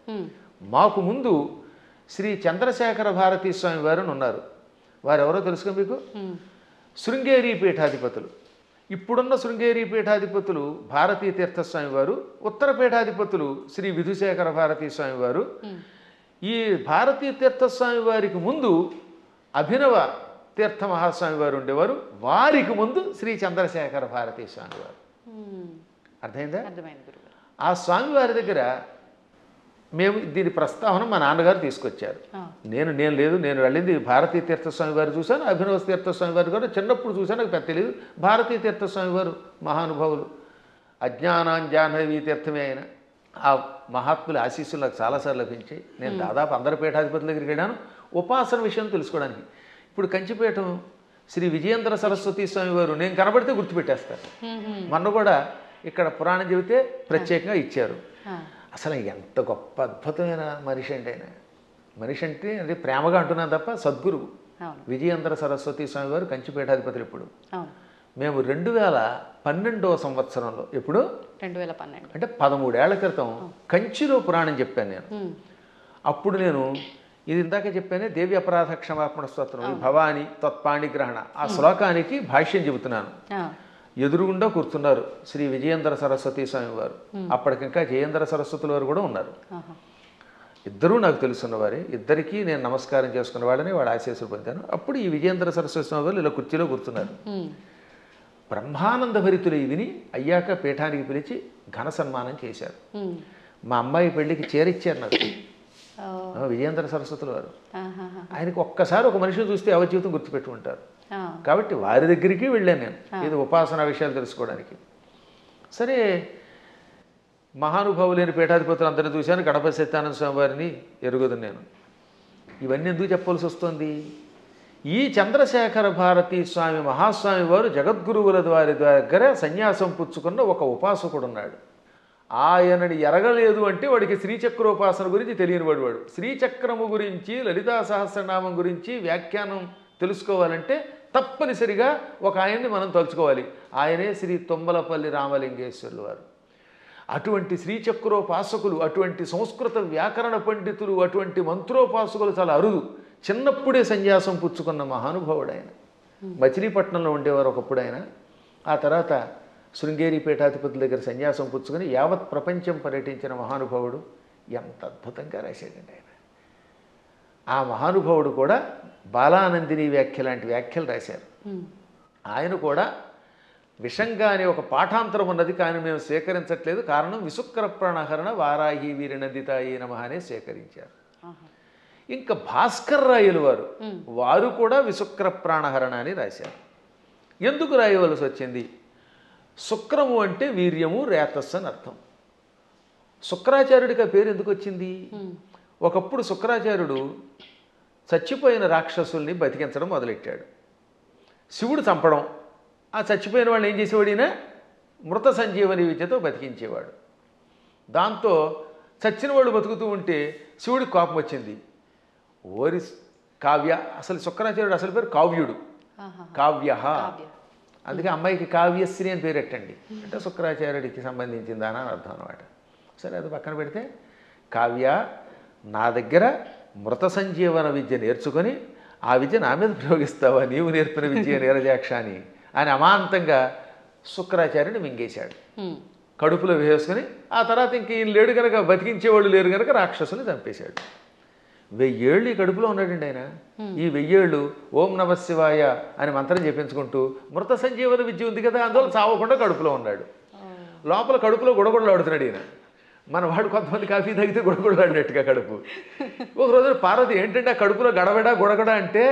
మాకు ముందు శ్రీ చంద్రశేఖర భారతీ స్వామి వారు ఉన్నారు. వారెవరో తెలుసుకో మీకు? శృంగేరి పీఠాధిపతులు. ఇప్పుడున్న శృంగేరి పీఠాధిపతులు భారతీ తీర్థస్వామి వారు, ఉత్తర పీఠాధిపతులు శ్రీ విధుశేఖర భారతీ స్వామి వారు. ఈ భారతీ తీర్థస్వామి వారికి ముందు అభినవ తీర్థ మహాస్వామి వారు ఉండేవారు. వారికి ముందు శ్రీ చంద్రశేఖర భారతీ స్వామి వారు. అర్థమైందా? ఆ స్వామి వారి దగ్గర మేము దీని ప్రస్తావన మా నాన్నగారు తీసుకొచ్చారు. నేను లేదు, నేను వెళ్ళింది భారతీ తీర్థస్వామి వారు చూశాను, అభినవ తీర్థస్వామి వారు కూడా చిన్నప్పుడు చూశాను, నాకు పెద్ద తెలియదు. భారతీ తీర్థస్వామి వారు మహానుభావులు, అజ్ఞానాంజాహ్నవీ తీర్థమే అయిన ఆ మహాత్ముల ఆశీస్సులు నాకు చాలాసార్లు లభించాయి. నేను దాదాపు అందరి పీఠాధిపతుల దగ్గరికి వెళ్ళాను ఉపాసన విషయం తెలుసుకోవడానికి. ఇప్పుడు కంచిపీఠం శ్రీ విజయేంద్ర సరస్వతి స్వామి వారు నేను కనబడితే గుర్తుపెట్టేస్తారు. మొన్న కూడా ఇక్కడ పురాణం చెబితే ప్రత్యేకంగా ఇచ్చారు. అసలు ఎంత గొప్ప అద్భుతమైన మనిషి అండి ఆయన. మనిషి అంటే ప్రేమగా అంటున్నాను తప్ప సద్గురువు విజయేంద్ర సరస్వతి స్వామి వారు కంచిపీఠాధిపతులు. ఇప్పుడు మేము 2012వ సంవత్సరంలో, ఎప్పుడు 2012 అంటే 13 ఏళ్ల క్రితం కంచిలో పురాణం చెప్పాను నేను. అప్పుడు నేను ఇది ఇందాక చెప్పానే దేవి అపరాధ క్షమాపణ స్తోత్రం, ఈ భవాని తత్పాణిగ్రహణ ఆ శ్లోకానికి భాష్యం చెబుతున్నాను. ఎదురుగుండా కూర్చున్నారు శ్రీ విజయేంద్ర సరస్వతి స్వామి వారు. అప్పటికింకా జయేంద్ర సరస్వతుల వారు కూడా ఉన్నారు. ఇద్దరూ నాకు తెలుసున్నవారే. ఇద్దరికీ నేను నమస్కారం చేసుకున్న వాళ్ళని వాళ్ళ ఆశీస్సులు పొందాను. అప్పుడు ఈ విజయేంద్ర సరస్వతి స్వామి వారు ఇలా కుర్చీలో కూర్చున్నారు. బ్రహ్మానంద భరితులు విని అయ్యాక పీఠానికి పిలిచి ఘన సన్మానం చేశారు. మా అమ్మాయి పెళ్లికి చేరిచ్చారు నాకు విజయేంద్ర సరస్వతుల వారు. ఆయనకు ఒక్కసారి ఒక మనిషిని చూస్తే ఎవరి జీవితం గుర్తుపెట్టుకుంటారు. కాబట్టి వారి దగ్గరికి వెళ్ళాను నేను ఇది ఉపాసనా విషయాలు తెలుసుకోవడానికి. సరే, మహానుభావులైన పీఠాధిపతులు అందరినీ చూశాను. గణపతి సత్యానంద స్వామి వారిని ఎరుగుదు నేను. ఇవన్నీ ఎందుకు చెప్పవలసి వస్తుంది? ఈ చంద్రశేఖర భారతీ స్వామి మహాస్వామి వారు జగద్గురువుల వారి దగ్గర సన్యాసం పుచ్చుకున్న ఒక ఉపాసకుడు ఉన్నాడు. ఆయనని ఎరగలేదు అంటే వాడికి శ్రీచక్రోపాసన గురించి తెలియనివాడు. వాడు శ్రీచక్రము గురించి లలితా సహస్రనామం గురించి వ్యాఖ్యానం తెలుసుకోవాలంటే తప్పనిసరిగా ఒక ఆయన్ని మనం తలుచుకోవాలి. ఆయనే శ్రీ తుమ్మలపల్లి రామలింగేశ్వరులు వారు. అటువంటి శ్రీచక్రోపాసకులు, అటువంటి సంస్కృత వ్యాకరణ పండితులు, అటువంటి మంత్రోపాసకులు చాలా అరుదు. చిన్నప్పుడే సన్యాసం పుచ్చుకున్న మహానుభావుడు ఆయన. మచిలీపట్నంలో ఉండేవారు ఒకప్పుడు ఆయన. ఆ తర్వాత శృంగేరి పీఠాధిపతుల దగ్గర సన్యాసం పుచ్చుకొని యావత్ ప్రపంచం పర్యటించిన మహానుభావుడు. ఎంత అద్భుతంగా రాశాడండి ఆయన. ఆ మహానుభావుడు కూడా బాలానందిని వ్యాఖ్య లాంటి వ్యాఖ్యలు రాశారు. ఆయన కూడా విషంగా అనే ఒక పాఠాంతరం ఉన్నది, కానీ మేము స్వీకరించట్లేదు. కారణం విశుక్ర ప్రాణహరణ వారాహి వీరనందితాయి నమః అనే స్వీకరించారు. ఇంకా భాస్కర్ రాయలు వారు కూడా విశుక్ర ప్రాణహరణ అని రాశారు. ఎందుకు రాయవలసి వచ్చింది? శుక్రము అంటే వీర్యము, రేతస్సు అని అర్థం. శుక్రాచార్యుడికి ఆ పేరు ఎందుకు వచ్చింది? ఒకప్పుడు శుక్రాచార్యుడు చచ్చిపోయిన రాక్షసుల్ని బతికించడం మొదలెట్టాడు. శివుడు చంపడం, ఆ చచ్చిపోయిన వాళ్ళు ఏం చేసేవాడినా మృత సంజీవని విద్యతో బతికించేవాడు. దాంతో చచ్చిన వాళ్ళు బతుకుతూ ఉంటే శివుడికి కోపం వచ్చింది. ఓరి కావ్య, అసలు శుక్రాచార్యుడు అసలు పేరు కావ్యుడు, కావ్య. అందుకే అమ్మాయికి కావ్యశ్రీ అని పేరెట్టండి అంటే శుక్రాచార్యుడికి సంబంధించిందా అని అర్థం అనమాట. సరే, అది పక్కన పెడితే కావ్య, నా దగ్గర మృత సంజీవన విద్య నేర్చుకొని ఆ విద్య నా మీద ప్రయోగిస్తావా? నీవు నేర్పిన విద్య నీరజాక్ష అని అమాంతంగా శుక్రాచార్యుని మింగేశాడు. కడుపులో వేసుకొని ఆ తర్వాత ఇంక ఈయన లేడు కనుక, బతికించేవాళ్ళు లేరు కనుక రాక్షసుని చంపేశాడు. 1000 ఏళ్ళు ఈ కడుపులో ఉన్నాడండి ఆయన. ఈ 1000 ఏళ్ళు ఓం నమ శివాయ అని మంత్రం చెప్పించుకుంటూ మృత సంజీవన విద్య ఉంది కదా, అందువల్ల చావకుండా కడుపులో ఉన్నాడు. లోపల కడుపులో గుడగొడలాడుతున్నాడు ఈయన. మన వాడు కొంతమంది కాఫీ తాగితే గుడగొడలాడినట్టుగా కడుపు. ఒక రోజు పార్వతి ఏంటంటే ఆ కడుపులో గడబడా గుడగడ అంటే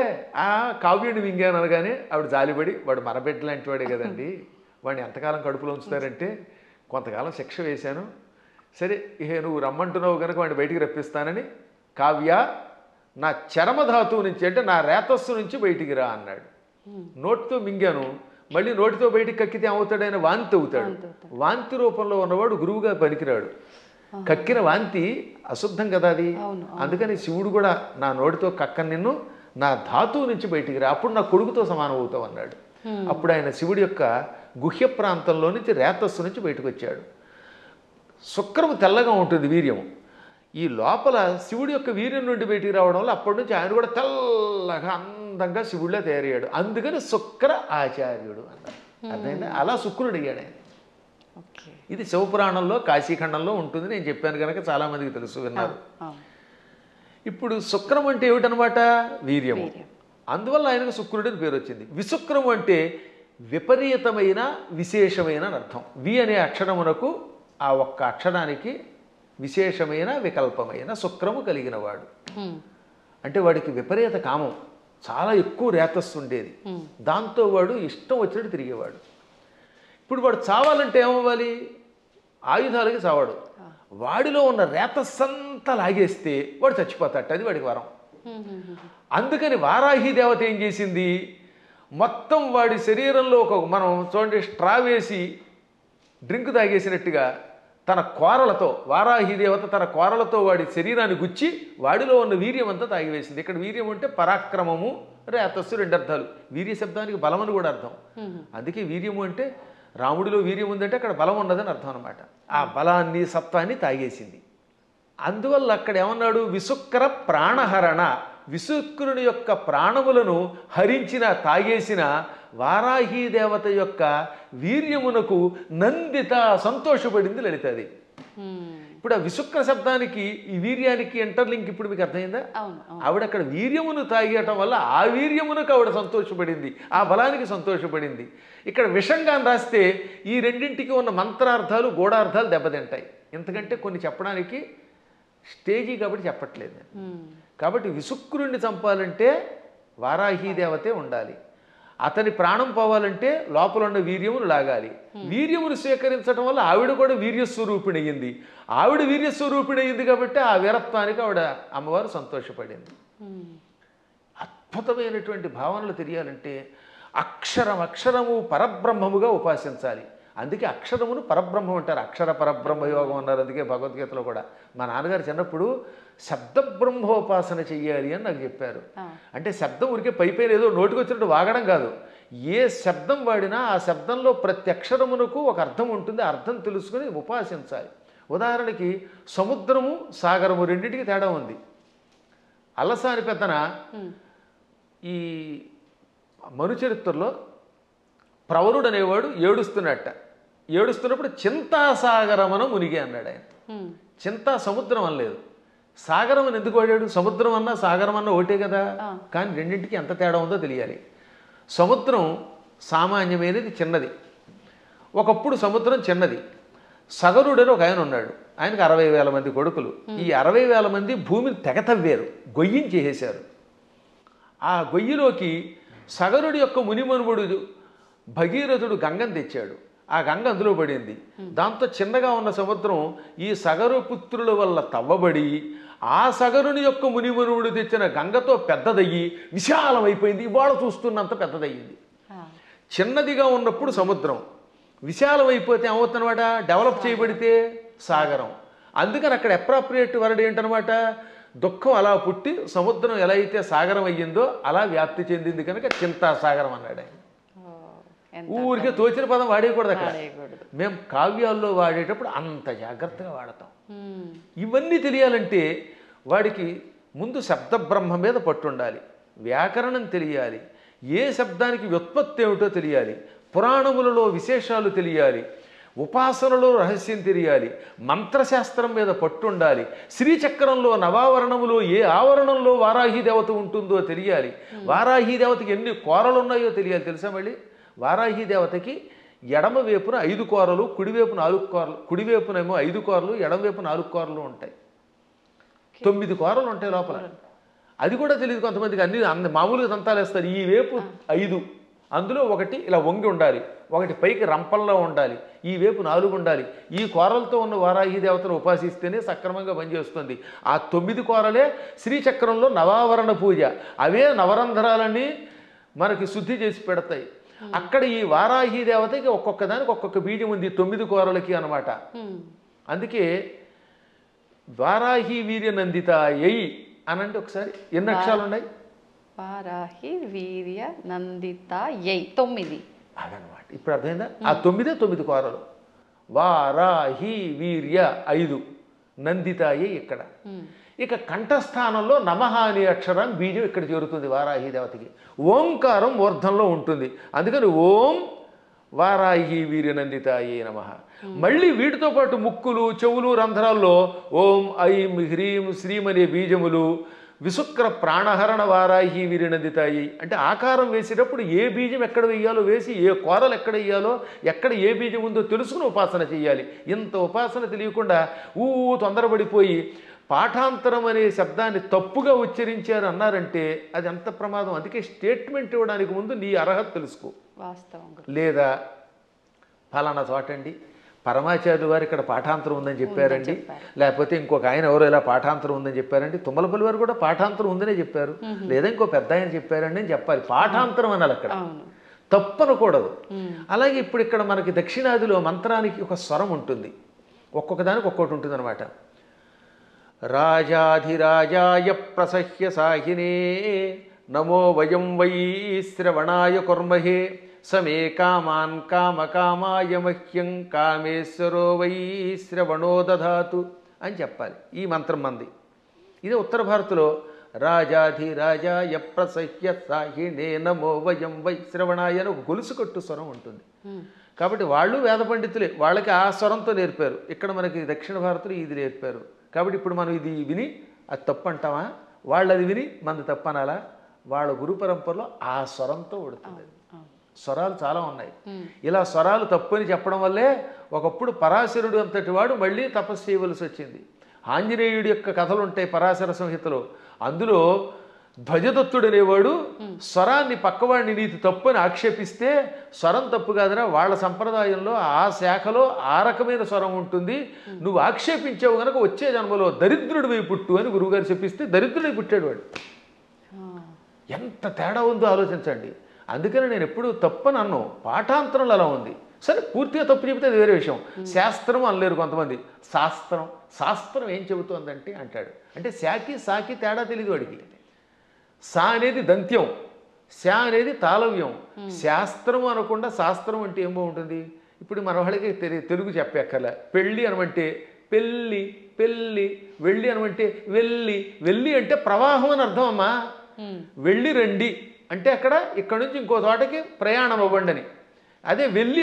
ఆ కావ్యుడిని మింగాను అనగానే ఆవిడ జాలిపడి, వాడు మరబెట్ట లాంటి వాడే కదండి, వాడిని ఎంతకాలం కడుపులో ఉంచుతారంటే కొంతకాలం శిక్ష వేశాను, సరే ఇహ నువ్వు రమ్మంటున్నావు కనుక వాడిని బయటికి రప్పిస్తానని, కావ్య నా చర్మధాతువు నుంచి అంటే నా రేతస్సు నుంచి బయటికి రా అన్నాడు. నోటితో మింగాను, మళ్ళీ నోటితో బయటికి కక్కితే ఏమవుతాడు? ఆయన వాంతి అవుతాడు. వాంతి రూపంలో ఉన్నవాడు గురువుగా పనికిరాడు. కక్కిన వాంతి అశుద్ధం కదా అది. అందుకని శివుడు కూడా నా నోటితో కక్క నిన్ను, నా ధాతువు నుంచి బయటికి రా, అప్పుడు నా కొడుకుతో సమానం అవుతావు అన్నాడు. అప్పుడు ఆయన శివుడి యొక్క గుహ్య ప్రాంతంలో నుంచి రేతస్సు నుంచి బయటకు వచ్చాడు. శుక్రము తెల్లగా ఉంటుంది వీర్యము. ఈ లోపల శివుడి యొక్క వీర్యం నుండి బయటికి రావడం వల్ల అప్పటి నుంచి ఆయన కూడా తెల్లగా అందంగా శివుడిలా తయారయ్యాడు. అందుకని శుక్ర ఆచార్యుడు అన్నారు. అర్థమైందా? అలా శుక్రుడు అయ్యాడు ఆయన. ఇది శివపురాణంలో కాశీఖండంలో ఉంటుంది. నేను చెప్పాను కనుక చాలామందికి తెలుసు, విన్నారు. ఇప్పుడు శుక్రం అంటే ఏమిటనమాట? వీర్యము. అందువల్ల ఆయనకు శుక్రుడిని పేరు వచ్చింది. విశుక్రము అంటే విపరీతమైన విశేషమైన అని అర్థం. వి అనే అక్షరమునకు ఆ ఒక్క అక్షరానికి విశేషమైన వికల్పమైన శుక్రము కలిగినవాడు. అంటే వాడికి విపరీత కామం, చాలా ఎక్కువ రేతస్సు ఉండేది. దాంతో వాడు ఇష్టం వచ్చినట్టు తిరిగేవాడు. ఇప్పుడు వాడు చావాలంటే ఏమవ్వాలి? ఆయుధాలకి చావాడు. వాడిలో ఉన్న రేతస్సంతా లాగేస్తే వాడు చచ్చిపోతాడు. అది వాడికి వరం. అందుకని వారాహి దేవత ఏం చేసింది? మొత్తం వాడి శరీరంలో మనం చూడండి స్ట్రా వేసి డ్రింక్ తాగేసినట్టుగా తన కోరలతో, వారాహి దేవత తన కోరలతో వాడి శరీరాన్ని గుచ్చి వాడిలో ఉన్న వీర్యం అంతా తాగివేసింది. ఇక్కడ వీర్యం అంటే పరాక్రమము, రేతస్సు, రెండు అర్థాలు. వీర్య శబ్దానికి బలం అని కూడా అర్థం. అందుకే వీర్యము అంటే రాముడిలో వీర్యం ఉందంటే అక్కడ బలం ఉన్నదని అర్థం అనమాట. ఆ బలాన్ని, సత్వాన్ని తాగేసింది. అందువల్ల అక్కడ ఏమన్నాడు? విశుక్ర ప్రాణహరణ, విశుక్రుని యొక్క ప్రాణములను హరించిన, తాగేసిన వారాహి దేవత యొక్క వీర్యమునకు నందిత, సంతోషపడింది లలితది. ఇప్పుడు ఆ విశుక్ర శబ్దానికి ఈ వీర్యానికి ఇంటర్లింక్ ఇప్పుడు మీకు అర్థమైందా? ఆవిడ అక్కడ వీర్యమును తాగేయటం వల్ల ఆ వీర్యమునకు ఆవిడ సంతోషపడింది, ఆ బలానికి సంతోషపడింది. ఇక్కడ విషంగా రాస్తే ఈ రెండింటికి ఉన్న మంత్రార్థాలు, గూఢార్థాలు దెబ్బతింటాయి. ఎందుకంటే కొన్ని చెప్పడానికి స్టేజీ కాబట్టి చెప్పట్లేదు. కాబట్టి విశుక్రుణ్ణి చంపాలంటే వారాహి దేవతే ఉండాలి. అతని ప్రాణం పోవాలంటే లోపల ఉన్న వీర్యమును లాగాలి. వీర్యమును స్వీకరించడం వల్ల ఆవిడ కూడా వీర్యస్వరూపిణి అయ్యింది. ఆవిడ వీర్యస్వరూపిణి అయ్యింది కాబట్టి ఆ వీరత్వానికి ఆవిడ అమ్మవారు సంతోషపడింది. అద్భుతమైనటువంటి భావనలు తెలియాలంటే అక్షరము పరబ్రహ్మముగా ఉపాసించాలి. అందుకే అక్షరమును పరబ్రహ్మం అంటారు. అక్షర పరబ్రహ్మ యోగం అన్నారు. అందుకే భగవద్గీతలో కూడా మా నాన్నగారు చిన్నప్పుడు శబ్దబ్రహ్మోపాసన చెయ్యాలి అని నాకు చెప్పారు. అంటే శబ్దం ఉరికే పైపైన ఏదో నోటికి వచ్చినట్టు వాగడం కాదు. ఏ శబ్దం వాడినా ఆ శబ్దంలో ప్రతి అక్షరమునకు ఒక అర్థం ఉంటుంది. అర్థం తెలుసుకుని ఉపాసించాలి. ఉదాహరణకి సముద్రము, సాగరము రెండింటికి తేడా ఉంది. అల్లసాని పెద్దన ఈ మనుచరిత్రలో ప్రవరుడు అనేవాడు ఏడుస్తున్నప్పుడు చింతాసాగరమన మునిగి అన్నాడు ఆయన. చింతా సముద్రం అనలేదు. సాగరం అని ఎందుకు వాడాడు? సముద్రం అన్నా సాగరం అన్నా ఒకటే కదా. కానీ రెండింటికి ఎంత తేడా ఉందో తెలియాలి. సముద్రం సామాన్యమైనది, చిన్నది. ఒకప్పుడు సముద్రం చిన్నది. సగరుడని ఒక ఆయన ఉన్నాడు. ఆయనకు 60,000 మంది కొడుకులు. ఈ 60,000 మంది భూమిని తెగతవ్వారు, గొయ్యిని చేసేశారు. ఆ గొయ్యిలోకి సగరుడి యొక్క మునిమనుముడు భగీరథుడు గంగను తెచ్చాడు. ఆ గంగ అందులో పడింది. దాంతో చిన్నగా ఉన్న సముద్రం ఈ సగరు పుత్రుల వల్ల తవ్వబడి ఆ సగరుని యొక్క మునిమనువుడు తెచ్చిన గంగతో పెద్దదయ్యి విశాలమైపోయింది. ఇవాళ చూస్తున్నంత పెద్దదయ్యింది. చిన్నదిగా ఉన్నప్పుడు సముద్రం, విశాలమైపోతే ఏమవుతుందన్నమాట? డెవలప్ చేయబడితే సాగరం. అందుకని అక్కడ అప్రాప్రియేట్ వర్డ్ ఏంటనమాట? దుఃఖం అలా పుట్టి సముద్రం ఎలా అయితే సాగరం అయ్యిందో అలా వ్యాప్తి చెందింది కనుక చింతాసాగరం అన్నాడు ఆయన. ఊరికే తోచిన పదం వాడేయకూడదు అక్కడ. మేము కావ్యాల్లో వాడేటప్పుడు అంత జాగ్రత్తగా వాడతాం. ఇవన్నీ తెలియాలంటే వాడికి ముందు శబ్ద బ్రహ్మ మీద పట్టుండాలి, వ్యాకరణం తెలియాలి, ఏ శబ్దానికి వ్యుత్పత్తి ఏమిటో తెలియాలి, పురాణములలో విశేషాలు తెలియాలి, ఉపాసనలో రహస్యం తెలియాలి, మంత్రశాస్త్రం మీద పట్టుండాలి, శ్రీచక్రంలో నవావరణములో ఏ ఆవరణంలో వారాహి దేవత ఉంటుందో తెలియాలి, వారాహి దేవతకి ఎన్ని కోరలు ఉన్నాయో తెలియాలి. తెలుసా? మళ్ళీ వారాహి దేవతకి ఎడమ వైపున 5 కోరలు, కుడివైపు 4 కోరలు, కుడివైపునేమో 5 కోరలు, ఎడమవైపు 4 కోరలు ఉంటాయి. 9 కోరలు ఉంటాయి లోపల. అది కూడా తెలియదు కొంతమందికి. అన్ని మామూలుగా దంతాలు వేస్తారు. ఈ వైపు 5, అందులో ఒకటి ఇలా వంగి ఉండాలి, ఒకటి పైకి రంపంలో ఉండాలి, ఈ వైపు 4 ఉండాలి. ఈ కోరలతో ఉన్న వారాహి దేవతను ఉపాసిస్తేనే సక్రమంగా పనిచేస్తుంది. ఆ 9 కోరలే శ్రీచక్రంలో నవావరణ పూజ. అవే నవరంధ్రాలని మనకి శుద్ధి చేసి పెడతాయి. అక్కడ ఈ వారాహి దేవతకి ఒక్కొక్క దానికి ఒక్కొక్క బీజం ఉంది 9 కూరలకి అనమాట. అందుకే వారాహి వీర్య నందిత ఎయి అనంటే ఒకసారి ఎన్ని అక్షరాలు ఉన్నాయి? వారాహి వీర్య నందిత యై 9. అదనమాట. ఇప్పుడు అర్థమైందా? ఆ 9 కూరలు. వారాహి వీర్య 5, నందితాయి ఇక్కడ. ఇక కంఠస్థానంలో నమః అనే అక్షరం బీజం ఇక్కడ చేరుతుంది వారాహి దేవతకి. ఓంకారం మూర్ధంలో ఉంటుంది. అందుకని ఓం వారాహి వీర్య నందితాయి నమః. మళ్ళీ వీటితో పాటు ముక్కులు, చెవులు, రంధ్రాల్లో ఓం ఐం హ్రీం శ్రీం అనే బీజములు, విశుక్ర ప్రాణహరణ వారాహి వీరినందితాయి. అంటే ఆకారం వేసేటప్పుడు ఏ బీజం ఎక్కడ వేయాలో వేసి, ఏ కూరలు ఎక్కడ వేయాలో, ఎక్కడ ఏ బీజం ఉందో తెలుసుకుని ఉపాసన చేయాలి. ఇంత ఉపాసన తెలియకుండా తొందరపడిపోయి పాఠాంతరం అనే శబ్దాన్ని తప్పుగా ఉచ్చరించారు అన్నారంటే అది ఎంత ప్రమాదం. అందుకే స్టేట్మెంట్ ఇవ్వడానికి ముందు నీ అర్హత తెలుసుకో. వాస్తవం. లేదా ఫలానా చోటండి పరమాచార్యులు వారు ఇక్కడ పాఠాంతరం ఉందని చెప్పారండి, లేకపోతే ఇంకొక ఆయన ఎవరో ఇలా పాఠాంతరం ఉందని చెప్పారండి, తుమ్మలపల్లి వారు కూడా పాఠాంతరం ఉందనే చెప్పారు, లేదా ఇంకో పెద్ద ఆయన చెప్పారండి అని చెప్పాలి. పాఠాంతరం అనాలి, అక్కడ తప్పనకూడదు. అలాగే ఇప్పుడు ఇక్కడ మనకి దక్షిణాదిలో మంత్రానికి ఒక స్వరం ఉంటుంది, ఒక్కొక్క దానికి ఒక్కొక్కటి ఉంటుంది అనమాట. రాజాధిరాజాయ ప్రసహ్య సాహినే నమో వయం వై శ్రవణాయ కుర్మహే సమే కామాన్ కామకామాయ మహ్యం కామేశ్వరో వై శ్రవణో దధాతు అని చెప్పాలి. ఈ మంత్రం మంది. ఇదే ఉత్తర భారత్లో రాజాధిరాజాయ ప్రసహ్య సాహినే నమో వయం వై శ్రవణాయ అని ఒక గొలుసు కట్టు స్వరం ఉంటుంది. కాబట్టి వాళ్ళు వేద పండితులే, వాళ్ళకి ఆ స్వరంతో నేర్పారు. ఇక్కడ మనకి దక్షిణ భారత్లో ఇది నేర్పారు. కాబట్టి ఇప్పుడు మనం ఇది విని అది తప్పు అంటామా? వాళ్ళు అది విని మనది తప్పు అనాలా? వాళ్ళ గురు పరంపరలో ఆ స్వరంతో ఉడుతుంది. స్వరాలు చాలా ఉన్నాయి. ఇలా స్వరాలు తప్పు అని చెప్పడం వల్లే ఒకప్పుడు పరాశరుడు అంతటి వాడు మళ్ళీ తపస్సు చేయవలసి వచ్చింది. ఆంజనేయుడి యొక్క కథలు ఉంటాయి పరాశర సంహితలో. అందులో ధ్వజదత్తుడు అనేవాడు స్వరాన్ని పక్కవాడిని నీతి తప్పు అని ఆక్షేపిస్తే, స్వరం తప్పు కాదరా, వాళ్ళ సంప్రదాయంలో ఆ శాఖలో ఆ రకమైన స్వరం ఉంటుంది, నువ్వు ఆక్షేపించావు కనుక వచ్చే జన్మలో దరిద్రుడివై పుట్టు అని గురువుగారు చెప్పిస్తే దరిద్రుడివై పుట్టాడు వాడు. ఎంత తేడా ఉందో ఆలోచించండి. అందుకని నేను ఎప్పుడు తప్పని అన్నాను. పాఠాంతరంలో అలా ఉంది. సరే పూర్తిగా తప్పు చెబితే అది వేరే విషయం. శాస్త్రం అనలేరు కొంతమంది. శాస్త్రం ఏం చెబుతోందంటే అంటాడు. అంటే శాకి సాకి తేడా తెలియదు వాడికి. సా అనేది దంత్యం, శా అనేది తాళవ్యం. శాస్త్రం అనకుండా శాస్త్రం అంటే ఏమో ఉంటుంది. ఇప్పుడు మన వాళ్ళకి తెలుగు చెప్పక్కర్లే. పెళ్ళి అనమంటే పెళ్ళి, పెళ్ళి. వెళ్ళి అనమంటే వెళ్ళి. వెళ్ళి అంటే ప్రవాహం అని అర్థం అమ్మా. వెళ్ళి రండి అంటే అక్కడ ఇక్కడ నుంచి ఇంకో చోటకి ప్రయాణం అవ్వండి అని. అదే వెళ్ళి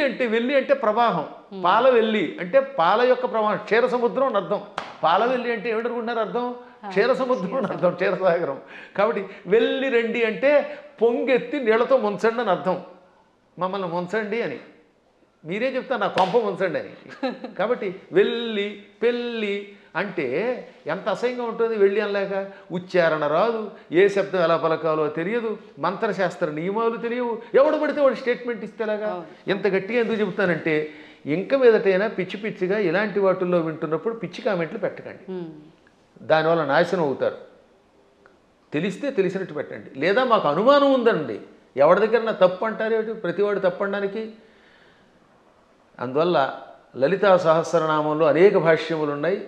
అంటే ప్రవాహం. పాల వెళ్ళి అంటే పాల యొక్క ప్రవాహం, క్షీర సముద్రం అని అర్థం. పాల వెళ్ళి అంటే ఏమిటనుకుంటున్నారు అర్థం? క్షీర సముద్రం అని అర్థం, క్షీరసాగరం. కాబట్టి వెళ్ళి రండి అంటే పొంగెత్తి నీళ్లతో ముంచండి అని అర్థం. మమ్మల్ని ముంచండి అని మీరే చెప్తారు, నా కొంప ముంచండి అని. కాబట్టి వెళ్ళి పెళ్ళి అంటే ఎంత అసహ్యంగా ఉంటుంది. వెళ్ళి అనలేక ఉచ్చారణ రాదు, ఏ శబ్దం ఎలా పలకాలో తెలియదు, మంత్రశాస్త్ర నియమాలు తెలియవు. ఎవడు పడితే వాడు స్టేట్మెంట్ ఇస్తేలాగా. ఎంత గట్టిగా ఎందుకు చెబుతానంటే ఇంక మీదటైనా పిచ్చి పిచ్చిగా ఇలాంటి వాటిల్లో వింటున్నప్పుడు పిచ్చి కామెంట్లు పెట్టకండి, దానివల్ల నాశనం అవుతారు. తెలిస్తే తెలిసినట్టు పెట్టండి. లేదా మాకు అనుమానం ఉందండి, ఎవరి దగ్గర నా తప్పు అంటారేమిటి, ప్రతివాడు తప్పు అనడానికి. అందువల్ల లలితా సహస్రనామంలో అనేక భాష్యములు ఉన్నాయి.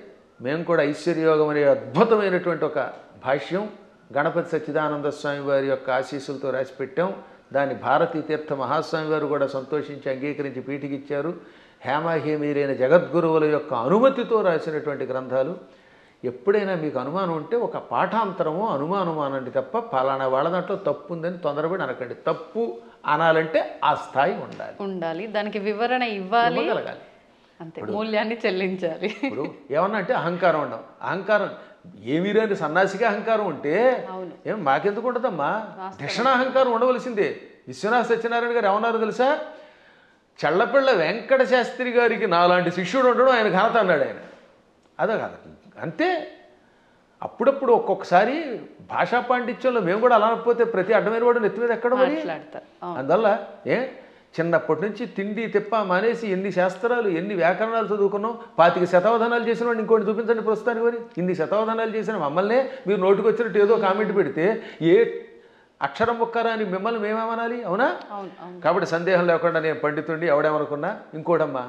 మేము కూడా ఐశ్వర్యయోగం అనే అద్భుతమైనటువంటి ఒక భాష్యం గణపతి సచ్చిదానంద స్వామి వారి యొక్క ఆశీస్సులతో రాసిపెట్టాం. దాన్ని భారతీ తీర్థ మహాస్వామి వారు కూడా సంతోషించి అంగీకరించి పీఠికిచ్చారు. హేమాహేమీరైన జగద్గురువుల యొక్క అనుమతితో రాసినటువంటి గ్రంథాలు. ఎప్పుడైనా మీకు అనుమానం ఉంటే ఒక పాఠాంతరమో అనుమానమో అనండి తప్ప పలానా వాళ్ళ దాంట్లో తప్పు ఉందని తొందరపడి అనకండి. తప్పు అనాలంటే ఆ స్థాయి ఉండాలి, దానికి వివరణ ఇవ్వాలి, అంతే, మూల్యాన్ని చెల్లించాలి. ఇప్పుడు ఏమన్నా అంటే అహంకారం ఉండవు. అహంకారం ఏమీ రాని సన్నాసిగా అహంకారం ఉంటే ఏం మాకెందుకు ఉండదమ్మా? దక్షిణాహంకారం ఉండవలసిందే. విశ్వనాథ సత్యనారాయణ గారు ఏమన్నారు తెలుసా? చల్లపిళ్ళ వెంకట శాస్త్రి గారికి నాలాంటి శిష్యుడు ఉండడం ఆయన ఘనత అన్నాడు ఆయన. అదే కాదు అంతే. అప్పుడప్పుడు ఒక్కొక్కసారి భాషా పాండిత్యంలో మేము కూడా అలా అనకపోతే ప్రతి అడ్డమైన వాడు నెత్తి మీద ఎక్కడ మరి. అందువల్ల చిన్నప్పటి నుంచి తిండి తిప్ప మానేసి ఎన్ని శాస్త్రాలు ఎన్ని వ్యాకరణాలు చదువుకున్నాం. 25 శతావధానాలు చేసిన వాడిని ఇంకోటి చూపించండి ప్రస్తుతానికి. మరి ఇన్ని శతావధానాలు చేసిన మమ్మల్నే మీరు నోటికి వచ్చినట్టు ఏదో కామెంట్ పెడితే ఏ అక్షరం ముక్కరా అని మిమ్మల్ని మేమేమనాలి? అవునా? కాబట్టి సందేహం లేకుండా నేను పండితుండి ఎవడేమనుకున్నా. ఇంకోటమ్మా,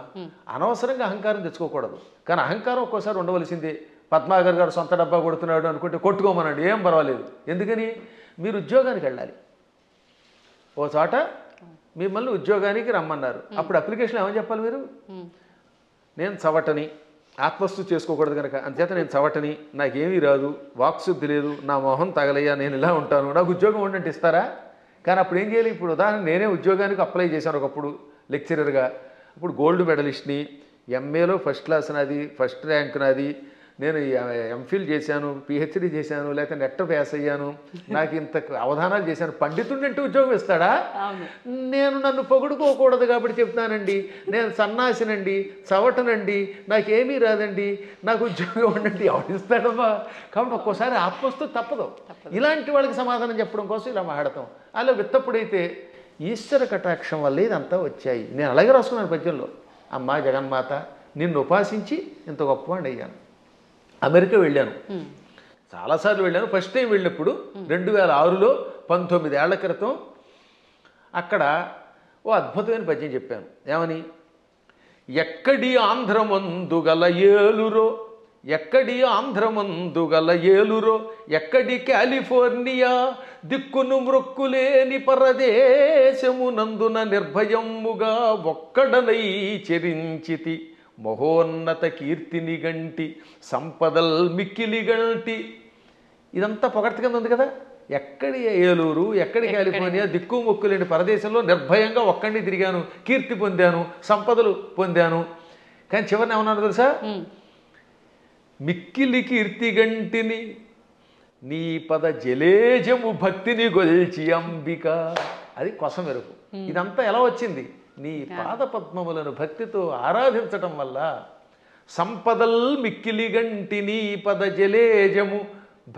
అనవసరంగా అహంకారం తెచ్చుకోకూడదు. కానీ అహంకారం ఒక్కోసారి ఉండవలసిందే. పద్మాగర్ గారు సొంత డబ్బా కొడుతున్నాడు అనుకుంటే కొట్టుకోమనండి, ఏం పర్వాలేదు. ఎందుకని? మీరు ఉద్యోగానికి వెళ్ళాలి. ఓ చోట మిమ్మల్ని ఉద్యోగానికి రమ్మన్నారు. అప్పుడు అప్లికేషన్ ఏమని చెప్పాలి మీరు? నేను చవటని, ఆత్మస్థుతి చేసుకోకూడదు కనుక, అంతేత నేను చవటని, నాకేమీ రాదు, వాక్శుద్ధి లేదు, నా మొహం తగలయ్యా, నేను ఇలా ఉంటాను, నాకు ఉద్యోగం ఉండంటే ఇస్తారా? కానీ అప్పుడు ఏం చేయాలి? ఇప్పుడు ఉదాహరణ నేనే ఉద్యోగానికి అప్లై చేశాను ఒకప్పుడు లెక్చరర్గా. ఇప్పుడు గోల్డ్ మెడలిస్ట్ని, ఎంఏలో ఫస్ట్ క్లాస్ నాది, ఫస్ట్ ర్యాంక్ నాది, నేను ఎంఫిల్ చేశాను, పిహెచ్డి చేశాను, లేకపోతే నెట్ పాస్ అయ్యాను, నాకు ఇంత అవధానాలు చేశాను, పండితుడినంటే ఉద్యోగం ఇస్తాడా? నేను నన్ను పొగుడుకోకూడదు కాబట్టి చెప్తానండి, నేను సన్నాసినండి, చవటనండి, నాకేమీ రాదండి, నాకు ఉద్యోగం ఉండండి, ఎవడిస్తాడమ్మా? కాబట్టి ఒక్కోసారి ఆత్మస్తు తప్పదు. ఇలాంటి వాళ్ళకి సమాధానం చెప్పడం కోసం ఇలా మాట్లాడతాం. అలా విత్తప్పుడైతే ఈశ్వర కటాక్షం వల్ల ఇదంతా వచ్చాయి. నేను అలాగే రాసుకున్నాను పద్యంలో, అమ్మా జగన్మాత నిన్ను ఉపాసించి ఇంత గొప్పవాడిని అయ్యాను. అమెరికా వెళ్ళాను, చాలాసార్లు వెళ్ళాను. ఫస్ట్ టైం వెళ్ళినప్పుడు 2006లో 19 ఏళ్ల క్రితం అక్కడ ఓ అద్భుతమైన పద్యం చెప్పాను. ఏమని? ఎక్కడి ఆంధ్రమందు గల ఏలురో, ఎక్కడి ఆంధ్రమందు గల ఏలురో, ఎక్కడి కాలిఫోర్నియా దిక్కును మృక్కులేని పరదేశమునందున నిర్భయముగా ఒక్కడనై చెరించితి, మహోన్నత కీర్తిని గంటి సంపదల్ మిక్కిలి గంటి. ఇదంతా పొగడ్త కింద ఉంది కదా. ఎక్కడి ఏలూరు, ఎక్కడి కాలిఫోర్నియా దిక్కు మొక్కులేని పరదేశంలో నిర్భయంగా ఒక్కడిని తిరిగాను, కీర్తి పొందాను, సంపదలు పొందాను. కానీ చివరిని ఏమన్నాను తెలుసా? మిక్కిలి కీర్తి గంటిని నీ పద జలేజము భక్తిని గొల్చి అంబిక. అది కొసం మెరుపు. ఇదంతా ఎలా వచ్చింది? నీ పాద పద్మములను భక్తితో ఆరాధించటం వల్ల. సంపదల్ మిక్కిలి గంటి నీ పద జలేజము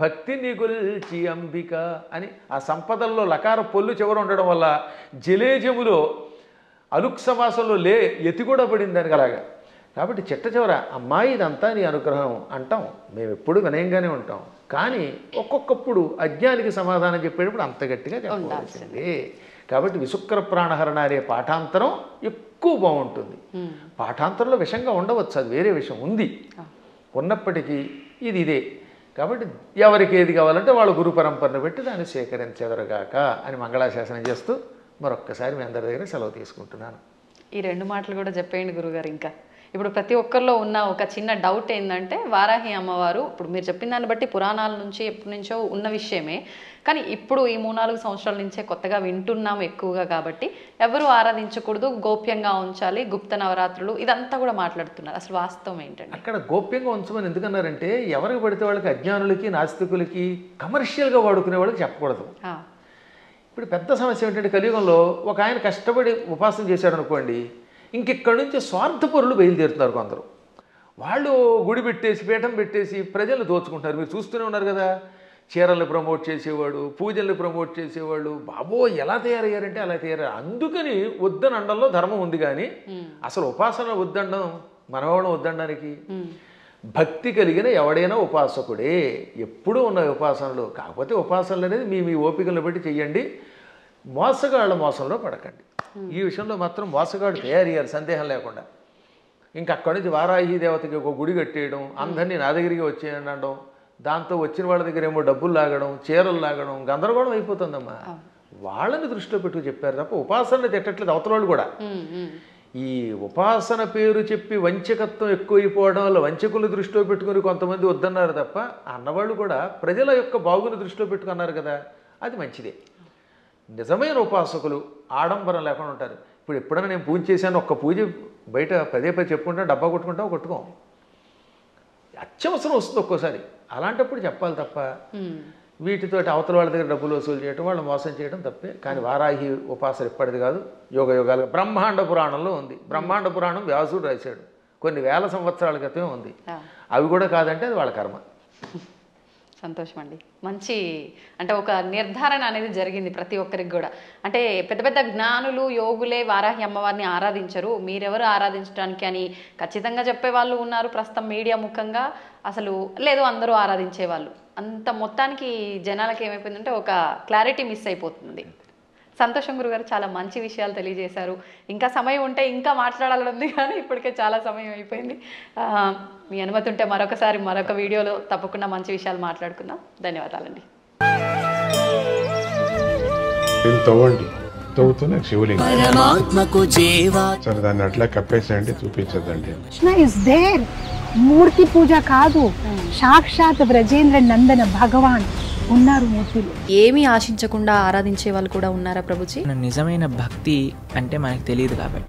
భక్తిని గొల్చి అంబిక అని ఆ సంపదల్లో లకార పొల్లు చివర ఉండడం వల్ల జలేజములో అలుక్ సమాసంలో ఎతి కూడా పడింది దానికి అలాగా. కాబట్టి చిట్ట చివర అమ్మాయి ఇదంతా నీ అనుగ్రహం అంటాం. మేము ఎప్పుడు వినయంగానే ఉంటాం. కానీ ఒక్కొక్కప్పుడు అజ్ఞానికి సమాధానం చెప్పేటప్పుడు అంత గట్టిగా చెప్పవలసిందే. కాబట్టి విశుక్ర ప్రాణహరణ అనే పాఠాంతరం ఎక్కువ బాగుంటుంది. పాఠాంతరంలో విషంగా ఉండవచ్చు, అది వేరే విషయం ఉంది. ఉన్నప్పటికీ ఇదే. కాబట్టి ఎవరికి ఏది కావాలంటే వాళ్ళ గురు పరంపరను పెట్టి దాన్ని సేకరించెదరుగాక అని మంగళాశాసనం చేస్తూ మరొక్కసారి మీ అందరి దగ్గర సెలవు తీసుకుంటున్నాను. ఈ 2 మాటలు కూడా చెప్పేయండి గురుగారు. ఇంకా ఇప్పుడు ప్రతి ఒక్కరిలో ఉన్న ఒక చిన్న డౌట్ ఏంటంటే, వారాహి అమ్మవారు ఇప్పుడు మీరు చెప్పిన దాన్ని బట్టి పురాణాల నుంచి ఎప్పటి నుంచో ఉన్న విషయమే, కానీ ఇప్పుడు ఈ 3-4 సంవత్సరాల నుంచే కొత్తగా వింటున్నాం ఎక్కువగా. కాబట్టి ఎవరు ఆరాధించకూడదు, గోప్యంగా ఉంచాలి, గుప్త నవరాత్రులు ఇదంతా కూడా మాట్లాడుతున్నారు. అసలు వాస్తవం ఏంటంటే అక్కడ గోప్యంగా ఉంచమని ఎందుకన్నారంటే, ఎవరికి పడితే వాళ్ళకి, అజ్ఞానులకి, నాస్తికులకి, కమర్షియల్గా వాడుకునే వాళ్ళకి చెప్పకూడదు. ఇప్పుడు పెద్ద సమస్య ఏంటంటే, కలియుగంలో ఒక ఆయన కష్టపడి ఉపాసన చేశాడు అనుకోండి, ఇంకెక్కడి నుంచి స్వార్థపరులు బయలుదేరుతున్నారు కొందరు. వాళ్ళు గుడి పెట్టేసి, పీఠం పెట్టేసి ప్రజలు దోచుకుంటారు. మీరు చూస్తూనే ఉన్నారు కదా. చీరల్ని ప్రమోట్ చేసేవాడు, పూజల్ని ప్రమోట్ చేసేవాళ్ళు, బాబో ఎలా తయారయ్యారంటే అలా తయారయ్యారు. అందుకని వద్దని అండంలో ధర్మం ఉంది. కానీ అసలు ఉపాసన వద్దండం, మనవాళ్ళం వద్దండానికి. భక్తి కలిగిన ఎవడైనా ఉపాసకుడే. ఎప్పుడూ ఉన్న ఉపాసనలు. కాకపోతే ఉపాసనలు అనేది మీ ఓపికలను బట్టి చెయ్యండి. మోసగాళ్ళ మోసంలో పడకండి. ఈ విషయంలో మాత్రం మోసగాడు తయారయ్యారు, సందేహం లేకుండా. ఇంకా అక్కడి నుంచి వారాహి దేవతకి ఒక గుడి కట్టేయడం, అందరినీ నా దగ్గరికి వచ్చేయండి అనడం, దాంతో వచ్చిన వాళ్ళ దగ్గర ఏమో డబ్బులు లాగడం, చీరలు లాగడం, గందరగోళం అయిపోతుందమ్మా. వాళ్ళని దృష్టిలో పెట్టు చెప్పారు తప్ప ఉపాసన తిట్టట్లేదు అవతల వాళ్ళు కూడా. ఈ ఉపాసన పేరు చెప్పి వంచకత్వం ఎక్కువైపోవడం వల్ల వంచకులు దృష్టిలో పెట్టుకుని కొంతమంది వద్దన్నారు తప్ప, అన్నవాళ్ళు కూడా ప్రజల యొక్క బాగుని దృష్టిలో పెట్టుకున్నారు కదా, అది మంచిదే. నిజమైన ఉపాసకులు ఆడంబరం లేకుండా ఉంటారు. ఇప్పుడు ఎప్పుడైనా నేను పూజ చేశాను, ఒక్క పూజ బయట పదే చెప్పుకుంటా, డబ్బా కొట్టుకుంటాం, కొట్టుకోం. అత్యవసరం వస్తుంది ఒక్కోసారి. అలాంటప్పుడు చెప్పాలి తప్ప వీటితోటి అవతల వాళ్ళ దగ్గర డబ్బులు వసూలు చేయడం, వాళ్ళు మోసం చేయడం తప్పే. కానీ వారాహి ఉపాసన ఎప్పటిది కాదు, యోగ యోగాలుగా. బ్రహ్మాండ పురాణంలో ఉంది. బ్రహ్మాండ పురాణం వ్యాసుడు రాశాడు, కొన్ని వేల సంవత్సరాల క్రితమే ఉంది. అవి కూడా కాదంటే అది వాళ్ళ కర్మ. సంతోషం అండి. మంచి అంటే ఒక నిర్ధారణ అనేది జరిగింది ప్రతి ఒక్కరికి కూడా. అంటే పెద్ద పెద్ద జ్ఞానులు, యోగులే వారాహి అమ్మవారిని ఆరాధించరు, మీరెవరు ఆరాధించడానికి అని ఖచ్చితంగా చెప్పే వాళ్ళు ఉన్నారు ప్రస్తుతం మీడియా ముఖంగా. అసలు లేదు అందరూ ఆరాధించే వాళ్ళు. అంత మొత్తానికి జనాలకి ఏమైపోయిందంటే ఒక క్లారిటీ మిస్ అయిపోతుంది. సంతోషం గురుగారు, చాలా మంచి విషయాలు తెలియజేశారు. ఇంకా సమయం ఉంటే ఇంకా మాట్లాడాలని కానీ ఇప్పటికే చాలా సమయం అయిపోయింది. మీ అనుమతి ఉంటే మరొకసారి మరొక వీడియోలో తప్పకుండా మంచి విషయాలు మాట్లాడుకుందాం. ధన్యవాదాలండి. తవ్వుతూనే శివలింగం సరే దాన్ని అట్లా కప్పేసేయండి, చూపించదండి. మూర్తి పూజ కాదు, సాక్షాత్ బ్రజేంద్ర నందన భగవాన్ ఉన్నారు మూర్తిలో. ఏమీ ఆశించకుండా ఆరాధించే వాళ్ళు కూడా ఉన్నారా ప్రభుజీ? నిజమైన భక్తి అంటే మనకు తెలియదు కాబట్టి